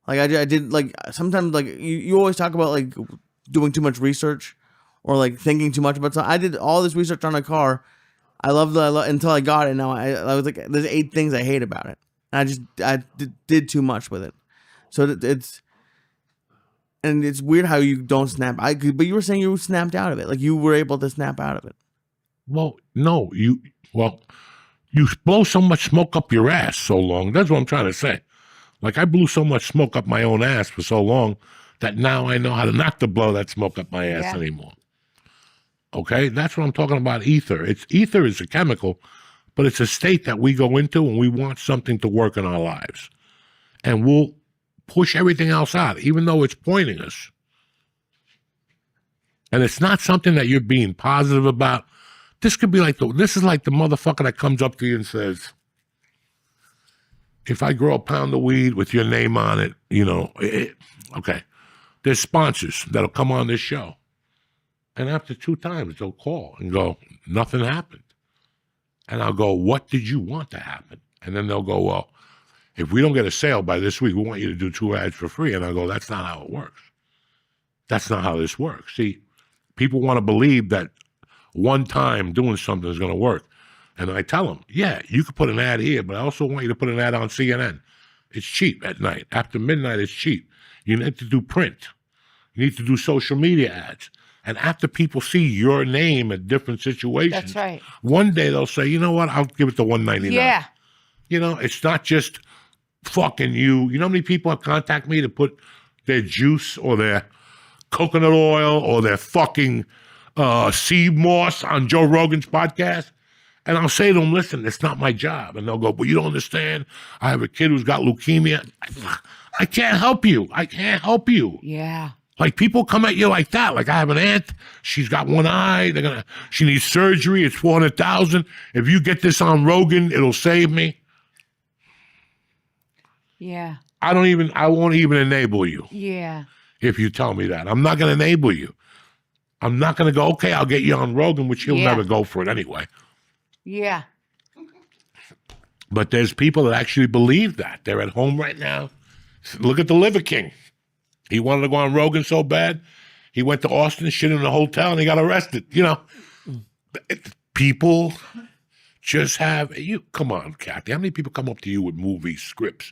Like I did like sometimes like you always talk about like doing too much research or like thinking too much about something. I did all this research on a car. I loved it until I got it. Now I was like, there's 8 things I hate about it. And I did too much with it. So it's weird how you don't snap. But you were saying you snapped out of it. Like you were able to snap out of it. Well, no. You blow so much smoke up your ass so long. That's what I'm trying to say. Like I blew so much smoke up my own ass for so long that now I know how to not to blow that smoke up my ass anymore. Okay, that's what I'm talking about. Ether. Ether is a chemical, but it's a state that we go into when we want something to work in our lives, and we'll push everything else out, even though it's pointing us. And it's not something that you're being positive about. This could be like this is like the motherfucker that comes up to you and says, "If I grow a pound of weed with your name on it, okay." There's sponsors that'll come on this show. And after 2 times, they'll call and go, nothing happened. And I'll go, what did you want to happen? And then they'll go, well, if we don't get a sale by this week, we want you to do 2 ads for free. And I go, that's not how it works. That's not how this works. See, people want to believe that one time doing something is going to work. And I tell them, yeah, you could put an ad here, but I also want you to put an ad on CNN. It's cheap at night. After midnight, it's cheap. You need to do print. You need to do social media ads. And after people see your name at different situations, That's right. one day they'll say, you know what, I'll give it to $199. Yeah. You know, it's not just fucking you. You know how many people have contacted me to put their juice or their coconut oil or their fucking sea moss on Joe Rogan's podcast? And I'll say to them, listen, it's not my job. And they'll go, but you don't understand. I have a kid who's got leukemia. I can't help you. I can't help you. Yeah. Like people come at you like that. Like I have an aunt. She's got one eye. She needs surgery. It's $400,000. If you get this on Rogan, it'll save me. Yeah. I won't even enable you Yeah. if you tell me that. I'm not going to enable you. I'm not going to go, okay, I'll get you on Rogan, which he'll Yeah. never go for it anyway. Yeah. But there's people that actually believe that. They're at home right now. Look at the Liver King. He wanted to go on Rogan so bad, he went to Austin, shit in a hotel, and he got arrested. You know, people just have, come on, Kathy. How many people come up to you with movie scripts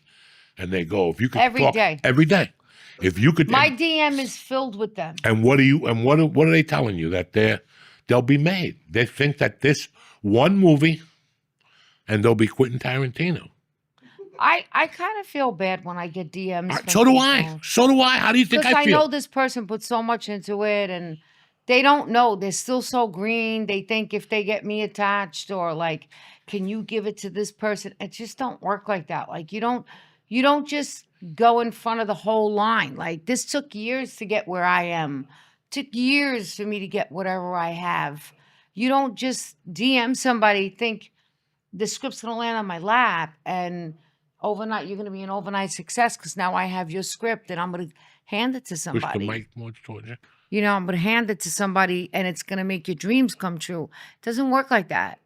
and they go, if you could Every talk, day. every day. If you could, My DM is filled with them. and what are they telling you? That they'll be made. They think that this one movie and they'll be Quentin Tarantino. I kind of feel bad when I get DMs. from So do people. I. So do I. How do you think Because I I feel? know this person put so much into it and they don't know. They're still so green. They think if they get me attached or like, can you give it to this person? It just don't work like that. Like you don't just go in front of the whole line. Like this took years to get where I am. Took years for me to get whatever I have. You don't just DM somebody, think the script's gonna land on my lap and overnight you're gonna be an overnight success because now I have your script and I'm gonna hand it to Push the somebody. mic more towards you. You know, I'm gonna hand it to somebody and it's gonna make your dreams come true. It doesn't work like that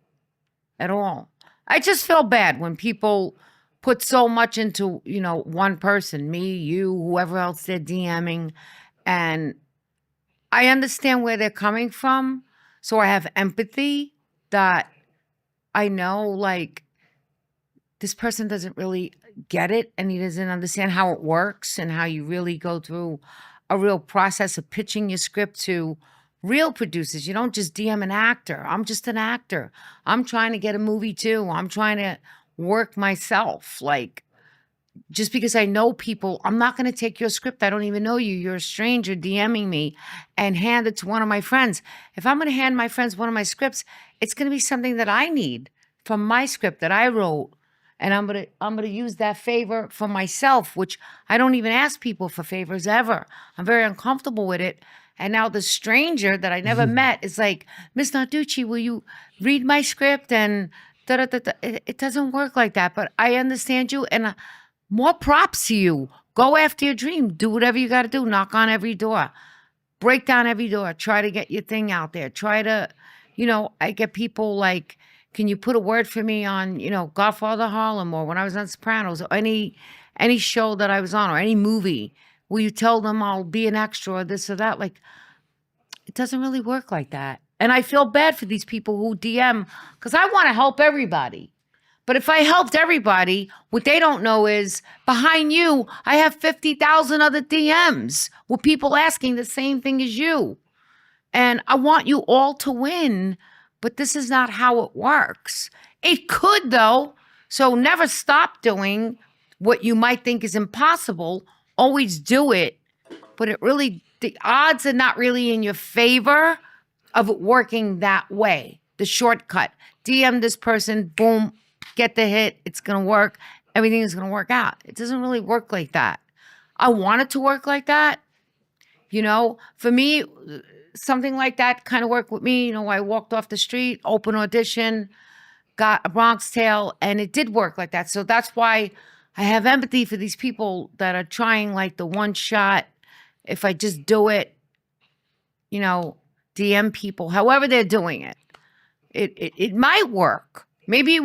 at all. I just feel bad when people put so much into, one person, me, you, whoever else they're DMing. And I understand where they're coming from. So I have empathy that I know, like, this person doesn't really get it and he doesn't understand how it works and how you really go through a real process of pitching your script to real producers. You don't just DM an actor. I'm just an actor. I'm trying to get a movie too. I'm trying to work myself. Like, just because I know people, I'm not going to take your script. I don't even know you. You're a stranger DMing me and hand it to one of my friends. If I'm going to hand my friends one of my scripts, it's going to be something that I need from my script that I wrote. And I'm going to use that favor for myself, which I don't even ask people for favors ever. I'm very uncomfortable with it. And now the stranger that I never met is like, Miss Narducci, will you read my script? And da-da-da-da. It doesn't work like that, but I understand you. And more props to you. Go after your dream. Do whatever you got to do. Knock on every door. Break down every door. Try to get your thing out there. Try to, I get people like, can you put a word for me on, Godfather Harlem or when I was on Sopranos or any show that I was on or any movie? Will you tell them I'll be an extra or this or that? Like, it doesn't really work like that. And I feel bad for these people who DM because I want to help everybody. But if I helped everybody, what they don't know is behind you, I have 50,000 other DMs with people asking the same thing as you. And I want you all to win, but this is not how it works. It could, though. So never stop doing what you might think is impossible. Always do it. But the odds are not really in your favor of it working that way. The shortcut. DM this person, boom, get the hit. It's going to work. Everything is going to work out. It doesn't really work like that. I want it to work like that. For me, something like that kind of worked with me. I walked off the street, open audition, got a Bronx Tale, and it did work like that. So that's why I have empathy for these people that are trying like the one shot. If I just do it, DM people, however they're doing it. It might work. Maybe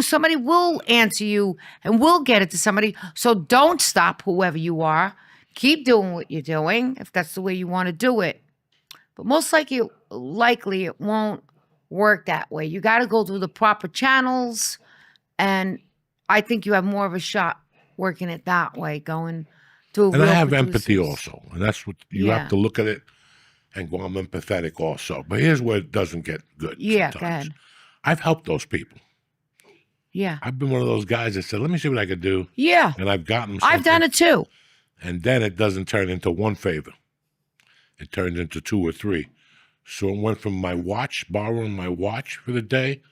somebody will answer you and will get it to somebody. So don't stop whoever you are. Keep doing what you're doing if that's the way you want to do it. But most likely it won't work that way. You got to go through the proper channels, and I think you have more of a shot working it that way, going to. And I have empathy also, and that's what you have to look at it and go, I'm empathetic also. But here's where it doesn't get good. Yeah, sometimes. go ahead. I've helped those people. Yeah. I've been one of those guys that said, let me see what I could do. Yeah. And I've gotten I've done it too. And then it doesn't turn into one favor. It turns into 2 or 3. So it went from my watch, borrowing my watch for the day,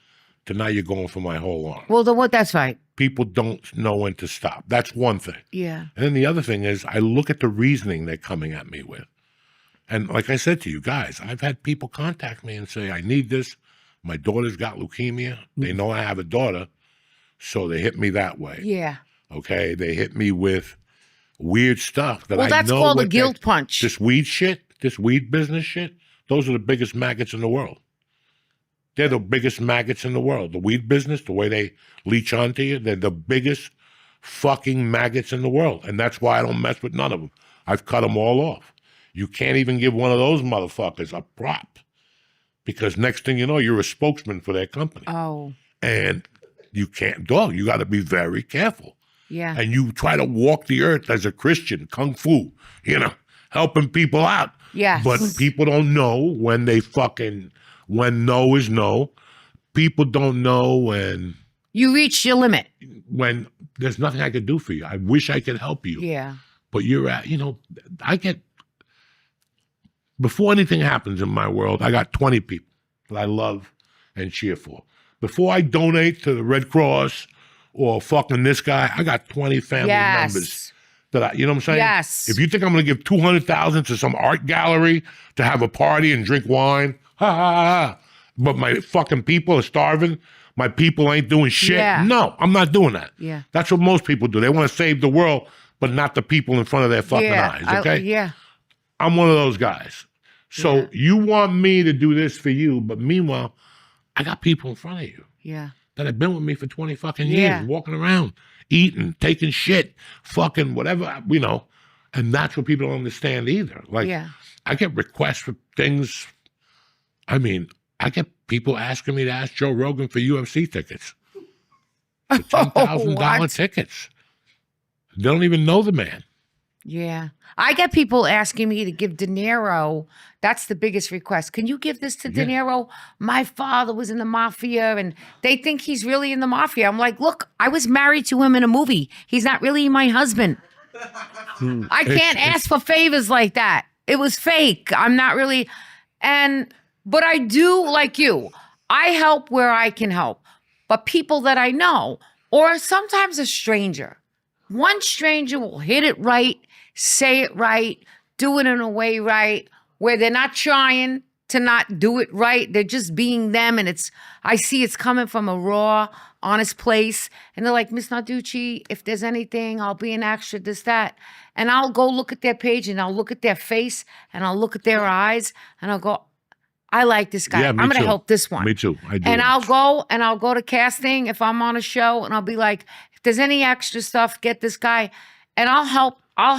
to now you're going for my whole arm. Well, that's right. People don't know when to stop. That's one thing. Yeah. And then the other thing is I look at the reasoning they're coming at me with. And like I said to you guys, I've had people contact me and say, I need this. My daughter's got leukemia. They know I have a daughter, so they hit me that way. Yeah. Okay? They hit me with weird stuff that I know. Well, that's called a guilt punch. This weed shit, this weed business shit, those are the biggest maggots in the world. They're the biggest maggots in the world. The weed business, the way they leech onto you, they're the biggest fucking maggots in the world. And that's why I don't mess with none of them. I've cut them all off. You can't even give one of those motherfuckers a prop, because next thing you know, you're a spokesman for their company. Oh. And you can't, dog, you got to be very careful. Yeah. And you try to walk the earth as a Christian, kung fu, helping people out. Yes. But people don't know when when no is no. People don't know when you reach your limit. When there's nothing I could do for you. I wish I could help you. Yeah. But you're at, before anything happens in my world, I got 20 people that I love and cheer for. Before I donate to the Red Cross or fucking this guy, I got 20 family members that you know what I'm saying? Yes. If you think I'm going to give $200,000 to some art gallery to have a party and drink wine, ha ha ha, but my fucking people are starving, my people ain't doing shit. Yeah. No, I'm not doing that. Yeah. That's what most people do. They want to save the world, but not the people in front of their fucking eyes, okay? Yeah. I'm one of those guys. So you want me to do this for you, but meanwhile, I got people in front of you that have been with me for 20 fucking years, walking around, eating, taking shit, fucking whatever, and that's what people don't understand either. Like, I get requests for things. I mean, I get people asking me to ask Joe Rogan for UFC tickets. For $10,000 tickets. They don't even know the man. Yeah. I get people asking me to give De Niro. That's the biggest request. Can you give this to De Niro? My father was in the mafia, and they think he's really in the mafia. I'm like, look, I was married to him in a movie. He's not really my husband. I can't ask for favors like that. It was fake. I'm not really. But I do, like you, I help where I can help. But people that I know, or sometimes a stranger, one stranger will hit it right, say it right, do it in a way right, where they're not trying to not do it right. They're just being them. And I see it's coming from a raw, honest place. And they're like, Miss Narducci, if there's anything, I'll be an extra, this, that. And I'll go look at their page, and I'll look at their face, and I'll look at their eyes, and I'll go, I like this guy. I'm going to help this one. Me too. I do. And I'll go to casting if I'm on a show, and I'll be like, if there's any extra stuff, get this guy. And I'll help. I'll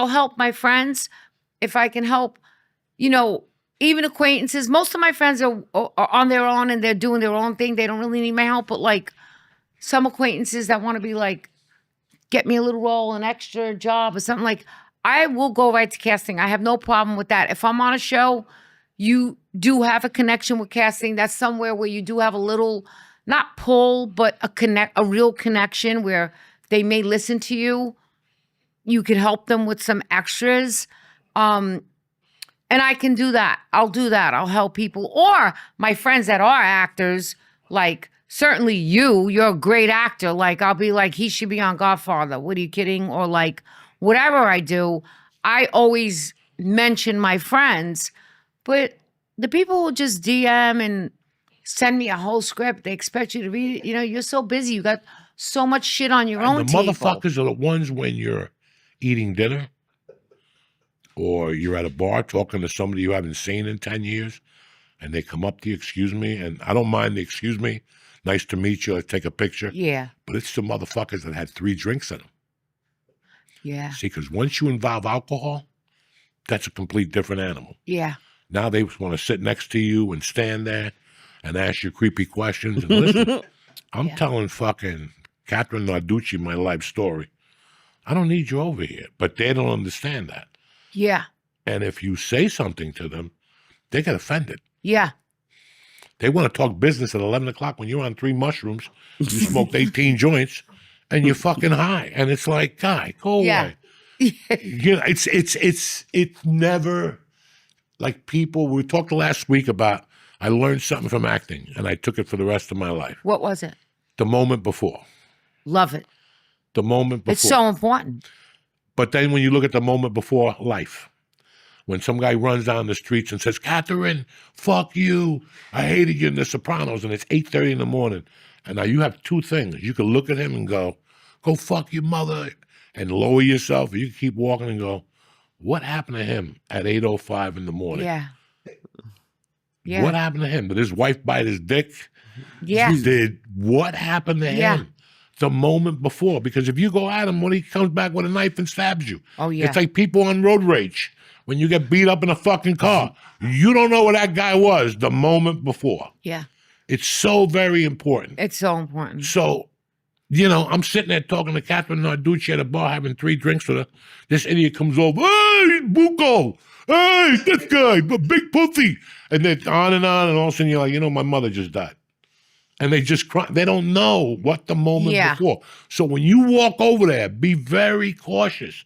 help my friends if I can help, even acquaintances. Most of my friends are on their own, and they're doing their own thing. They don't really need my help. But like some acquaintances that want to be like, get me a little role, an extra job or something, like, I will go right to casting. I have no problem with that. If I'm on a show, you do have a connection with casting. That's somewhere where you do have a little, not pull, but a real connection where they may listen to you. You could help them with some extras. And I can do that. I'll do that. I'll help people. Or my friends that are actors, like certainly you're a great actor. Like I'll be like, he should be on Godfather. What are you kidding? Or like whatever I do, I always mention my friends. But the people who just DM and send me a whole script, they expect you to read it. You're so busy. You got so much shit on your own the table. motherfuckers are the ones when you're eating dinner or you're at a bar talking to somebody you haven't seen in 10 years, and they come up to you, excuse me, and I don't mind the excuse me, nice to meet you, let's take a picture. Yeah. But it's the motherfuckers that had 3 drinks in them. Yeah. See, because once you involve alcohol, that's a complete different animal. Yeah. Now they want to sit next to you and stand there and ask you creepy questions. And listen, I'm telling fucking Catherine Narducci my life story. I don't need you over here, but they don't understand that. Yeah. And if you say something to them, they get offended. Yeah. They want to talk business at 11 o'clock when you're on 3 mushrooms, you smoked 18 joints, and you're fucking high. And it's like, guy, go away. You know, it's never like people. We talked last week about I learned something from acting, and I took it for the rest of my life. What was it? The moment before. Love it. The moment before. It's so important. But then when you look at the moment before life, when some guy runs down the streets and says, Catherine, fuck you. I hated you in The Sopranos, and it's 8:30 in the morning. And now you have 2 things. You can look at him and go fuck your mother, and lower yourself. Or you can keep walking and go, what happened to him at 8:05 in the morning? Yeah. Yeah. What happened to him? Did his wife bite his dick? Yeah. What happened to him? The moment before. Because if you go at him when he comes back with a knife and stabs you, Oh, yeah. it's like people on road rage. When you get beat up in a fucking car, you don't know where that guy was the moment before. Yeah. It's so very important. It's so important. So, you know, I'm sitting there talking to Catherine Narducci at a bar having 3 drinks with her. This idiot comes over, hey, Bucco, hey, this guy, the big pussy. And then on, and all of a sudden you're like, you know, my mother just died. And they just cry. They don't know what the moment before. So when you walk over there, be very cautious.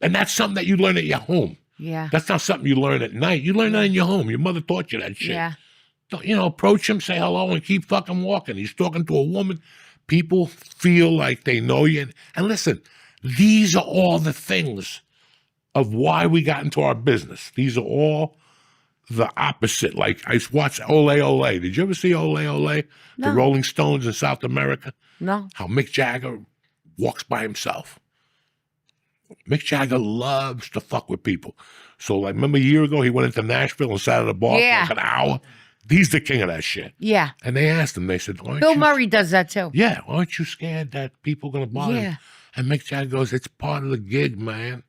And that's something that you learn at your home. Yeah. That's not something you learn at night. You learn that in your home. Your mother taught you that shit. Yeah. You know, approach him, say hello, and keep fucking walking. He's talking to a woman. People feel like they know you. And listen, these are all the things of why we got into our business. These are all the opposite. Like, I watched Ole Ole. Did you ever see Ole Ole? No. The Rolling Stones in South America? No. How Mick Jagger walks by himself. Mick Jagger loves to fuck with people. So, like, remember a year ago, he went into Nashville and sat at a bar for like an hour? He's the king of that shit. Yeah. And they asked him, they said, Bill Murray does that too. Yeah, aren't you scared that people are going to bother you? Yeah. And Mick Jagger goes, it's part of the gig, man.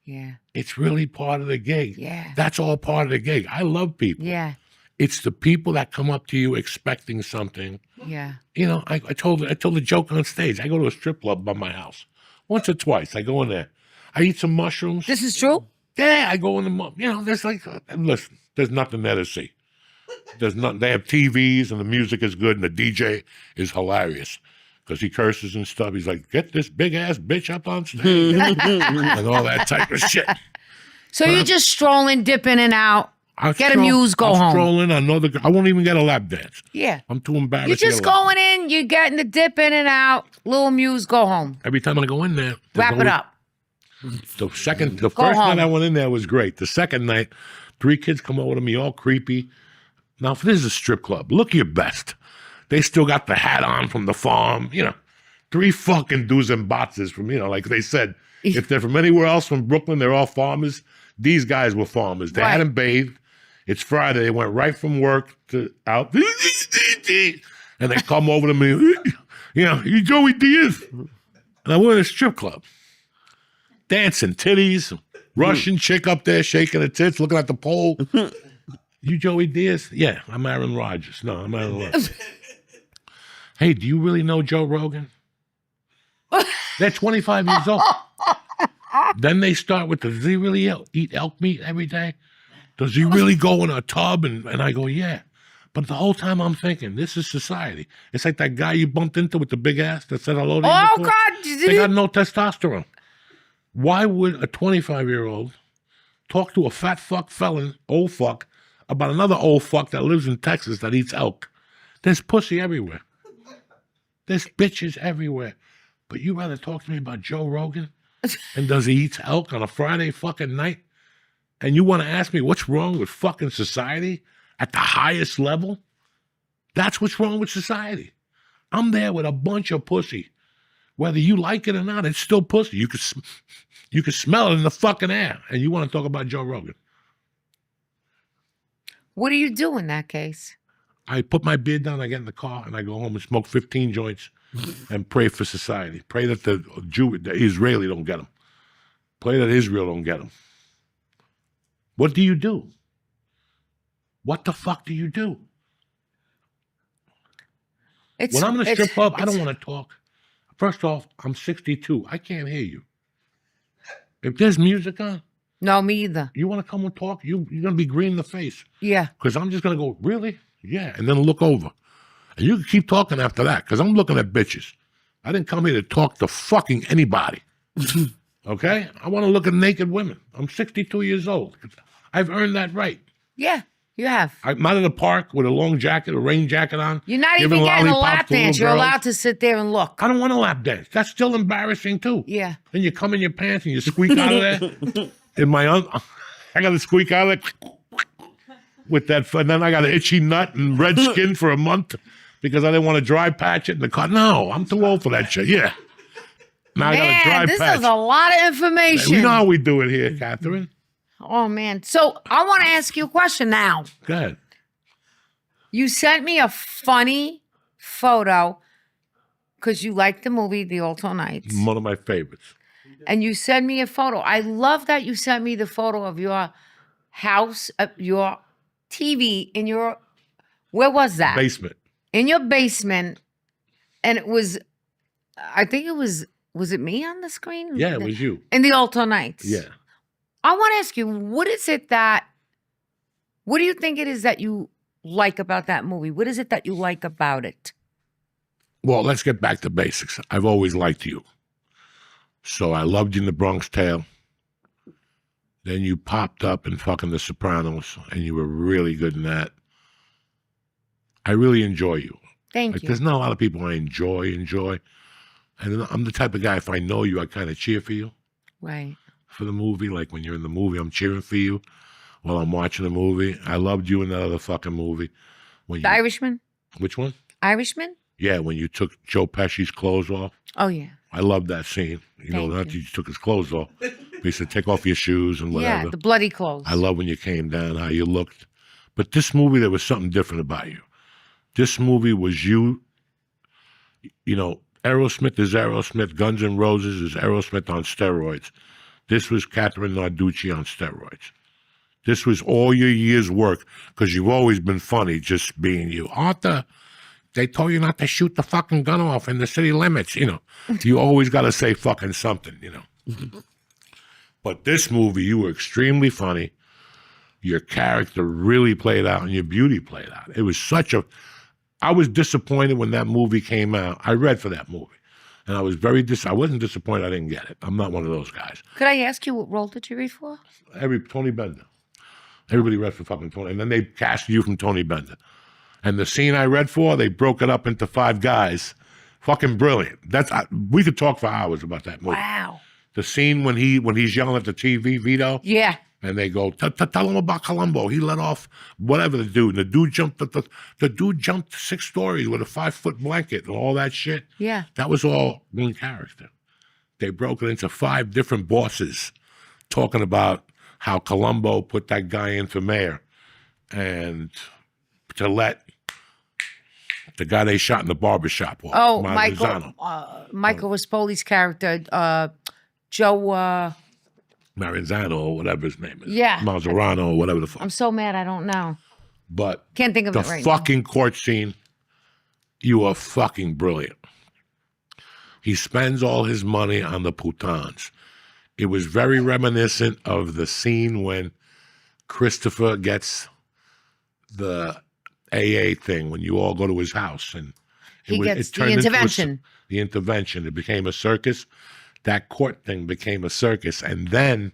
Yeah. It's really part of the gig. Yeah. That's all part of the gig. I love people. Yeah. It's the people that come up to you expecting something. Yeah. You know, I told a joke on stage. I go to a strip club by my house. Once or twice, I go in there. I eat some mushrooms. This is true? Yeah, I go in the, you know, there's like, listen, there's nothing there to see. There's nothing, they have TVs and the music is good and the DJ is hilarious because he curses and stuff. He's like, get this big ass bitch up on stage and all that type of shit. So you're just strolling, dip in and out, get stroll, amused, go I'll home. stroll in, I won't even get a lap dance. Yeah. I'm too embarrassed. You're to just get a lap going in, you're getting the dip in and out, little amused, go home. Every time I go in there. Wrap it up. The first home. night I went in there was great. The second night, 3 kids come over to me all creepy. Now, if this is a strip club, look your best. They still got the hat on from the farm, you know. 3 fucking dudes and botzes from, you know, like they said, if they're from anywhere else from Brooklyn, they're all farmers. These guys were farmers. They hadn't bathed. It's Friday. They went right from work to out. And they come over to me, you know, you Joey Diaz. And I went to a strip club. Dancing titties, Russian chick up there shaking her tits, looking at the pole. You Joey Diaz? Yeah, I'm Aaron Rodgers. No, I'm Aaron Rodgers. Hey, do you really know Joe Rogan? They're 25 years old. Then they start with, does he really eat elk meat every day? Does he really go in a tub? And I go, yeah. But the whole time I'm thinking, this is society. It's like that guy you bumped into with the big ass that said hello to you. Oh, before. God. They got no testosterone. Why would a 25-year-old talk to a fat fuck felon, old fuck, about another old fuck that lives in Texas that eats elk? There's pussy everywhere. There's bitches everywhere. But you rather talk to me about Joe Rogan? And does he eat elk on a Friday fucking night? And you want to ask me what's wrong with fucking society at the highest level? That's what's wrong with society. I'm there with a bunch of pussy Whether you like it or not, it's still pussy. You can smell it in the fucking air. And you want to talk about Joe Rogan? What do you do in that case? I put my beard down, I get in the car, and I go home and smoke 15 joints and pray for society. Pray that the Israeli don't get them. Pray that Israel don't get them. What do you do? What the fuck do you do? When I'm in a strip club, I don't want to talk. First off, I'm 62. I can't hear you. If there's music on, No, me either. you want to come and talk, you're going to be green in the face. Yeah. Because I'm just going to go, really? Yeah. And then look over. And you can keep talking after that because I'm looking at bitches. I didn't come here to talk to fucking anybody. Okay? I want to look at naked women. I'm 62 years old. I've earned that right. Yeah, you have. I'm not in a park with a long jacket, a rain jacket on. You're not giving even getting a lollipops lap to little dance. You're girls. allowed to sit there and look. I don't want a lap dance. That's still embarrassing too. Yeah. Then you come in your pants and you squeak out of there. I got to squeak out of there with that. And then I got an itchy nut and red skin for a month because I didn't want to dry patch it in the car. No, I'm too old for that shit. Yeah. Now I got to dry Man, this patch. is a lot of information. We know how we do it here, Catherine. Oh, man. So I want to ask you a question now. Go ahead. You sent me a funny photo because you liked the movie The Alto Nights. One of my favorites. And you sent me a photo. I love that you sent me the photo of your house, your TV in your, where was that? Basement. In your basement. And it was, I think it was it me on the screen? Yeah, it was you. In The Alto Nights. Yeah. I want to ask you, what do you think it is that you like about that movie? What is it that you like about it? Well, let's get back to basics. I've always liked you. So I loved you in The Bronx Tale. Then you popped up in fucking The Sopranos, and you were really good in that. I really enjoy you. Thank you. There's not a lot of people I enjoy. And I'm the type of guy, if I know you, I kind of cheer for you. Right. For the movie. Like when you're in the movie, I'm cheering for you while I'm watching the movie. I loved you in that other fucking movie. The Irishman? Which one? Irishman? Yeah, when you took Joe Pesci's clothes off. Oh, yeah. I loved that scene. Not that you took his clothes off. He said, take off your shoes and whatever. Yeah, the bloody clothes. I love when you came down, how you looked. But this movie, there was something different about you. This movie was you, Aerosmith is Aerosmith, Guns N' Roses is Aerosmith on steroids. This was Catherine Narducci on steroids. This was all your year's work because you've always been funny just being you. Arthur, they told you not to shoot the fucking gun off in the city limits, You always got to say fucking something, But this movie, you were extremely funny. Your character really played out and your beauty played out. It was I was disappointed when that movie came out. I read for that movie. And I was I wasn't disappointed I didn't get it. I'm not one of those guys. Could I ask you what role did you read for? Tony Bender. Everybody read for fucking Tony. And then they cast you from Tony Bender. And the scene I read for, they broke it up into 5 guys. Fucking brilliant. We could talk for hours about that movie. Wow. The scene when he's yelling at the TV, Vito. Yeah. And they go, tell him about Columbo. He let off whatever the dude. The dude jumped 6 stories with a 5-foot blanket and all that shit. Yeah. That was all one character. They broke it into 5 different bosses talking about how Columbo put that guy in for mayor and to let the guy they shot in the barbershop off. Oh, Maranzano. Michael Rispoli's character, Joe... Maranzano or whatever his name is. Yeah. Mazzarano or whatever the fuck. I'm so mad I don't know. But Can't think of the it right fucking court scene, you are fucking brilliant. He spends all his money on the putans. It was very reminiscent of the scene when Christopher gets the AA thing, when you all go to his house. And He gets the turned into intervention. the intervention. It became a circus. That court thing became a circus. And then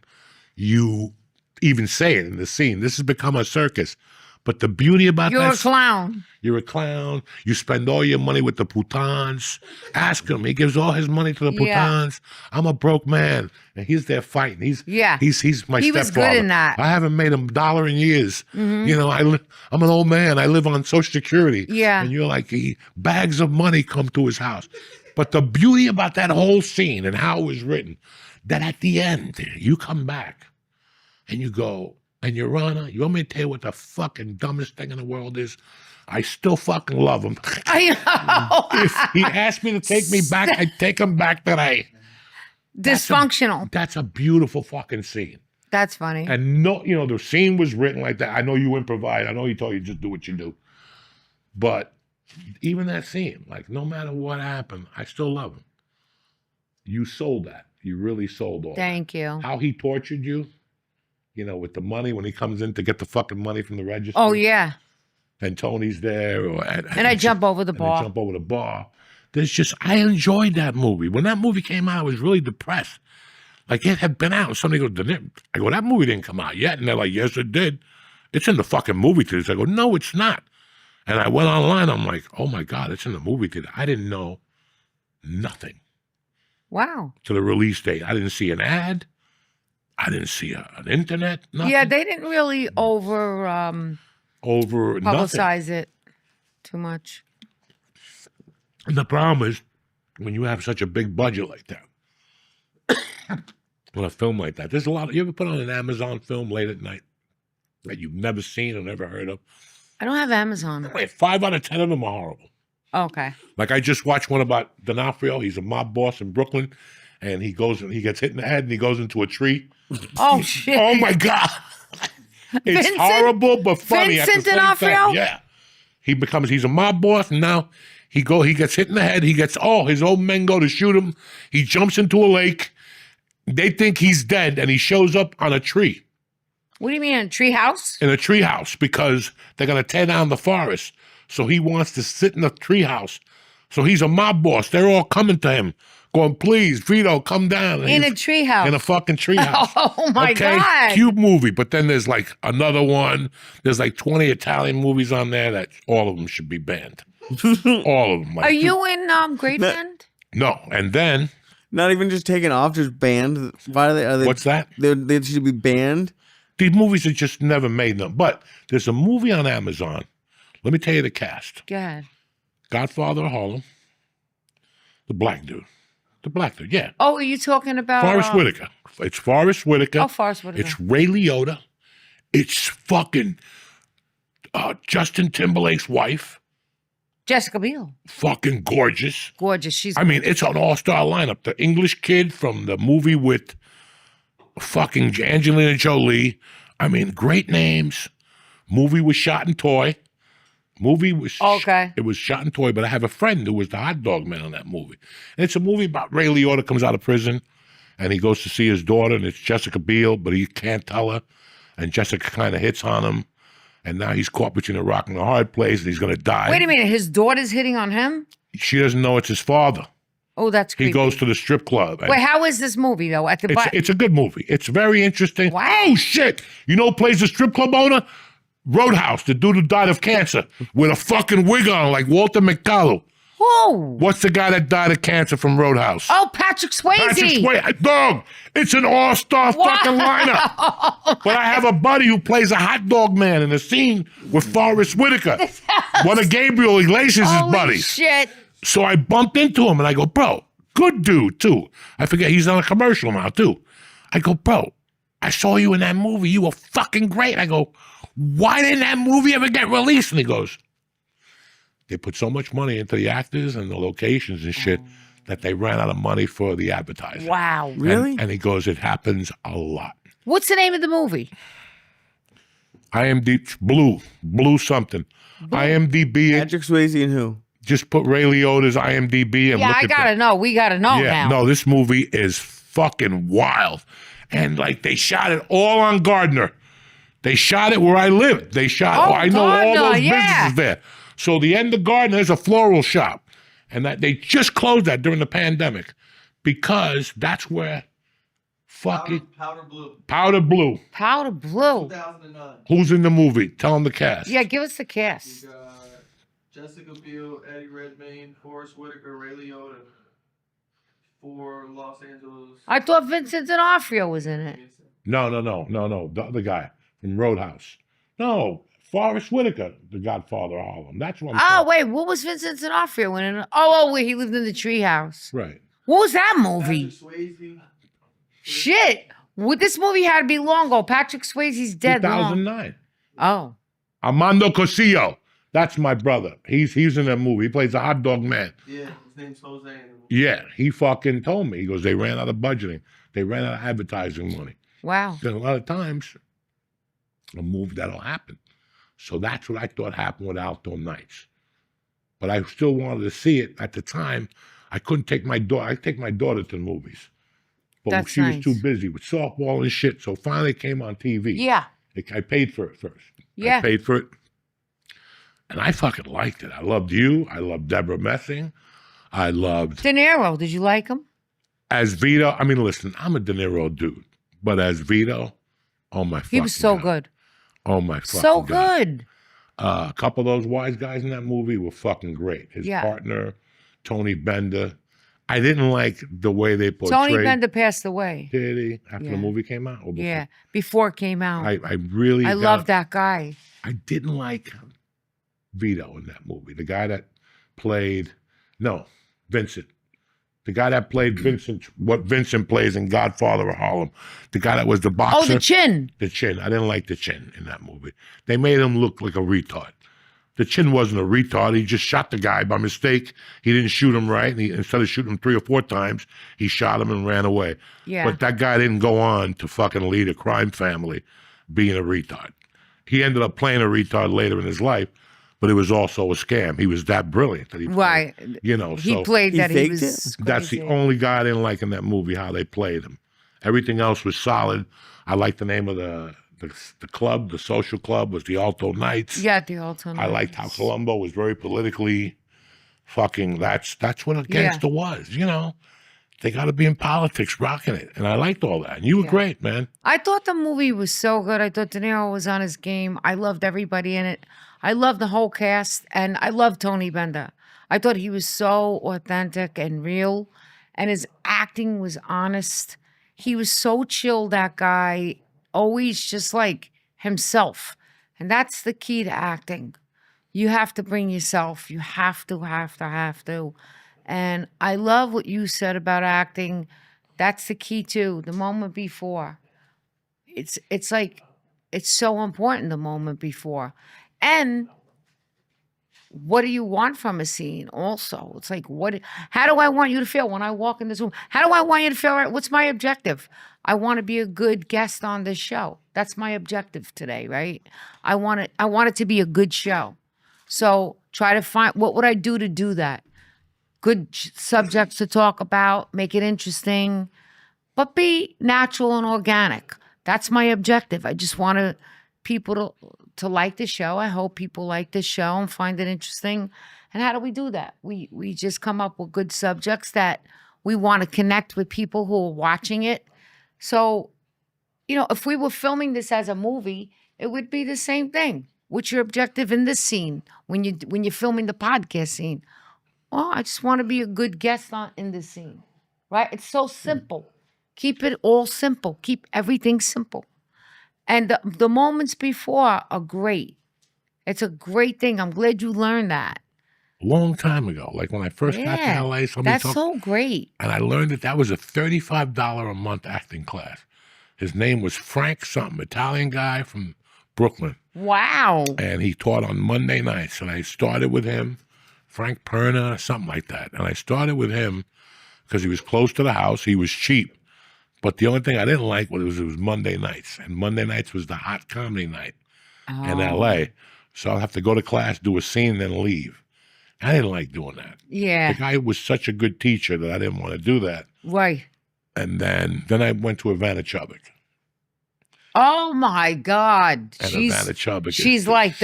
you even say it in the scene. This has become a circus. But the beauty about You're a clown. You're a clown. You spend all your money with the putans. Ask him. He gives all his money to the putans. I'm a broke man. And he's there fighting. He's my stepfather. He was good in that. I haven't made $1 in years. I'm an old man. I live on Social Security. Yeah. And you're like, bags of money come to his house. But the beauty about that whole scene and how it was written, that at the end, you come back and you go, and Your Honor, you want me to tell you what the fucking dumbest thing in the world is? I still fucking love him. I know. If he asked me to take me back, I'd take him back today. Dysfunctional. That's a beautiful fucking scene. That's funny. And no, the scene was written like that. I know you improvise. I know he told you just do what you do. But even that scene, like no matter what happened, I still love him. You sold that. You really sold all Thank you. How he tortured you, with the money when he comes in to get the fucking money from the register. Oh, yeah. And Tony's there. And I jump over the bar. Jump over the bar. I enjoyed that movie. When that movie came out, I was really depressed. Like it had been out. Somebody goes, I go, that movie didn't come out yet. And they're like, yes, it did. It's in the fucking movie theaters. I go, no, it's not. And I went online. I'm like, oh my God, it's in the movie theater. I didn't know nothing. Wow. To the release date. I didn't see an ad. I didn't see an internet. Nothing. Yeah, they didn't really publicize it too much. And the problem is, when you have such a big budget like that, on a film like that, there's a lot. You ever put on an Amazon film late at night that you've never seen or never heard of? I don't have Amazon. Wait, 5 out of 10 of them are horrible. Okay. Like I just watched one about D'Onofrio. He's a mob boss in Brooklyn, and he gets hit in the head, and he goes into a tree. Oh shit! Oh my God! It's horrible but funny. Vincent at the same D'Onofrio? time. Yeah, he's a mob boss, and now he gets hit in the head. His old men go to shoot him. He jumps into a lake. They think he's dead, and he shows up on a tree. What do you mean, in a tree house? In a tree house, because they're going to tear down the forest. So he wants to sit in the tree house. So he's a mob boss. They're all coming to him, going, please, Vito, come down. In a tree house. In a fucking tree house. Oh, my God. Cute movie. But then there's like another one. There's like 20 Italian movies on there that all of them should be banned. All of them. Like, Are you in Graveyard? No. And then. Not even just taken off, just banned. Why are they? What's that? They should be banned. These movies are just never made them. But there's a movie on Amazon. Let me tell you the cast. Go ahead. Godfather of Harlem. The black dude. Yeah. Oh, are you talking about Forrest Whitaker. It's Forrest Whitaker. Oh, Forrest Whitaker. It's Ray Liotta. It's fucking Justin Timberlake's wife. Jessica Biel. Fucking gorgeous. Gorgeous. I mean, it's an all-star lineup. The English kid from the movie with fucking Angelina Jolie. I mean, great names. Movie was shot in Toy. It was shot in Toy, but I have a friend who was the hot dog man on that movie. And it's a movie about Ray Liotta comes out of prison, and he goes to see his daughter, and it's Jessica Biel, but he can't tell her. And Jessica kind of hits on him, and now he's caught between a rock and a hard place, and he's going to die. Wait a minute, his daughter's hitting on him? She doesn't know it's his father. Oh, that's creepy. He goes to the strip club. Wait, how is this movie, though? It's a good movie. It's very interesting. Wow. Oh, shit. You know who plays the strip club owner? Roadhouse, the dude who died of cancer, with a fucking wig on like Walter McDowell. Whoa. What's the guy that died of cancer from Roadhouse? Oh, Patrick Swayze. Dog, it's an all-star fucking lineup. But I have a buddy who plays a hot dog man in a scene with Forrest Whitaker, one of Gabriel Iglesias' buddies. Shit. So I bumped into him and I go, bro, good dude too. I forget, he's on a commercial now too. I go, bro, I saw you in that movie. You were fucking great. I go, why didn't that movie ever get released? And he goes, they put so much money into the actors and the locations and shit that they ran out of money for the advertising. Wow. Really? And he goes, it happens a lot. What's the name of the movie? IMDb, Blue something. IMDb it. Patrick Swayze and who? Just put Ray Liotta's IMDb and Yeah, look I at gotta know. We gotta know now. No, this movie is fucking wild. And like they shot it all on Gardner. They shot it where I live. I know all those businesses there. So the end of Gardner is a floral shop. And that they just closed that during the pandemic because that's where fucking Powder Blue. Powder Blue. 2009. Who's in the movie? Tell them the cast. Yeah, give us the cast. We got Jessica Biel, Eddie Redmayne, Forrest Whitaker, Ray Liotta for Los Angeles. I thought Vincent D'Onofrio was in it. No. The other guy from Roadhouse. No, Forrest Whitaker, the Godfather of Harlem. That's what I'm Oh, talking. wait, what was Vincent D'Onofrio in? Oh, wait, he lived in the treehouse. Right. What was that movie? Patrick Swayze. Shit. This movie had to be long ago. Patrick Swayze's dead long. 2009. Oh. Armando Cosillo. That's my brother. He's in that movie. He plays a hot dog man. Yeah, his name's Jose. Yeah, he fucking told me. He goes, they ran out of budgeting. They ran out of advertising money. Wow. And a lot of times, a move that'll happen. So that's what I thought happened with Outdoor Nights. But I still wanted to see it. At the time, I couldn't take my daughter. I take my daughter to the movies. But That's she was nice. too busy with softball and shit. So finally it came on TV. Yeah. I paid for it first. Yeah. I paid for it. And I fucking liked it. I loved you. I loved Deborah Messing. I loved De Niro. Did you like him? as Vito. I mean, listen, I'm a De Niro dude. But as Vito, oh my fucking He was so God. good. Oh my fucking So God. good. A couple of those wise guys in that movie were fucking great. His Yeah. partner, Tony Bender. I didn't like the way they portrayed. Tony Bender passed away. Did he? After Yeah. the movie came out? Or before? Yeah. Before it came out. I really I love that guy. I didn't like Vito in that movie. The guy that played Vincent. The guy that played Vincent, what Vincent plays in Godfather of Harlem. The guy that was the boxer. Oh, the chin. The Chin. I didn't like the Chin in that movie. They made him look like a retard. The Chin wasn't a retard. He just shot the guy by mistake. He didn't shoot him right. And instead of shooting him 3 or 4 times, he shot him and ran away. Yeah. But that guy didn't go on to fucking lead a crime family being a retard. He ended up playing a retard later in his life, but it was also a scam. He was that brilliant that he played, Right. You know, He so played He that. He faked was it? that's the crazy. only guy I didn't like in that movie, how they played him. Everything else was solid. I liked the name of the club, the social club was the Alto Knights. Yeah, the alternate. I liked how Columbo was very politically fucking, that's what a gangster was, you know. They got to be in politics, rocking it. And I liked all that. And you were Yeah. great, man. I thought the movie was so good. I thought De Niro was on his game. I loved everybody in it. I loved the whole cast, and I loved Tony Bender. I thought he was so authentic and real, and his acting was honest. He was so chill, that guy, always just like himself. And that's the key to acting. You have to bring yourself. You have to. And I love what you said about acting. That's the key too. The moment before. It's like it's so important, the moment before. And what do you want from a scene also? It's like, how do I want you to feel when I walk in this room? How do I want you to feel? What's my objective? I want to be a good guest on this show. That's my objective today, right? I want it to be a good show. So try to find, what would I do to do that? Good subjects to talk about, make it interesting, but be natural and organic. That's my objective. I just want people to like the show. I hope people like this show and find it interesting. And how do we do that? We just come up with good subjects that we want to connect with people who are watching it. So, if we were filming this as a movie, it would be the same thing. What's your objective in this scene when you're filming the podcast scene? Well, I just want to be a good guest in this scene, right? It's so simple. Keep it all simple. Keep everything simple. And the moments before are great. It's a great thing. I'm glad you learned that. A long time ago, like when I first got to LA, somebody that's told so great. and I learned that was a $35 a month acting class. His name was Frank something, Italian guy from Brooklyn. Wow. And he taught on Monday nights. And I started with him, Frank Perna, something like that. And I started with him because he was close to the house. He was cheap. But the only thing I didn't like was it was Monday nights. And Monday nights was the hot comedy night in LA. So I'd have to go to class, do a scene, then leave. I didn't like doing that. Yeah. The guy was such a good teacher that I didn't want to do that. Right. And then I went to Ivana Chubbuck. Oh my God. And Ivana Chubbuck. She's like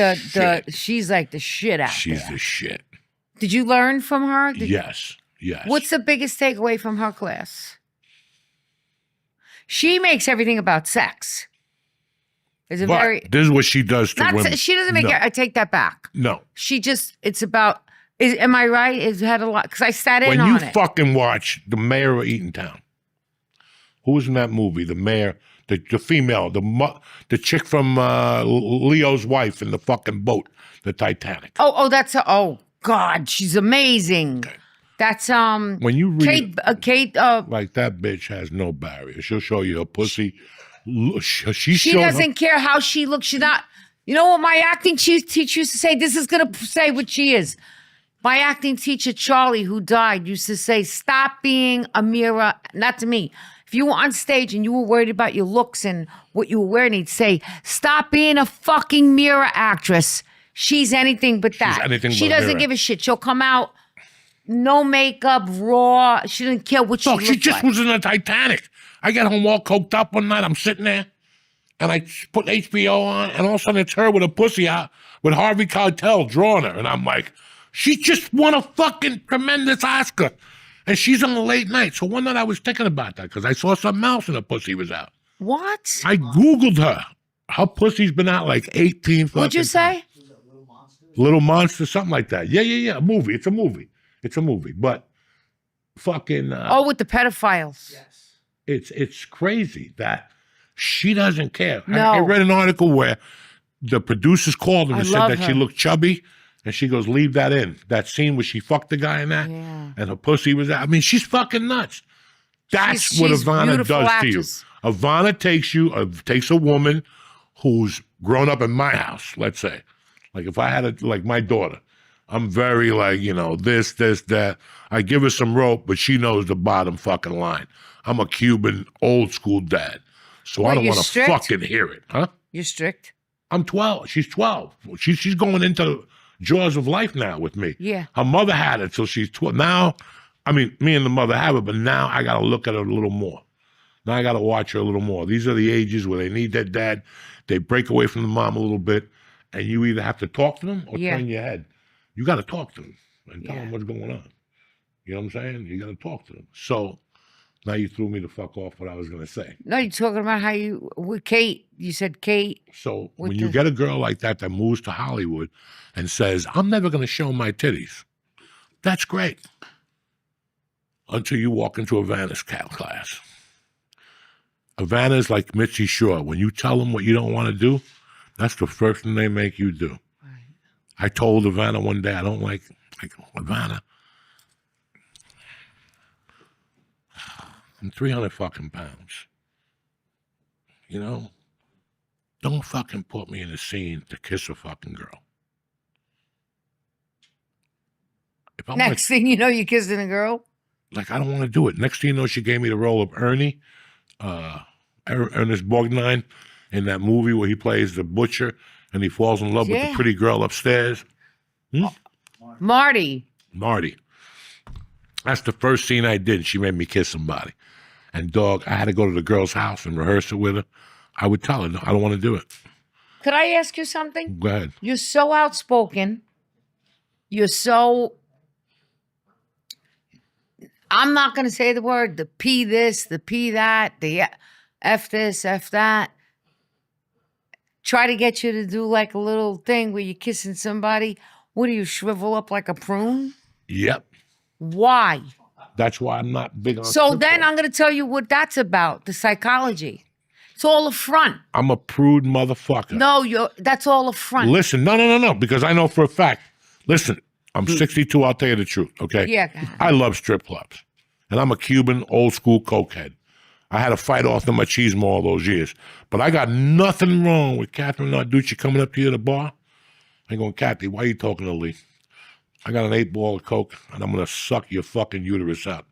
she's like the shit out She's there. the shit. Did you learn from her? Yes. What's the biggest takeaway from her class? She makes everything about sex. It's a But this is what she does to women. She doesn't make No. it. I take that back. No. She just, it's about, am I right? It's had a lot, because I sat in When on you it. fucking watch The Mayor of Eatontown, who was in that movie? The mayor, The female, the chick from Leo's wife in the fucking boat, the Titanic. Oh, God, she's amazing. That's When you read Kate. like that bitch has no barrier. She'll show you her pussy. She doesn't care how she looks. She's not. You know what my acting teacher used to say? This is gonna say what she is. My acting teacher Charlie, who died, used to say, "Stop being a mirror." Not to me. If you were on stage and you were worried about your looks and what you were wearing, he'd say, "Stop being a fucking mirror actress. She's anything but that. She doesn't give a shit. She'll come out." No makeup, raw. She didn't care what she looked like. She just was in the Titanic. I get home all coked up one night. I'm sitting there, and I put HBO on, and all of a sudden it's her with a pussy out with Harvey Keitel drawing her. And I'm like, she just won a fucking tremendous Oscar. And she's on the late night. So one night I was thinking about that because I saw something else and her pussy was out. What? I Googled her. Her pussy's been out like 18 fucking What'd you say? Little Monster, something like that. Yeah. A movie. It's a movie. But fucking... with the pedophiles. Yes. It's crazy that she doesn't care. No. I read an article where the producers called her and said that she looked chubby, and she goes, leave that in. That scene where she fucked the guy in that, and her pussy was out. I mean, she's fucking nuts. That's what Ivana does actress. to you. Ivana takes a woman who's grown up in my house, let's say. Like if I had like my daughter, I'm very like, this, that. I give her some rope, but she knows the bottom fucking line. I'm a Cuban old school dad. So I don't want to fucking hear it, huh? You're strict? I'm 12. She's 12. She's going into jaws of life now with me. Yeah. Her mother had it till she's 12. Now, I mean, me and the mother have it, but now I got to look at her a little more. Now I got to watch her a little more. These are the ages where they need their dad. They break away from the mom a little bit, and you either have to talk to them or turn your head. You got to talk to them and tell them what's going on. You know what I'm saying? You got to talk to them. So now you threw me the fuck off what I was going to say. No, you're talking about how you, with Kate, you said Kate. So when you get a girl like that moves to Hollywood and says, I'm never going to show my titties, that's great. Until you walk into Ivana's class. Ivana's like Mitzi Shore. When you tell them what you don't want to do, that's the first thing they make you do. Right. I told Ivana one day, I don't like Ivana, I'm 300 fucking pounds. Don't fucking put me in a scene to kiss a fucking girl. Next thing you know, you're kissing a girl? Like, I don't want to do it. Next thing you know, she gave me the role of Ernie, Ernest Borgnine, in that movie where he plays the butcher and he falls in love with the pretty girl upstairs. Marty. That's the first scene I did. She made me kiss somebody. And dog, I had to go to the girl's house and rehearse it with her. I would tell her, no, I don't want to do it. Could I ask you something? Go ahead. You're so outspoken. You're so... I'm not going to say the word, the P this, the P that, the F this, F that. Try to get you to do like a little thing where you're kissing somebody. What do you, shrivel up like a prune? Yep. Why? That's why I'm not big on So then I'm going to tell you what that's about, the psychology. It's all a front. I'm a prude motherfucker. No, that's all a front. Listen, no, because I know for a fact. Listen, I'm 62, I'll tell you the truth, okay? Yeah. I love strip clubs. And I'm a Cuban, old school cokehead. I had to fight off the machismo all those years. But I got nothing wrong with Catherine Narducci coming up to you at the bar. I'm going, Kathy, why are you talking to Lee? I got an 8-ball of coke, and I'm going to suck your fucking uterus out.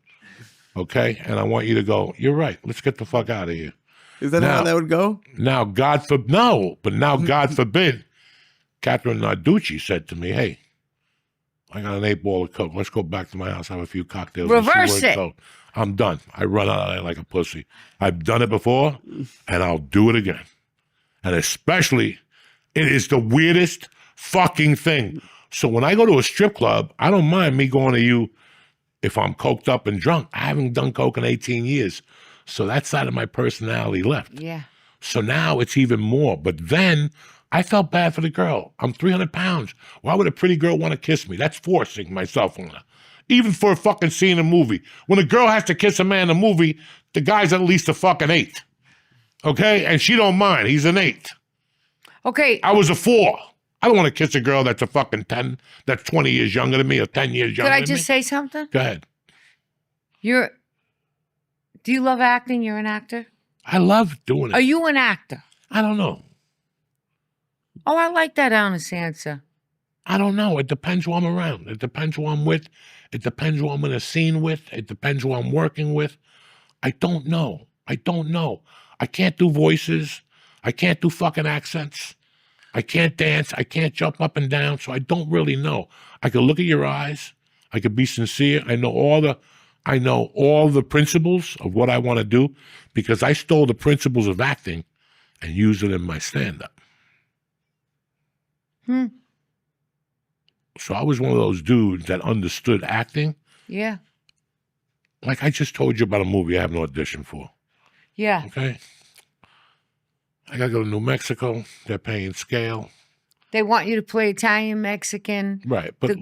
Okay? And I want you to go, you're right, let's get the fuck out of here. Is that how that would go? Now, God forbid, God forbid, Catherine Narducci said to me, hey, I got an 8-ball of coke. Let's go back to my house, have a few cocktails. Reverse it. Goes. I'm done. I run out of there like a pussy. I've done it before, and I'll do it again. And especially, it is the weirdest fucking thing. So when I go to a strip club, I don't mind me going to you if I'm coked up and drunk. I haven't done coke in 18 years. So that side of my personality left. Yeah. So now it's even more. But then I felt bad for the girl. I'm 300 pounds. Why would a pretty girl want to kiss me? That's forcing myself on her. Even for a fucking scene in a movie. When a girl has to kiss a man in a movie, the guy's at least a fucking 8. Okay? And she don't mind. He's an 8. Okay. I was a 4. I don't want to kiss a girl that's a fucking 10, that's 20 years younger than me or 10 years younger Could I than just me. say something? Go ahead. Do you love acting? You're an actor? I love doing it. Are you an actor? I don't know. Oh, I like that honest answer. I don't know. It depends who I'm around. It depends who I'm with. It depends who I'm in a scene with. It depends who I'm working with. I don't know. I don't know. I can't do voices. I can't do fucking accents. I can't dance. I can't jump up and down. So I don't really know. I could look at your eyes. I could be sincere. I know all the principles of what I want to do because I stole the principles of acting and used it in my stand-up. So I was one of those dudes that understood acting. Yeah. Like I just told you about a movie I have an audition for. Yeah. Okay? I got to go to New Mexico. They're paying scale. They want you to play Italian, Mexican. Right. But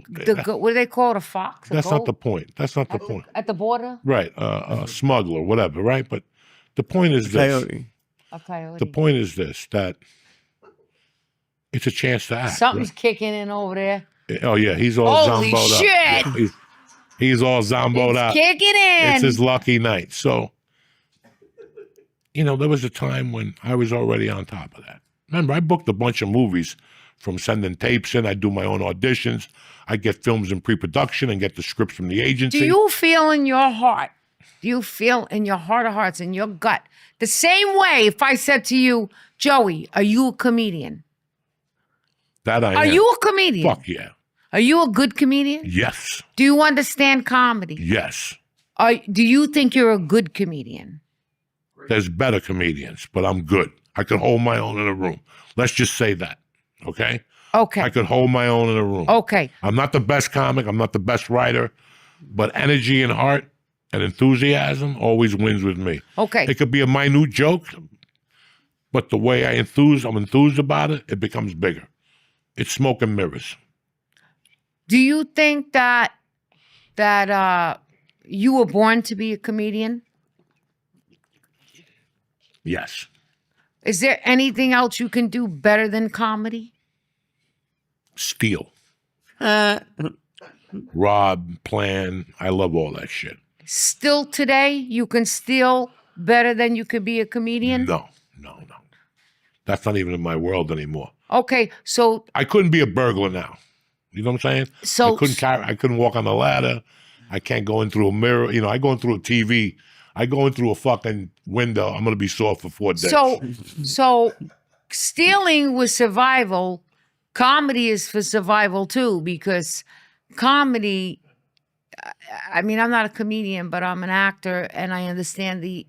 what do they call it? A fox? that's not the point. That's not the point. At the border? Right. A smuggler, whatever, right? But the point is this. Coyote. A coyote. The point is this, that it's a chance to act. Something's kicking in over there. Right? Oh, yeah. He's all Holy zomboed shit! up. Yeah, he's all zomboed out. Kicking in. It's his lucky night. So, there was a time when I was already on top of that. Remember, I booked a bunch of movies from sending tapes in. I do my own auditions. I get films in pre-production and get the scripts from the agency. Do you feel in your heart, of hearts, in your gut, the same way if I said to you, Joey, are you a comedian? That I am. Are you a comedian? Fuck yeah. Are you a good comedian? Yes. Do you understand comedy? Yes. Do you think you're a good comedian? There's better comedians, but I'm good. I could hold my own in a room. Let's just say that, okay? Okay. I could hold my own in a room. Okay. I'm not the best comic. I'm not the best writer, but energy and heart and enthusiasm always wins with me. Okay. It could be a minute joke, but the way I'm enthused about it, it becomes bigger. It's smoke and mirrors. Do you think that you were born to be a comedian? Yes. Is there anything else you can do better than comedy? Steal. Rob, plan. I love all that shit. Still today, you can steal better than you could be a comedian? No. That's not even in my world anymore. Okay, so I couldn't be a burglar now. You know what I'm saying? So I couldn't walk on the ladder. I can't go in through a mirror. I go in through a TV. I go in through a fucking window. I'm gonna be sore for 4 days. So stealing was survival. Comedy is for survival too, because comedy, I mean, I'm not a comedian, but I'm an actor and I understand the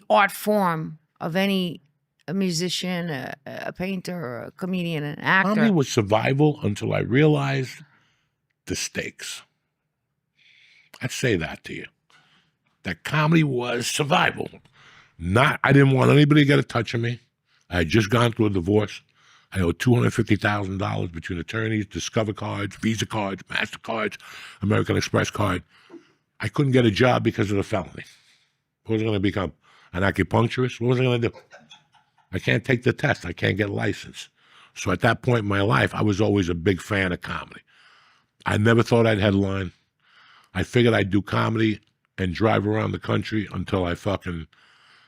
art form of a musician, a painter, or a comedian, an actor. Comedy was survival until I realized the stakes. I'd say that to you. That comedy was survival. I didn't want anybody to get a touch of me. I had just gone through a divorce. I owed $250,000 between attorneys, Discover cards, Visa cards, MasterCards, American Express card. I couldn't get a job because of the felony. What was I going to become? An acupuncturist? What was I going to do? I can't take the test. I can't get licensed. So at that point in my life, I was always a big fan of comedy. I never thought I'd headline. I figured I'd do comedy and drive around the country until I fucking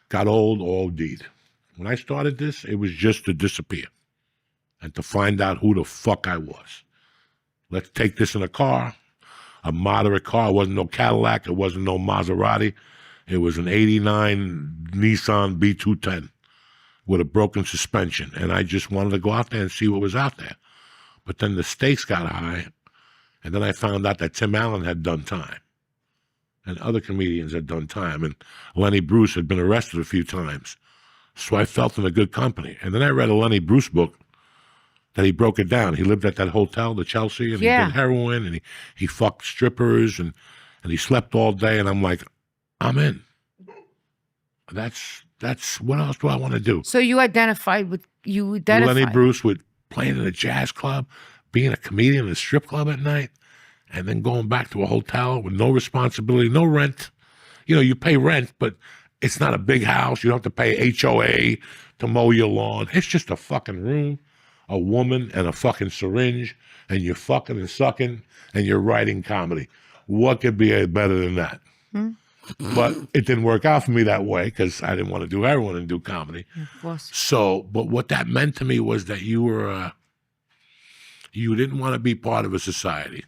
got old or OD'd. When I started this, it was just to disappear and to find out who the fuck I was. Let's take this in a car, a moderate car. It wasn't no Cadillac. It wasn't no Maserati. It was an 89 Nissan B210 with a broken suspension. And I just wanted to go out there and see what was out there. But then the stakes got high. And then I found out that Tim Allen had done time. And other comedians had done time. And Lenny Bruce had been arrested a few times. So I felt in a good company. And then I read a Lenny Bruce book that he broke it down. He lived at that hotel, the Chelsea, and he did heroin, and he fucked strippers, and he slept all day. And I'm like, I'm in. That's what else do I want to do? So you identified. Lenny Bruce with playing in a jazz club, being a comedian in a strip club at night, and then going back to a hotel with no responsibility, no rent. You pay rent, but It's not a big house. You don't have to pay HOA to mow your lawn. It's just a fucking room, a woman, and a fucking syringe, and you're fucking and sucking, and you're writing comedy. What could be better than that? But it didn't work out for me that way because I didn't want to do heroin and do comedy. Of course. So, but what that meant to me was that you didn't want to be part of a society.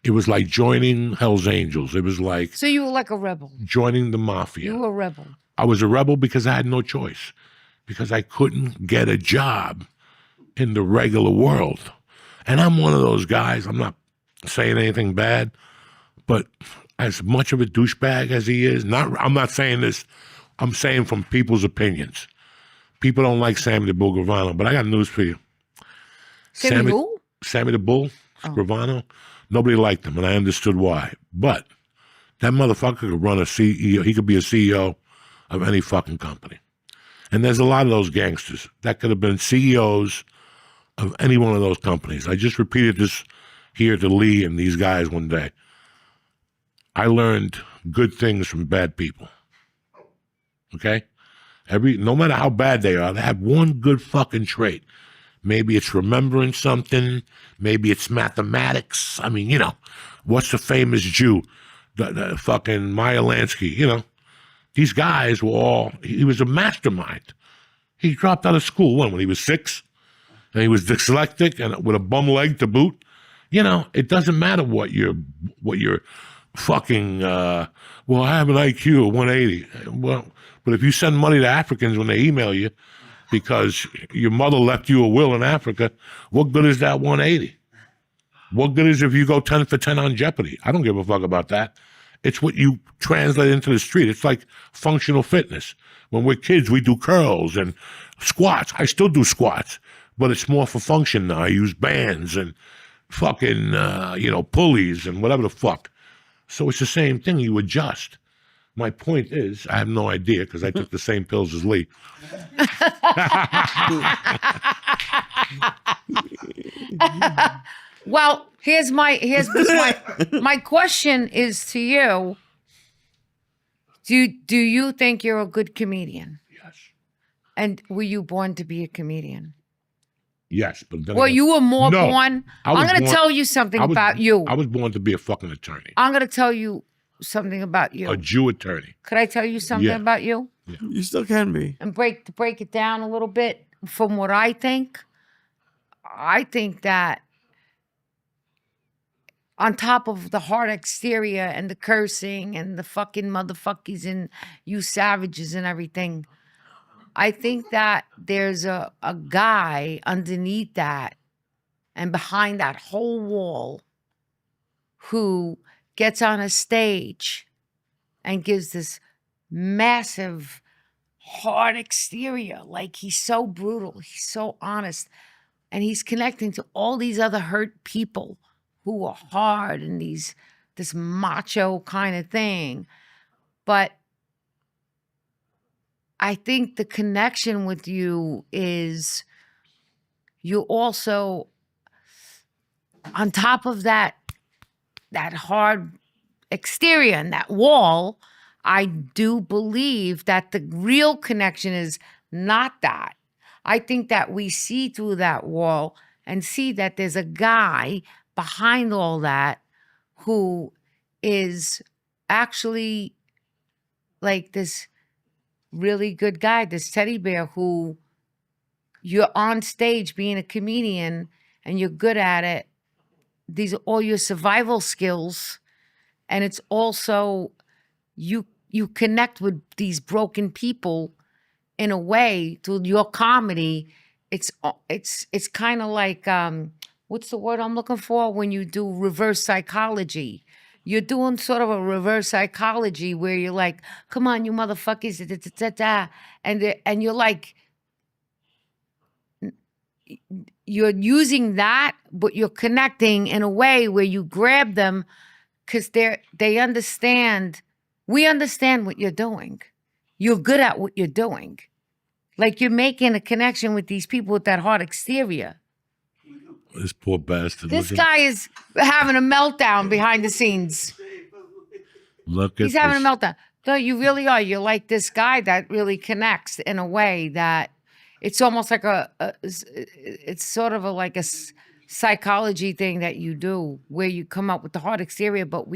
It was like joining Hell's Angels. It was like So you were like a rebel. joining the mafia. You were a rebel. I was a rebel because I had no choice, because I couldn't get a job in the regular world. And I'm one of those guys, I'm not saying anything bad, but as much of a douchebag as he is, I'm not saying this, I'm saying from people's opinions. People don't like Sammy the Bull Gravano, but I got news for you. Sammy who? Sammy the Bull Gravano, nobody liked him, and I understood why. But that motherfucker could run a CEO, he could be a CEO of any fucking company. And there's a lot of those gangsters that could have been CEOs of any one of those companies. I just repeated this here to Lee and these guys one day. I learned good things from bad people. Okay? No matter how bad they are, they have one good fucking trait. Maybe it's remembering something. Maybe it's mathematics. I mean, what's the famous Jew? The fucking Meyer Lansky, These guys were he was a mastermind. He dropped out of school when he was 6, and he was dyslexic and with a bum leg to boot. It doesn't matter what your fucking, I have an IQ of 180. Well, but if you send money to Africans when they email you because your mother left you a will in Africa, what good is that 180? What good is if you go 10 for 10 on Jeopardy? I don't give a fuck about that. It's what you translate into the street. It's like functional fitness. When we're kids, we do curls and squats. I still do squats, but it's more for function now. I use bands and fucking, pulleys and whatever the fuck. So it's the same thing. You adjust. My point is, I have no idea because I took the same pills as Lee. Well, here's my question is to you. Do you think you're a good comedian? Yes. And were you born to be a comedian? Yes, but then Well, you were more No, born. I was I'm going to born- tell you something about you. I was born to be a fucking attorney. I'm going to tell you something about you. A Jew attorney. Could I tell you something Yeah. about you? You still can be. And break it down a little bit from what I think. I think that on top of the hard exterior and the cursing and the fucking motherfuckers and you savages and everything, I think that there's a guy underneath that and behind that whole wall who gets on a stage and gives this massive, hard exterior. Like he's so brutal, he's so honest, and he's connecting to all these other hurt people who are hard and this macho kind of thing. But I think the connection with you is you also, on top of that hard exterior and that wall, I do believe that the real connection is not that. I think that we see through that wall and see that there's a guy behind all that who is actually like this really good guy, this teddy bear who you're on stage being a comedian and you're good at it. These are all your survival skills. And it's also you connect with these broken people in a way through your comedy. It's kind of like what's the word I'm looking for when you do reverse psychology? You're doing sort of a reverse psychology where you're like, come on, you motherfuckers, da, da, da, da, and you're like, you're using that, but you're connecting in a way where you grab them because they understand. We understand what you're doing. You're good at what you're doing. Like you're making a connection with these people with that hard exterior. This poor bastard. This guy is having a meltdown behind the scenes. Look at He's having a meltdown. No, you really are. You're like this guy that really connects in a way that it's almost like it's sort of like a psychology thing that you do where you come up with the hard exterior, but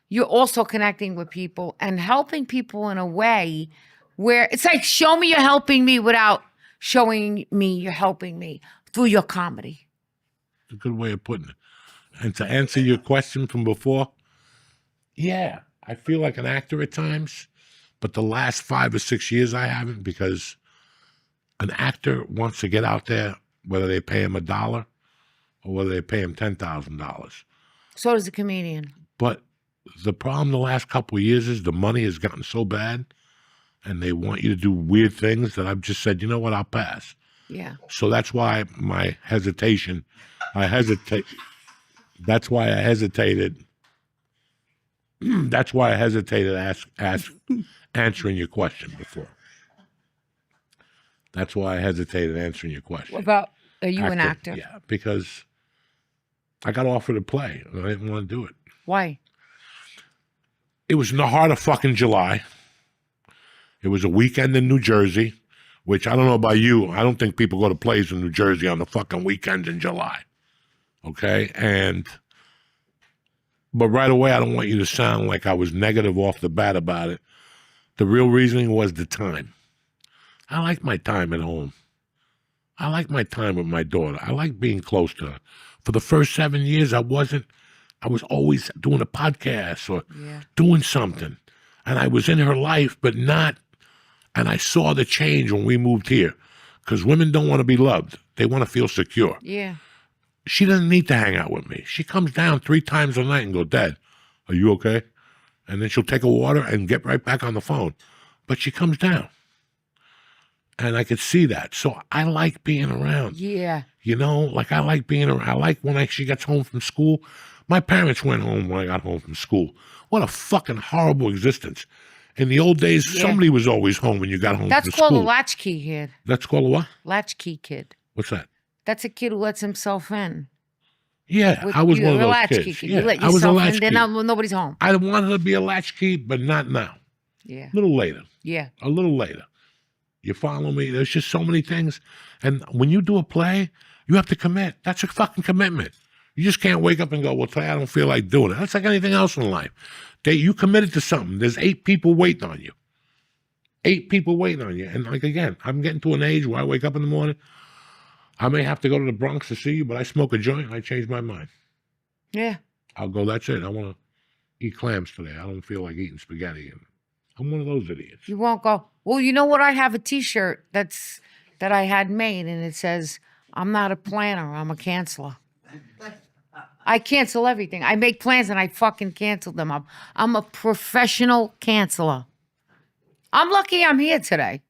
you're also connecting with people and helping people in a way where it's like, show me you're helping me without showing me you're helping me through your comedy. It's a good way of putting it. And to answer your question from before, yeah, I feel like an actor at times, but the last 5 or 6 years I haven't, because an actor wants to get out there, whether they pay him $1 or whether they pay him $10,000. So does a comedian. But the problem the last couple of years is the money has gotten so bad and they want you to do weird things that I've just said, you know what, I'll pass. Yeah. So that's why my hesitation, that's why I hesitated. That's why I hesitated answering your question before. That's why I hesitated answering your question. What about, are you an actor? Yeah, because I got offered to play and I didn't want to do it. Why? It was in the heart of fucking July. It was a weekend in New Jersey, which I don't know about you. I don't think people go to plays in New Jersey on the fucking weekends in July. Okay? But right away, I don't want you to sound like I was negative off the bat about it. The real reasoning was the time. I like my time at home. I like my time with my daughter. I like being close to her. For the first 7 years, I was always doing a podcast or doing something. And I was in her life, but not, and I saw the change when we moved here. Because women don't want to be loved. They want to feel secure. Yeah. She doesn't need to hang out with me. She comes down 3 times a night and go, Dad, are you okay? And then she'll take a water and get right back on the phone. But she comes down. And I could see that. So I like being around. Yeah. You know, like I like being around. I like when she gets home from school. My parents went home when I got home from school. What a fucking horrible existence. In the old days, somebody was always home when you got home That's from school. called a latchkey kid. That's called a what? Latchkey kid. What's that? That's a kid who lets himself in. Yeah, I was one of those kids. Kid. Yeah, You let I was a yourself latchkey. in, then nobody's home. I wanted to be a latchkey, but not now. Yeah. A little later. Yeah. A little later. You follow me? There's just so many things. And when you do a play, you have to commit. That's a fucking commitment. You just can't wake up and go, well, today I don't feel like doing it. That's like anything else in life. You committed to something. There's 8 people waiting on you. 8 people waiting on you. And like, again, I'm getting to an age where I wake up in the morning. I may have to go to the Bronx to see you, but I smoke a joint and I change my mind. Yeah. I'll go, that's it. I want to eat clams today. I don't feel like eating spaghetti. And I'm one of those idiots. You won't go, well, you know what? I have a T-shirt that I had made, and it says, I'm not a planner, I'm a canceler. I cancel everything. I make plans and I fucking cancel them. I'm a professional canceler. I'm lucky I'm here today.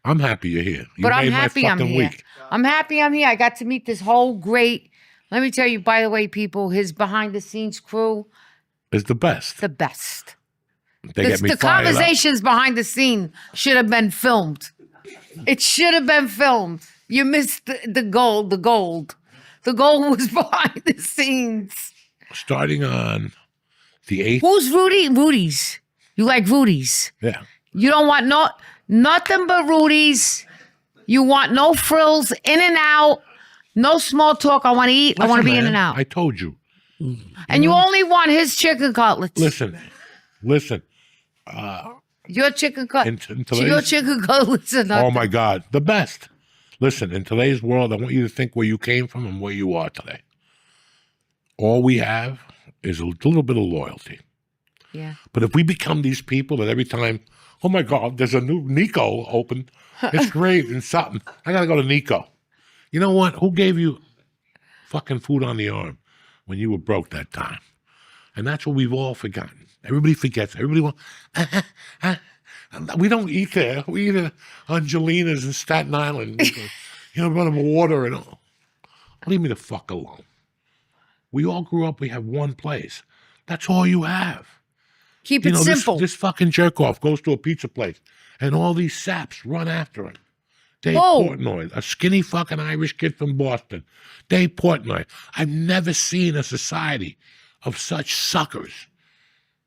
I'm happy you're here. You But I'm made my happy I'm fucking here. week. I'm happy I'm here. I got to meet this whole great, let me tell you, by the way, people, his behind-the-scenes crew, It's the best. the best. They get me The fired up. conversations behind the scene should have been filmed. It should have been filmed. You missed the gold. The gold was behind the scenes. Starting on the 8th. Who's Rudy? Rudy's. You like Rudy's. Yeah. You don't want nothing but Rudy's. You want no frills, in and out, no small talk. I want to eat. I want to be in and out. I told you. And you only want his chicken cutlets. Listen. Your chicken cutlets. In today's- Your chicken cutlets are not. Oh my God, the best. Listen, in today's world, I want you to think where you came from and where you are today. All we have is a little bit of loyalty. Yeah. But if we become these people that every time, oh my God, there's a new Nico open, it's great and something. I gotta go to Nico. You know what? Who gave you fucking food on the arm when you were broke that time? And that's what we've all forgotten. Everybody forgets. Everybody wants. We don't eat there. We eat at Angelina's in Staten Island. Run of water and all. Leave me the fuck alone. We all grew up. We have one place. That's all you have. Keep it simple. This fucking jerk off goes to a pizza place, and all these saps run after him. Dave Whoa. Portnoy, a skinny fucking Irish kid from Boston. Dave Portnoy. I've never seen a society of such suckers.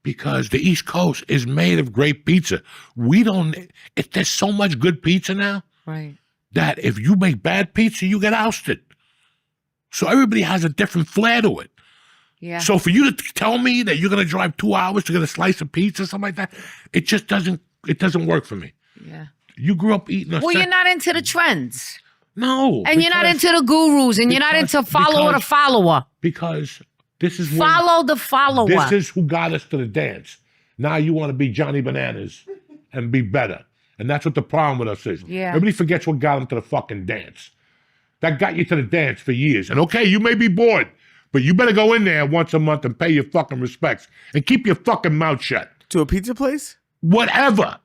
Because the East Coast is made of great pizza. We don't, there's so much good pizza now Right. that if you make bad pizza, you get ousted. So everybody has a different flair to it. Yeah. So for you to tell me that you're going to drive 2 hours to get a slice of pizza, something like that, it just doesn't work for me. Yeah. You grew up eating Well, you're not into the trends. No. And you're not into the gurus, and you're not into follower the follower. Because this is Follow the follower. This is who got us to the dance. Now you want to be Johnny Bananas and be better. And that's what the problem with us is. Yeah. Everybody forgets what got them to the fucking dance. That got you to the dance for years. And okay, you may be bored, but you better go in there once a month and pay your fucking respects. And keep your fucking mouth shut. To a pizza place? Whatever.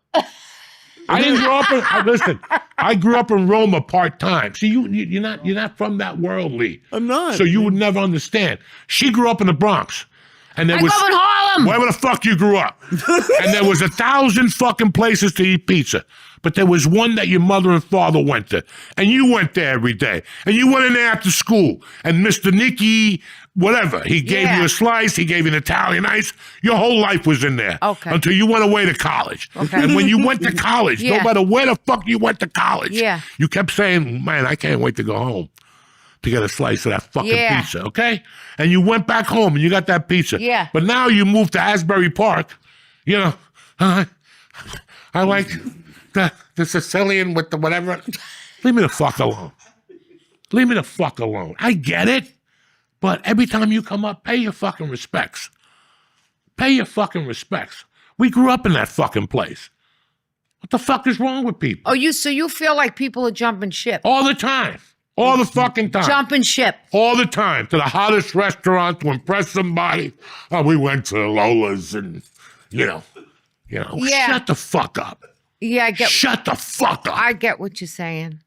I didn't grow up in, listen, I grew up in Roma part-time. See, you're not from that world, Lee. I'm not. So you would never understand. She grew up in the Bronx. And there I grew up in Harlem. wherever the fuck you grew up. And there was 1,000 fucking places to eat pizza. But there was one that your mother and father went to. And you went there every day. And you went in there after school. And Mr. Nicky, whatever, he gave you a slice, he gave you an Italian ice. Your whole life was in there. Okay. Until you went away to college. Okay. And when you went to college, no matter where the fuck you went to college, you kept saying, man, I can't wait to go home to get a slice of that fucking pizza, okay? And you went back home and you got that pizza. Yeah. But now you moved to Asbury Park, you know, I like the Sicilian with the whatever. Leave me the fuck alone. Leave me the fuck alone. I get it, but every time you come up, pay your fucking respects. Pay your fucking respects. We grew up in that fucking place. What the fuck is wrong with people? Oh, so you feel like people are jumping ship? All the time. All the fucking time. Jumping ship. All the time. To the hottest restaurant to impress somebody. Oh, we went to Lola's and, you know. Yeah. Shut the fuck up. Yeah, I get. Shut the fuck up. I get what you're saying.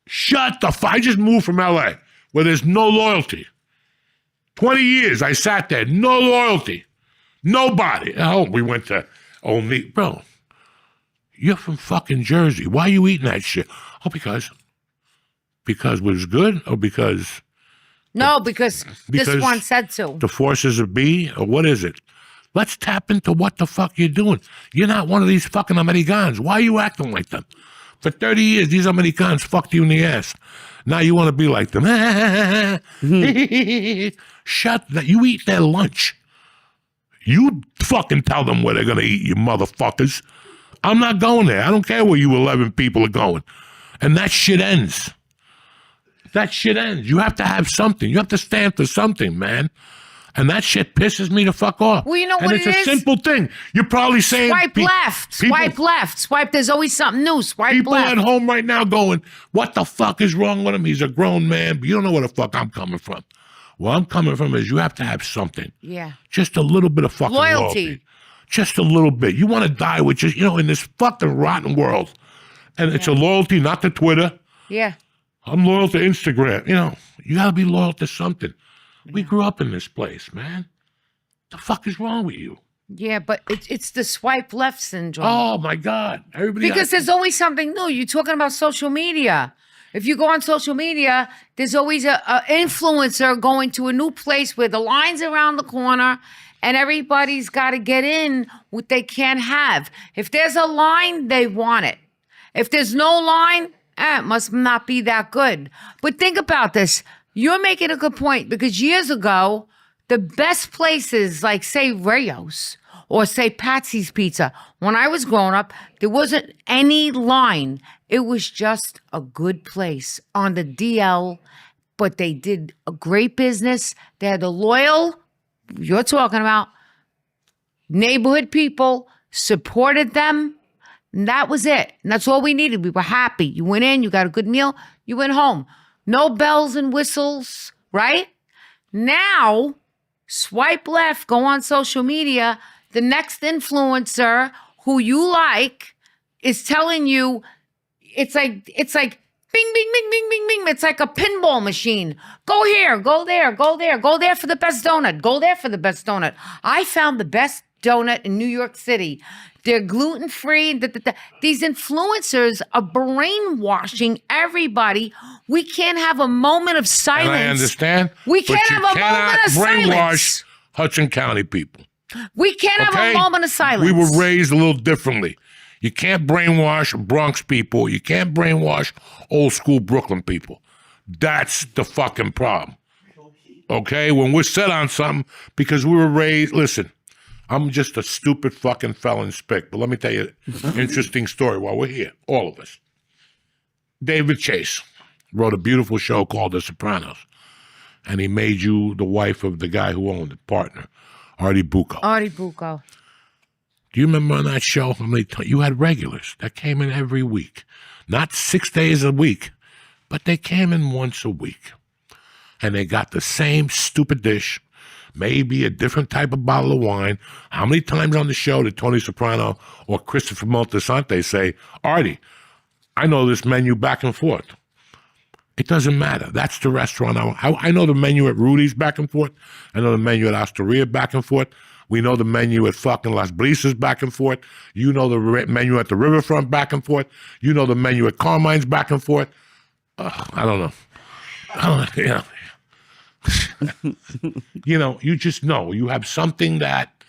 Shut the fuck. I just moved from LA where there's no loyalty. 20 years I sat there. No loyalty. Nobody. Oh, we went to only. Bro, you're from fucking Jersey. Why are you eating that shit? Oh, because it was good or because No, because this one said so. the forces of B, or what is it? Let's tap into what the fuck you're doing. You're not one of these fucking Americans. Why are you acting like them? For 30 years, these Americans fucked you in the ass. Now you want to be like them. Shut that. You eat their lunch. You fucking tell them where they're going to eat, you motherfuckers. I'm not going there. I don't care where you 11 people are going. And that shit ends. That shit ends. You have to have something. You have to stand for something, man. And that shit pisses me the fuck off. Well, you know what it is? it And is? it's a simple thing. You're probably saying... Swipe left. Swipe left. Swipe. There's always something new. Swipe People left. at home right now going, what the fuck is wrong with him? He's a grown man. But you don't know where the fuck I'm coming from. Where I'm coming from is you have to have something. Yeah. Just a little bit of fucking loyalty. Just a little bit. You want to die with just, in this fucking rotten world. And it's a loyalty, not to Twitter. Yeah. I'm loyal to Instagram. You got to be loyal to something. We grew up in this place, man. The fuck is wrong with you? Yeah, but it's the swipe left syndrome. Oh, my God. Everybody Because there's always something new. You're talking about social media. If you go on social media, there's always a influencer going to a new place where the line's around the corner and everybody's got to get in what they can't have. If there's a line, they want it. If there's no line, it must not be that good. But think about this. You're making a good point because years ago, the best places like, say, Rayo's or, say, Patsy's Pizza, when I was growing up, there wasn't any line. It was just a good place on the DL, but they did a great business. They had the loyal, you're talking about, neighborhood people, supported them, and that was it. And that's all we needed. We were happy. You went in, you got a good meal, you went home. No bells and whistles, right? Now, swipe left, go on social media. The next influencer who you like is telling you, it's like bing, bing, bing, bing, bing, bing. It's like a pinball machine. Go here, go there, go there, go there for the best donut. Go there for the best donut. I found the best donut in New York City. They're gluten-free. These influencers are brainwashing everybody. We can't have a moment of silence. And I understand. We can't have a moment of silence. brainwash Hudson County people. We can't have Okay? a moment of silence. We were raised a little differently. You can't brainwash Bronx people. You can't brainwash old school Brooklyn people. That's the fucking problem. Okay? When we're set on something, because we were raised, listen, I'm just a stupid fucking felon spick, but let me tell you an interesting story while we're here, all of us. David Chase wrote a beautiful show called The Sopranos, and he made you the wife of the guy who owned it, partner, Artie Bucco. Artie Bucco. Do you remember on that show how many times you had regulars that came in every week? Not 6 days a week, but they came in once a week. And they got the same stupid dish, maybe a different type of bottle of wine. How many times on the show did Tony Soprano or Christopher Moltisanti say, Artie, I know this menu back and forth. It doesn't matter. That's the restaurant. I know the menu at Rudy's back and forth. I know the menu at Osteria back and forth. We know the menu at fucking Las Brisas back and forth. You know the menu at the Riverfront back and forth. You know the menu at Carmine's back and forth. I don't know. You know, you just know. You have something that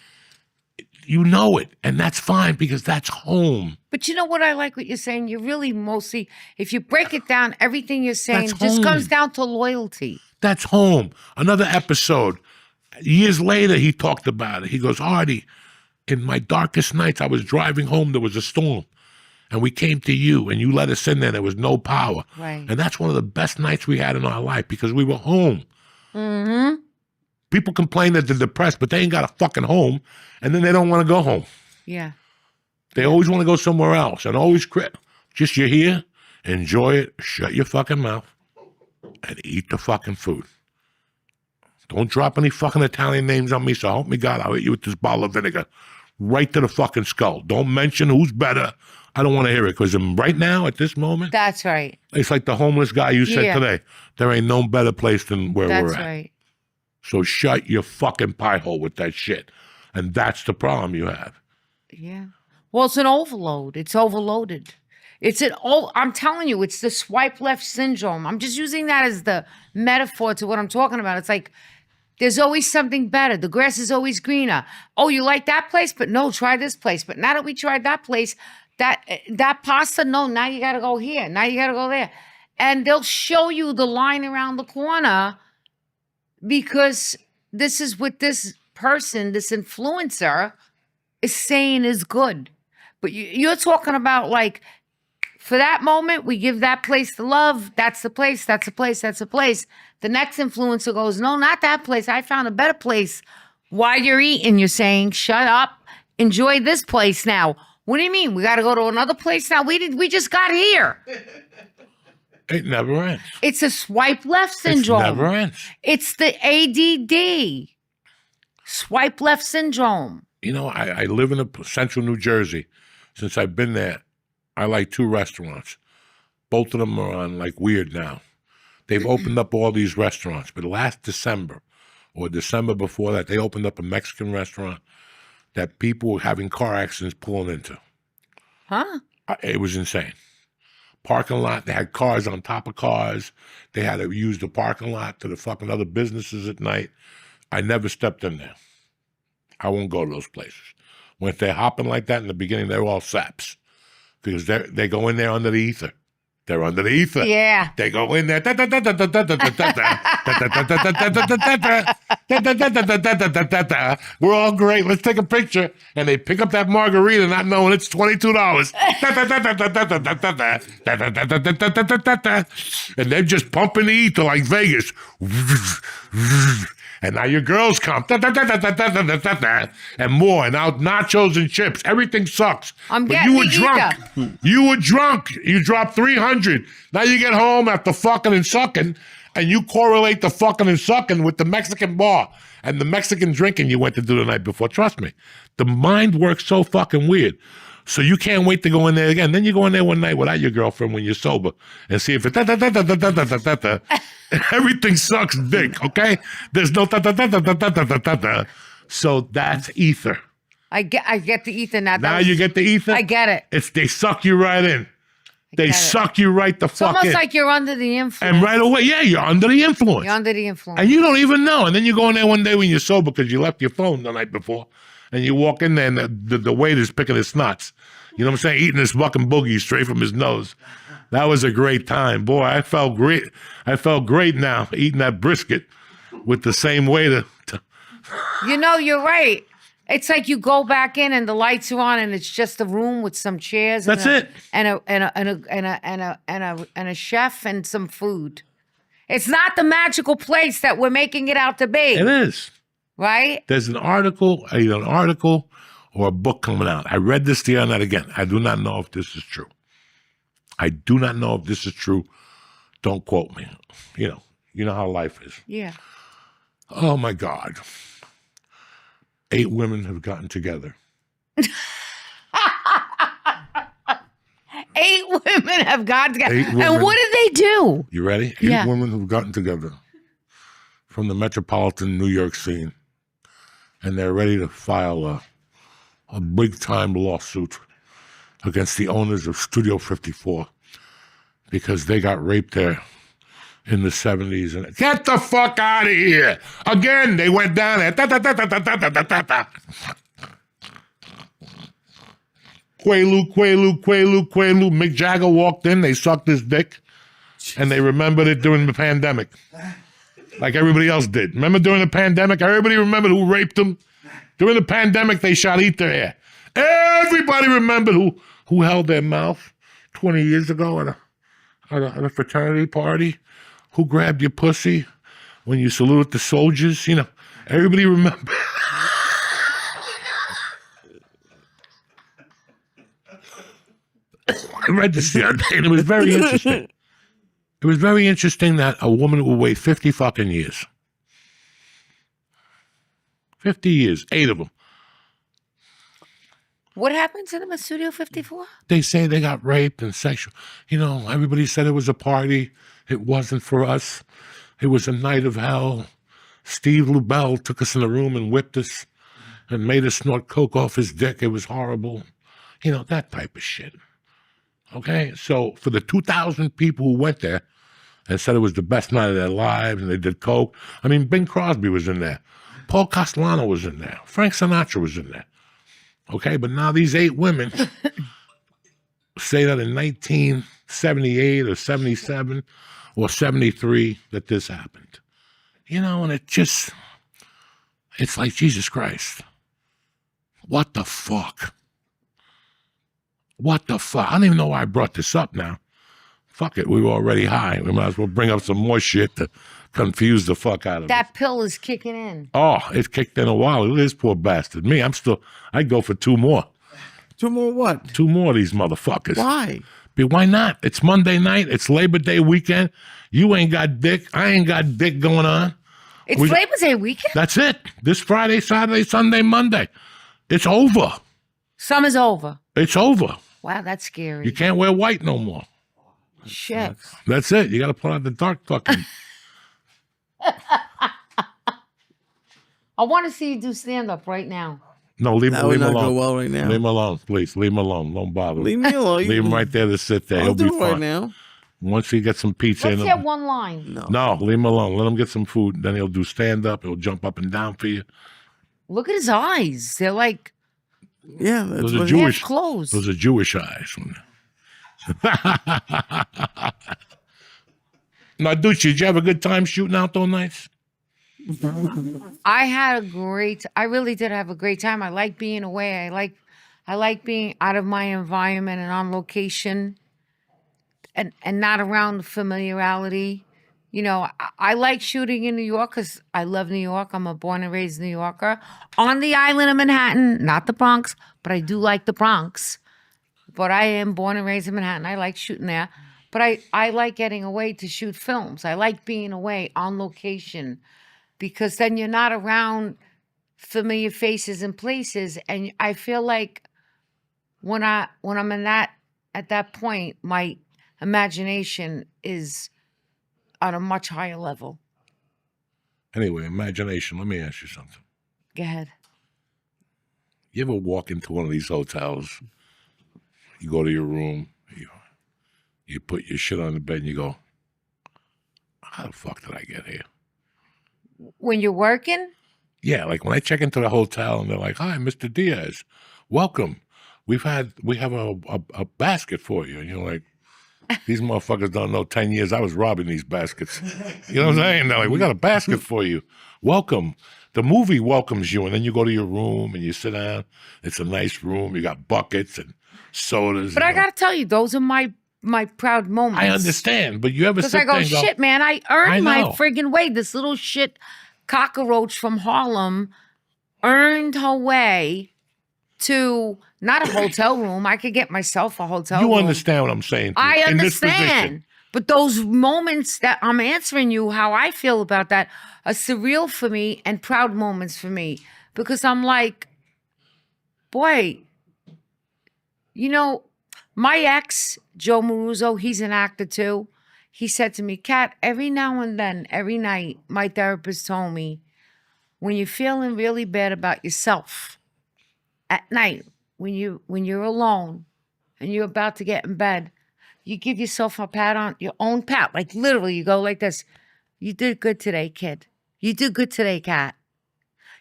you know it, and that's fine because that's home. But you know what I like what you're saying? You're really mostly, if you break it down, everything you're saying That's just home. comes down to loyalty. That's home. Another episode. Years later, he talked about it. He goes, Artie, in my darkest nights, I was driving home. There was a storm. And we came to you, and you let us in there. There was no power. Right. And that's one of the best nights we had in our life because we were home. Mm-hmm. People complain that they're depressed, but they ain't got a fucking home, and then they don't want to go home. Yeah. They always want to go somewhere else, and always just you're here, enjoy it, shut your fucking mouth, and eat the fucking food. Don't drop any fucking Italian names on me, so help me God, I'll hit you with this bottle of vinegar right to the fucking skull. Don't mention who's better. I don't want to hear it, because right now, at this moment, That's right. it's like the homeless guy you said Yeah. today. There ain't no better place than where That's we're at. right. So shut your fucking pie hole with that shit. And that's the problem you have. Yeah. Well, it's an overload. It's overloaded. I'm telling you, it's the swipe left syndrome. I'm just using that as the metaphor to what I'm talking about. It's like, there's always something better. The grass is always greener. Oh, you like that place? But no, try this place. But now that we tried that place, that pasta, no, now you got to go here. Now you got to go there. And they'll show you the line around the corner because this is what this person, this influencer, is saying is good. But you're talking about, like, for that moment, we give that place the love. That's the place, that's the place, that's the place. The next influencer goes, no, not that place. I found a better place. While you're eating, you're saying, shut up, enjoy this place now. What do you mean? We got to go to another place now? We just got here. It never ends. It's a swipe left syndrome. It never ends. It's the ADD. Swipe left syndrome. You know, I live in central New Jersey. Since I've been there, I like 2 restaurants. Both of them are on like weird now. They've opened up all these restaurants, but last December or December before that, they opened up a Mexican restaurant that people were having car accidents pulling into. Huh? It was insane. Parking lot, they had cars on top of cars. They had to use the parking lot to the fucking other businesses at night. I never stepped in there. I won't go to those places. When they're hopping like that in the beginning, they're all saps. Because they go in there under the ether. They're under the ether. Yeah. They go in there. We're all great. Let's take a picture. And they pick up that margarita not knowing it's $22. And they're just pumping the ether like Vegas. And now your girls come. And more. And now nachos and chips. Everything sucks. I'm but getting you were the drunk. ether. You were drunk. You dropped 300. Now you get home after fucking and sucking, and you correlate the fucking and sucking with the Mexican bar and the Mexican drinking you went to do the night before. Trust me. The mind works so fucking weird. So you can't wait to go in there again. Then you go in there one night without your girlfriend when you're sober and see if it everything sucks dick, okay? There's no So that's ether. I get the ether now. Now you get the ether? I get it. They suck you right in. They get it. suck you right the It's fuck almost in. like you're under the influence. And right away, yeah, you're under the influence. You're under the influence. And you don't even know. And then you go in there one day when you're sober because you left your phone the night before. And you walk in there and the waiter's picking his snots. You know what I'm saying? Eating his fucking boogie straight from his nose. That was a great time. Boy, I felt great. I felt great now eating that brisket with the same waiter. You know, you're right. It's like you go back in and the lights are on and it's just a room with some chairs. That's it. And a chef and some food. It's not the magical place that we're making it out to be. It is. Right? There's an article, either an article or a book coming out. I read this the other night again. I do not know if this is true. I do not know if this is true. Don't quote me. You know how life is. Yeah. Oh my God. 8 women have gotten together. 8 women have gotten together. 8 women. And what did they do? You ready? 8 Yeah. women have gotten together from the metropolitan New York scene. And they're ready to file a big-time lawsuit against the owners of Studio 54 because they got raped there in the 70s. And get the fuck out of here! Again, they went down there. Quaalude, Quaalude, Quaalude, Quaalude. Mick Jagger walked in, they sucked his dick, and they remembered it during the pandemic. Like everybody else did. Remember during the pandemic? Everybody remembered who raped them? During the pandemic, they shot Ether Air. Everybody remembered who held their mouth 20 years ago at a fraternity party? Who grabbed your pussy when you saluted the soldiers? You know, everybody remember. I read this the other day, and it was very interesting. It was very interesting that a woman would wait 50 fucking years. 50 years, 8 of them. What happened to them at Studio 54? They say they got raped and sexual. You know, everybody said it was a party. It wasn't for us. It was a night of hell. Steve Lubell took us in a room and whipped us and made us snort coke off his dick. It was horrible. You know, that type of shit. Okay? So for the 2,000 people who went there and said it was the best night of their lives and they did coke, I mean, Bing Crosby was in there. Paul Castellano was in there. Frank Sinatra was in there. Okay? But now these 8 women say that in 1978 or 77 or 73 that this happened. You know, and it's like, Jesus Christ. What the fuck? What the fuck? I don't even know why I brought this up now. Fuck it, we were already high. We might as well bring up some more shit to confuse the fuck out of us. That pill is kicking in. Oh, it kicked in a while. Look at this poor bastard. Me, I'd go for 2 more. 2 more what? 2 more of these motherfuckers. Why? But why not? It's Monday night. It's Labor Day weekend. You ain't got dick. I ain't got dick going on. It's Labor Day weekend? That's it. This Friday, Saturday, Sunday, Monday. It's over. Summer's over. It's over. Wow, that's scary. You can't wear white no more. Shit. That's it. You got to put on the dark fucking. I want to see you do stand-up right now. No, leave That him would not alone. go well right now. Leave him alone, please. Leave him alone. Don't bother. Leave me alone. Leave him right there to sit there. I'll He'll do be it right fine. now. Once he gets some pizza Let's in hear him. one line. No, leave him alone. Let him get some food. Then he'll do stand-up. He'll jump up and down for you. Look at his eyes. They're like Yeah, that's Those are what Jewish. half closed. Those are Jewish eyes. Now, Ducci, did you have a good time shooting outdoor nights? I really did have a great time. I like being away. I like being out of my environment and on location and not around familiarity. You know, I like shooting in New York because I love New York. I'm a born and raised New Yorker. On the island of Manhattan, not the Bronx, but I do like the Bronx. But I am born and raised in Manhattan. I like shooting there. But I like getting away to shoot films. I like being away on location because then you're not around familiar faces and places. And I feel like when I'm at that point, my imagination is on a much higher level. Anyway, imagination. Let me ask you something. Go ahead. You ever walk into one of these hotels, you go to your room, You put your shit on the bed and you go, how the fuck did I get here? When you're working? Yeah, like when I check into the hotel and they're like, "Hi, Mr. Diaz, welcome. We have a basket for you." And you're like, "These motherfuckers don't know 10 years I was robbing these baskets." You know what I'm saying? They're like, "We got a basket for you. Welcome." The movie welcomes you, and then you go to your room and you sit down. It's a nice room. You got buckets and sodas. But I gotta tell you, those are my proud moments. I understand, but you ever Because sit I go, there and shit, man, I earned my know. friggin' way. This little shit cockroach from Harlem earned her way to not a hotel room. I could get myself a hotel room. You understand what I'm saying? I in this position. understand. But those moments that I'm answering you, how I feel about that, are surreal for me and proud moments for me. Because I'm like, boy, you know, my ex, Joe Maruzzo, he's an actor too. He said to me, Kat, every now and then, every night, my therapist told me, when you're feeling really bad about yourself at night, when you're alone and you're about to get in bed, you give yourself a pat on your own pat. Like literally, you go like this. You did good today, kid. You did good today, Kat.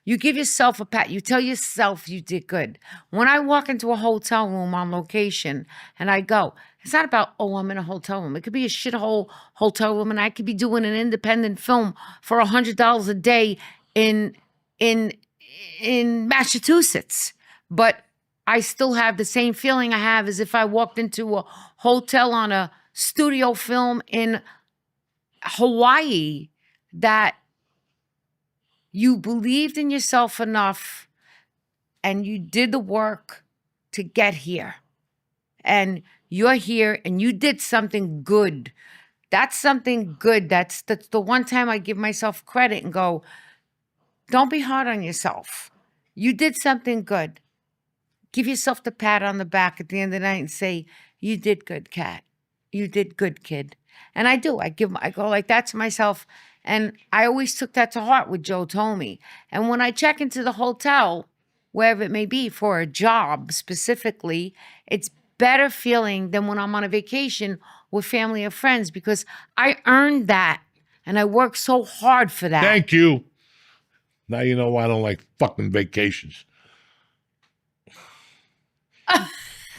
You give yourself a pat. You tell yourself you did good. When I walk into a hotel room on location and I go, it's not about, oh, I'm in a hotel room. It could be a shithole hotel room and I could be doing an independent film for $100 a day in Massachusetts. But I still have the same feeling I have as if I walked into a hotel on a studio film in Hawaii, that you believed in yourself enough and you did the work to get here. And you're here and you did something good. That's something good. That's the one time I give myself credit and go, don't be hard on yourself. You did something good. Give yourself the pat on the back at the end of the night and say, you did good, Kat. You did good, kid. And I do. I go like that to myself. And I always took that to heart what Joe told me. And when I check into the hotel, wherever it may be, for a job specifically, it's better feeling than when I'm on a vacation with family or friends, because I earned that and I worked so hard for that. Thank you. Now you know why I don't like fucking vacations.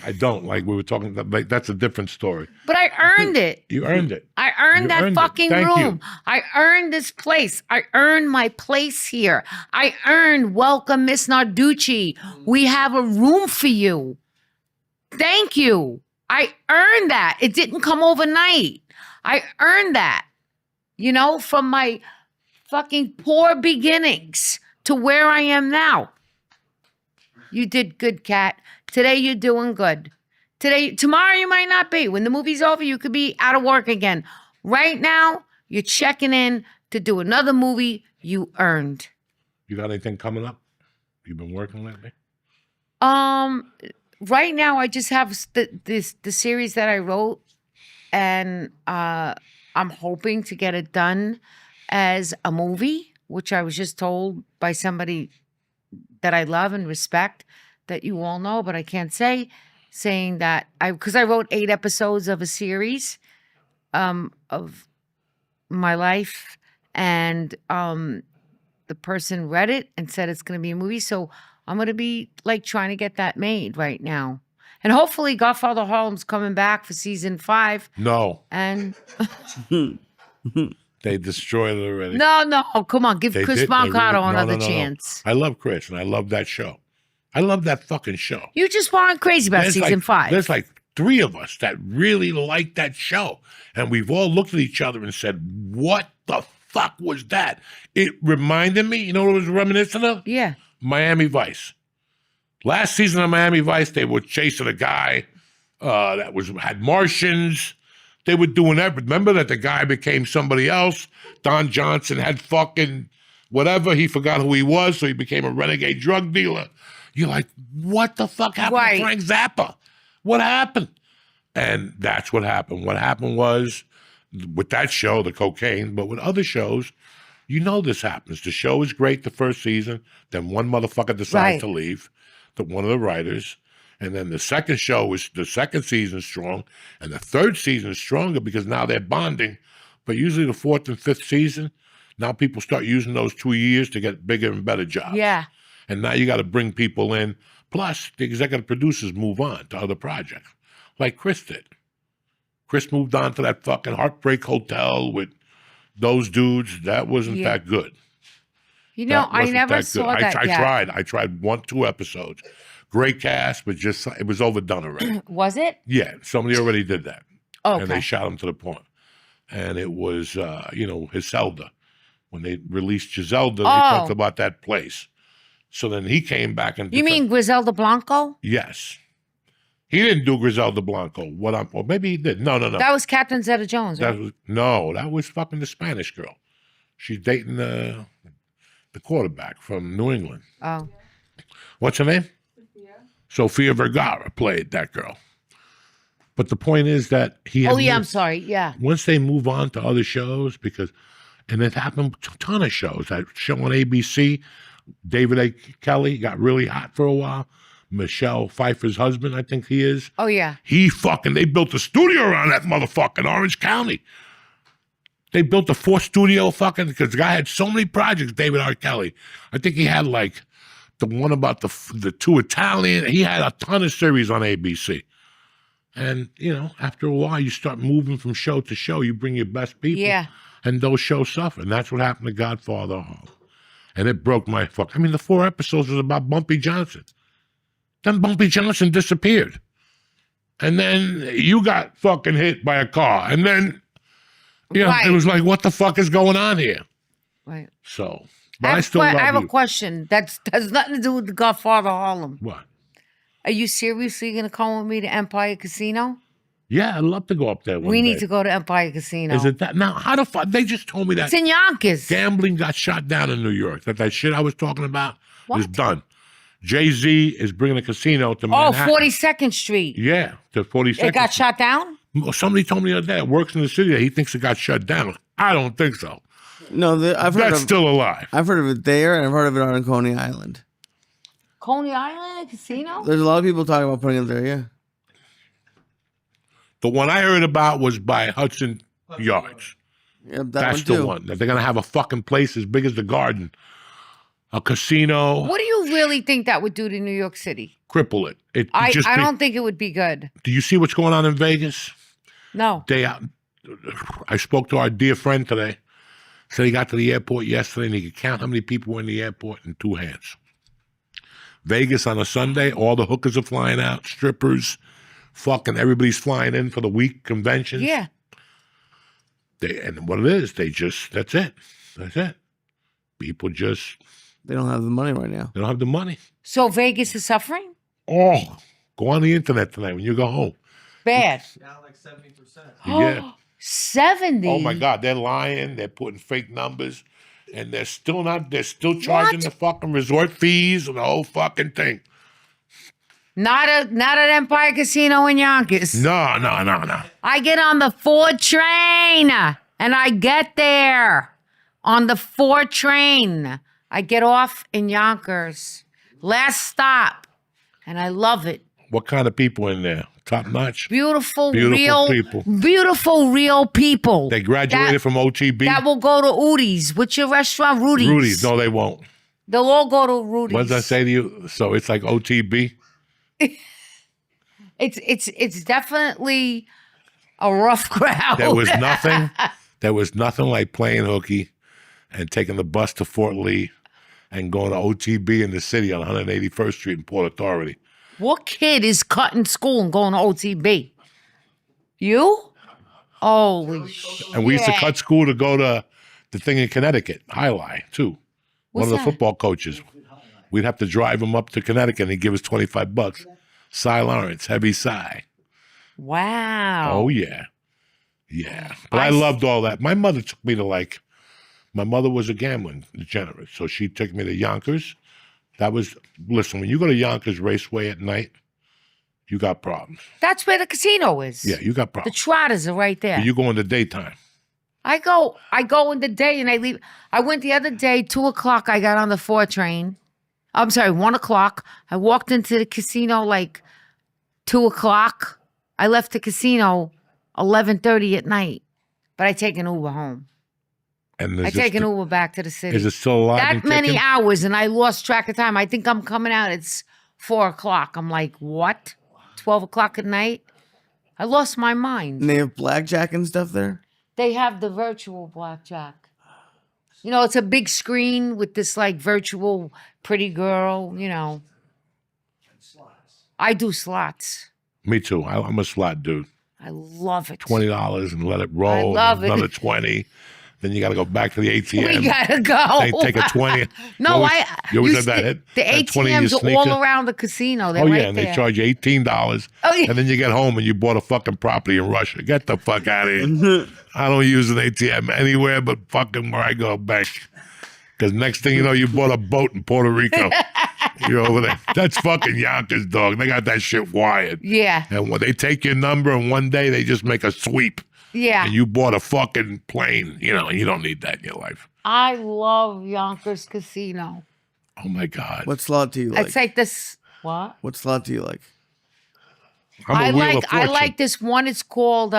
I don't. Like we were talking, like that's a different story. But I earned it. You earned it. I earned that earned fucking Thank room. you. I earned this place. I earned my place here. I earned welcome, Miss Narducci. We have a room for you. Thank you. I earned that. It didn't come overnight. I earned that. You know, from my fucking poor beginnings to where I am now. You did good, Kat. Today you're doing good. Tomorrow you might not be. When the movie's over, you could be out of work again. Right now, you're checking in to do another movie you earned. You got anything coming up? You've been working lately? Right now I just have the series that I wrote, and I'm hoping to get it done as a movie, which I was just told by somebody that I love and respect, that you all know, but I can't say, saying that because I wrote 8 episodes of a series of my life, and the person read it and said it's going to be a movie. So I'm going to be like trying to get that made right now. And hopefully Godfather Harlem's coming back for season 5. No. And They destroyed it already. no, come on, give They Chris did. They Marcato really- another no. chance. I love Chris, and I love that show. I love that fucking show. You just weren't crazy about There's season like, 5. There's like 3 of us that really like that show. And we've all looked at each other and said, what the fuck was that? It reminded me, you know what it was reminiscent of? Yeah. Miami Vice. Last season of Miami Vice, they were chasing a guy that had Martians. They were doing that. Remember that the guy became somebody else? Don Johnson had fucking whatever. He forgot who he was, so he became a renegade drug dealer. You're like, what the fuck happened Right. to Frank Zappa? What happened? And that's what happened. What happened was, with that show, the cocaine, but with other shows, you know this happens. The show is great the first season, then one motherfucker decides Right. to leave, one of the writers, And then the second season is strong, and the third season is stronger because now they're bonding. But usually the fourth and fifth season, now people start using those 2 years to get bigger and better jobs. Yeah. And now you got to bring people in. Plus, the executive producers move on to other projects, like Chris did. Chris moved on to that fucking Heartbreak Hotel with those dudes. That wasn't that good. You know, I never that saw that I yet. tried. I tried 2 episodes. Great cast, but just it was overdone already. Was it? Yeah, somebody already did that. Okay. And they shot him to the point. And it was, Giselda. When they released Giselda, they talked about that place. So then he came back and... You mean Griselda Blanco? Yes. He didn't do Griselda Blanco. Or maybe he did. No. That was Captain Zeta-Jones, right? That was fucking the Spanish girl. She's dating the quarterback from New England. Oh. What's her name? Sofia Vergara played that girl. But the point is that he had I'm sorry. Yeah. once they move on to other shows, and it happened a ton of shows. That show on ABC, David A. Kelly got really hot for a while. Michelle Pfeiffer's husband, I think he is. Oh, yeah. They built a studio around that motherfucker in Orange County. They built a 4th studio because the guy had so many projects, David R. Kelly. I think he had like the one about the 2 Italian. He had a ton of series on ABC. And, after a while, you start moving from show to show. You bring your best people. Yeah. And those shows suffer. And that's what happened to Godfather Hall. And it broke my fuck. I mean, the 4 episodes was about Bumpy Johnson. Then Bumpy Johnson disappeared. And then you got fucking hit by a car. And then, Right. it was like, what the fuck is going on here? Right. So, but I still love I have you. a question that has nothing to do with the Godfather Harlem. What? Are you seriously going to come with me to Empire Casino? Yeah, I'd love to go up there one We day. need to go to Empire Casino. Is it that? Now, how the fuck? They just told me that It's in Yonkers. gambling got shot down in New York. That shit I was talking about is What? done. Jay-Z is bringing a casino to Manhattan. 42nd Street. Yeah, to 42nd. It got shot down? Somebody told me the other day, it works in the city, he thinks it got shut down. I don't think so. No, I've heard That's of still alive. I've heard of it there, and I've heard of it on Coney Island. Coney Island Casino? There's a lot of people talking about putting it there. Yeah. The one I heard about was by Hudson Yards. Yeah, that That's one too. the one. That they're going to have a fucking place as big as the Garden. A casino. What do you really think that would do to New York City? Cripple it. I don't think it would be good. Do you see what's going on in Vegas? No. I spoke to our dear friend today. Said he got to the airport yesterday and he could count how many people were in the airport in 2 hands. Vegas on a Sunday, all the hookers are flying out, strippers, fucking everybody's flying in for the week conventions. Yeah. And what it is, that's it. That's it. People just, They don't have the money right now. they don't have the money. So Vegas is suffering? Oh, go on the internet tonight when you go home. Bad. Down like 70%. Yeah. 70. Oh my God, they're lying. They're putting fake numbers, and they're still charging the fucking resort fees and the whole fucking thing. Not at Empire Casino in Yonkers. No. I get on the 4 train and I get there on the 4 train. I get off in Yonkers. Last stop. And I love it. What kind of people in there? Top notch. Beautiful Beautiful people. real people. They graduated from OTB. That will go to Udi's. What's your restaurant? Rudy's. Rudy's. No, they won't. They'll all go to Rudy's. What did I say to you? So it's like OTB. It's definitely a rough crowd. There was nothing. There was nothing like playing hooky and taking the bus to Fort Lee and going to OTB in the city on 181st Street in Port Authority. What kid is cutting school and going to OTB? You? Holy shit. And we used to cut school to go to the thing in Connecticut, Highline, too. What's One of the that? football coaches. We'd have to drive him up to Connecticut and he'd give us $25. Cy Lawrence, heavy Cy. Wow. Oh, yeah. Yeah. But I loved all that. My mother took me to my mother was a gambling degenerate. So she took me to Yonkers. Listen, when you go to Yonkers Raceway at night, you got problems. That's where the casino is. Yeah, you got The problems. Trotters are right there. But you go in the daytime. I go in the day and I leave. I went the other day, 2:00, I got on the 4 train. I'm sorry, 1:00. I walked into the casino like 2 o'clock. I left the casino 11:30 at night, but I take an Uber home. And I take an Uber back to the city. Is it still alive? That many hours, and I lost track of time. I think I'm coming out. It's 4 o'clock. I'm like, what? 12 o'clock at night? I lost my mind. And they have blackjack and stuff there? They have the virtual blackjack. You know, it's a big screen with this like virtual pretty girl, you know. I do slots. Me too. I'm a slot dude. I love it. $20 and let it roll. I love it. Another 20. Then you got to go back to the ATM. We gotta go. They take a 20. No, you always have that hit. The that 20 in your ATMs are all sneaker. around the casino. They're Oh, right yeah, and there. they charge you $18. Oh, yeah. And then you get home and you bought a fucking property in Russia. Get the fuck out of here. I don't use an ATM anywhere but fucking where I go bank. Because next thing you know, you bought a boat in Puerto Rico. You're over there. That's fucking Yonkers, dog. They got that shit wired. Yeah. And when they take your number and one day they just make a sweep. Yeah. And you bought a fucking plane, you know, and you don't need that in your life. I love Yonkers Casino. Oh my God. What slot do you like? It's like this. What? What slot do you like? I I'm a Wheel of I Fortune. like this one. It's called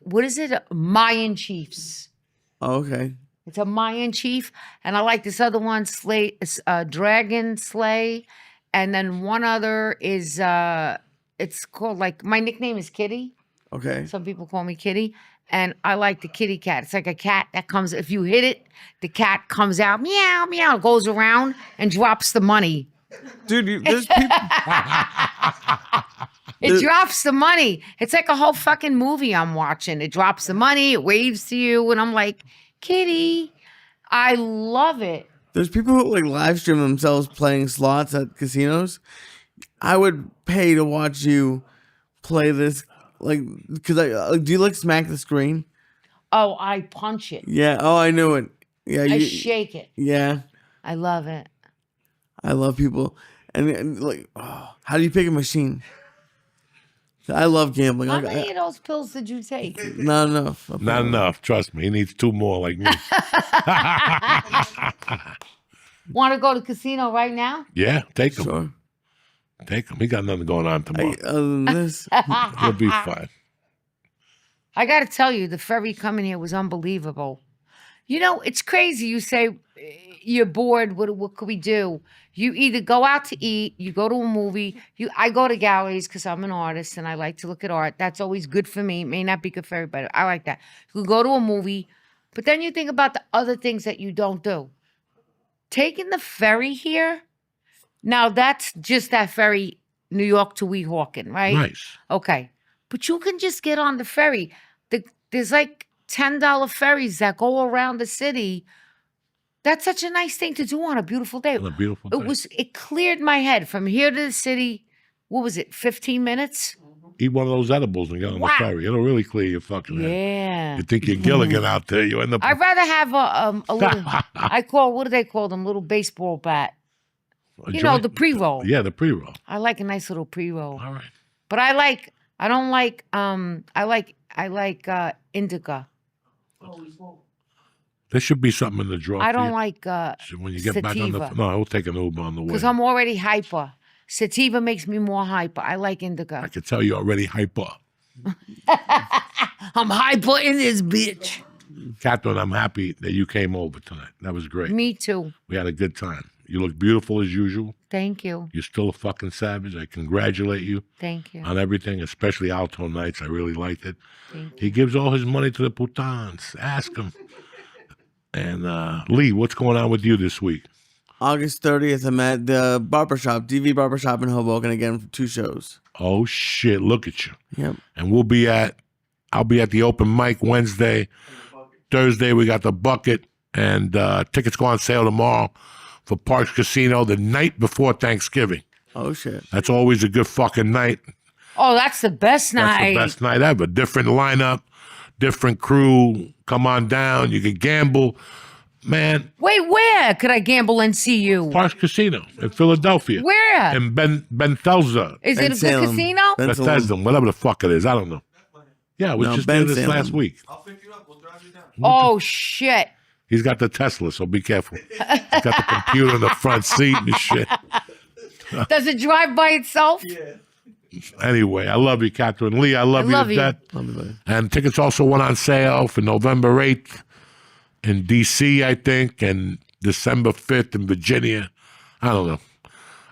what is it? Mayan Chiefs. Oh, okay. It's a Mayan chief, and I like this other one, Dragon Slay, and then one other is it's called like my nickname is Kitty. Okay. Some people call me Kitty, and I like the kitty cat. It's like a cat that comes. If you hit it, the cat comes out, meow meow, goes around and drops the money. Dude, there's people. It drops the money. It's like a whole fucking movie I'm watching. It drops the money, it waves to you, and I'm like, Kitty. I love it. There's people who like live stream themselves playing slots at casinos. I would pay to watch you play this, like, because do you like smack the screen? Oh, I punch it. Yeah. Oh, I knew it. Yeah. I shake it. Yeah. I love it. I love people, and like, oh, how do you pick a machine? I love gambling. How many of those pills did you take? Not enough. Not enough. Trust me. He needs 2 more like me. Want to go to casino right now? Yeah, take him. Sure. Take him. He got nothing going on tomorrow. Other than this, He'll be fine. I got to tell you, the ferry coming here was unbelievable. You know, it's crazy. You say you're bored. What could we do? You either go out to eat, you go to a movie. I go to galleries because I'm an artist and I like to look at art. That's always good for me. It may not be good for everybody. I like that. You go to a movie, but then you think about the other things that you don't do. Taking the ferry here, now that's just that ferry, New York to Weehawken, right? Nice. Okay. But you can just get on the ferry. There's like $10 ferries that go around the city. That's such a nice thing to do on a beautiful day. On a beautiful day. It cleared my head from here to the city. What was it? 15 minutes? Eat one of those edibles and get on Wow. the ferry. It'll really clear your fucking head. Yeah. You think you're Gilligan out there, you end up... I'd rather have a little, what do they call them? Little baseball bat. a You know, joint. the pre-roll. Yeah, the pre-roll. I like a nice little pre-roll. All right. But I like indica. There should be something in the drawer. I for don't you. like So when you get back on the... sativa. No, I'll take an Uber on the way. because I'm already hyper. Sativa makes me more hyper. I like indica. I can tell you're already hyper. I'm hyper in this bitch. Catherine, I'm happy that you came over tonight. That was great. Me too. We had a good time. You look beautiful as usual. Thank you. You're still a fucking savage. I congratulate you Thank you. on everything, especially Alto Nights. I really liked it. Thank He gives all his money to the putans. Ask him. And Lee, what's going on with you this week? August 30th, I'm at the barbershop, DV Barbershop in Hoboken again for 2 shows. Oh shit! Look at you. Yep. And I'll be at the open mic Wednesday. Thursday we got the bucket, and tickets go on sale tomorrow for Parks Casino the night before Thanksgiving. Oh, shit. That's always a good fucking night. Oh, that's the best That's night. the best night ever. Different lineup, different crew. Come on down. You can gamble. Man, Wait, where could I gamble and see you? Parks Casino in Philadelphia. Where? In Bethesda. Is it a good Salem. casino? Bethesda, whatever the fuck it is. I don't know. Yeah, we No, just Ben did this Salem. last week. I'll pick you up. We'll drive you down. Oh shit! He's got the Tesla, so be careful. He's got the computer in the front seat and shit. Does it drive by itself? Yeah. Anyway, I love you, Catherine Lee. I love you to death. Love you, buddy. And tickets also went on sale for November 8th in D.C., I think, and December 5th in Virginia. I don't know.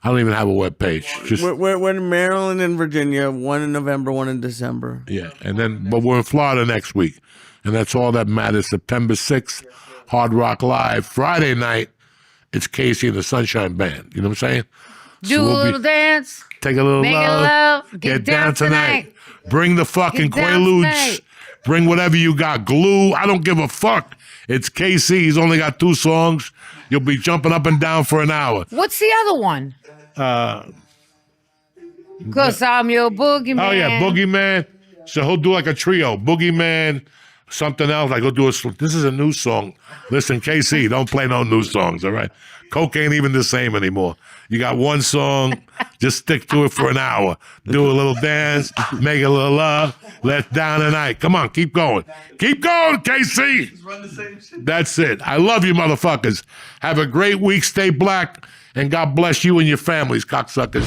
I don't even have a webpage. Just We're in Maryland and Virginia. One in November, one in December. yeah, and then but we're in Florida next week, and that's all that matters. September 6th, Hard Rock Live. Friday night, it's Casey and the Sunshine Band. You know what I'm saying? Do So a we'll little dance. take a little Make it love. Get down tonight. Bring the fucking Get down Quaaludes. tonight. Bring whatever you got. Glue. I don't give a fuck. It's KC. He's only got 2 songs. You'll be jumping up and down for an hour. What's the other one? Cause I'm your boogeyman. Oh yeah, Boogeyman. So he'll do like a trio. Boogeyman, something else. Like he'll do this is a new song. Listen, KC, don't play no new songs, all right? Coke ain't even the same anymore. You got one song, just stick to it for an hour. Do a little dance, make a little love, let's down tonight. Come on, keep going. Keep going, KC. Just run the same shit. That's it. I love you, motherfuckers. Have a great week. Stay black, and God bless you and your families, cocksuckers.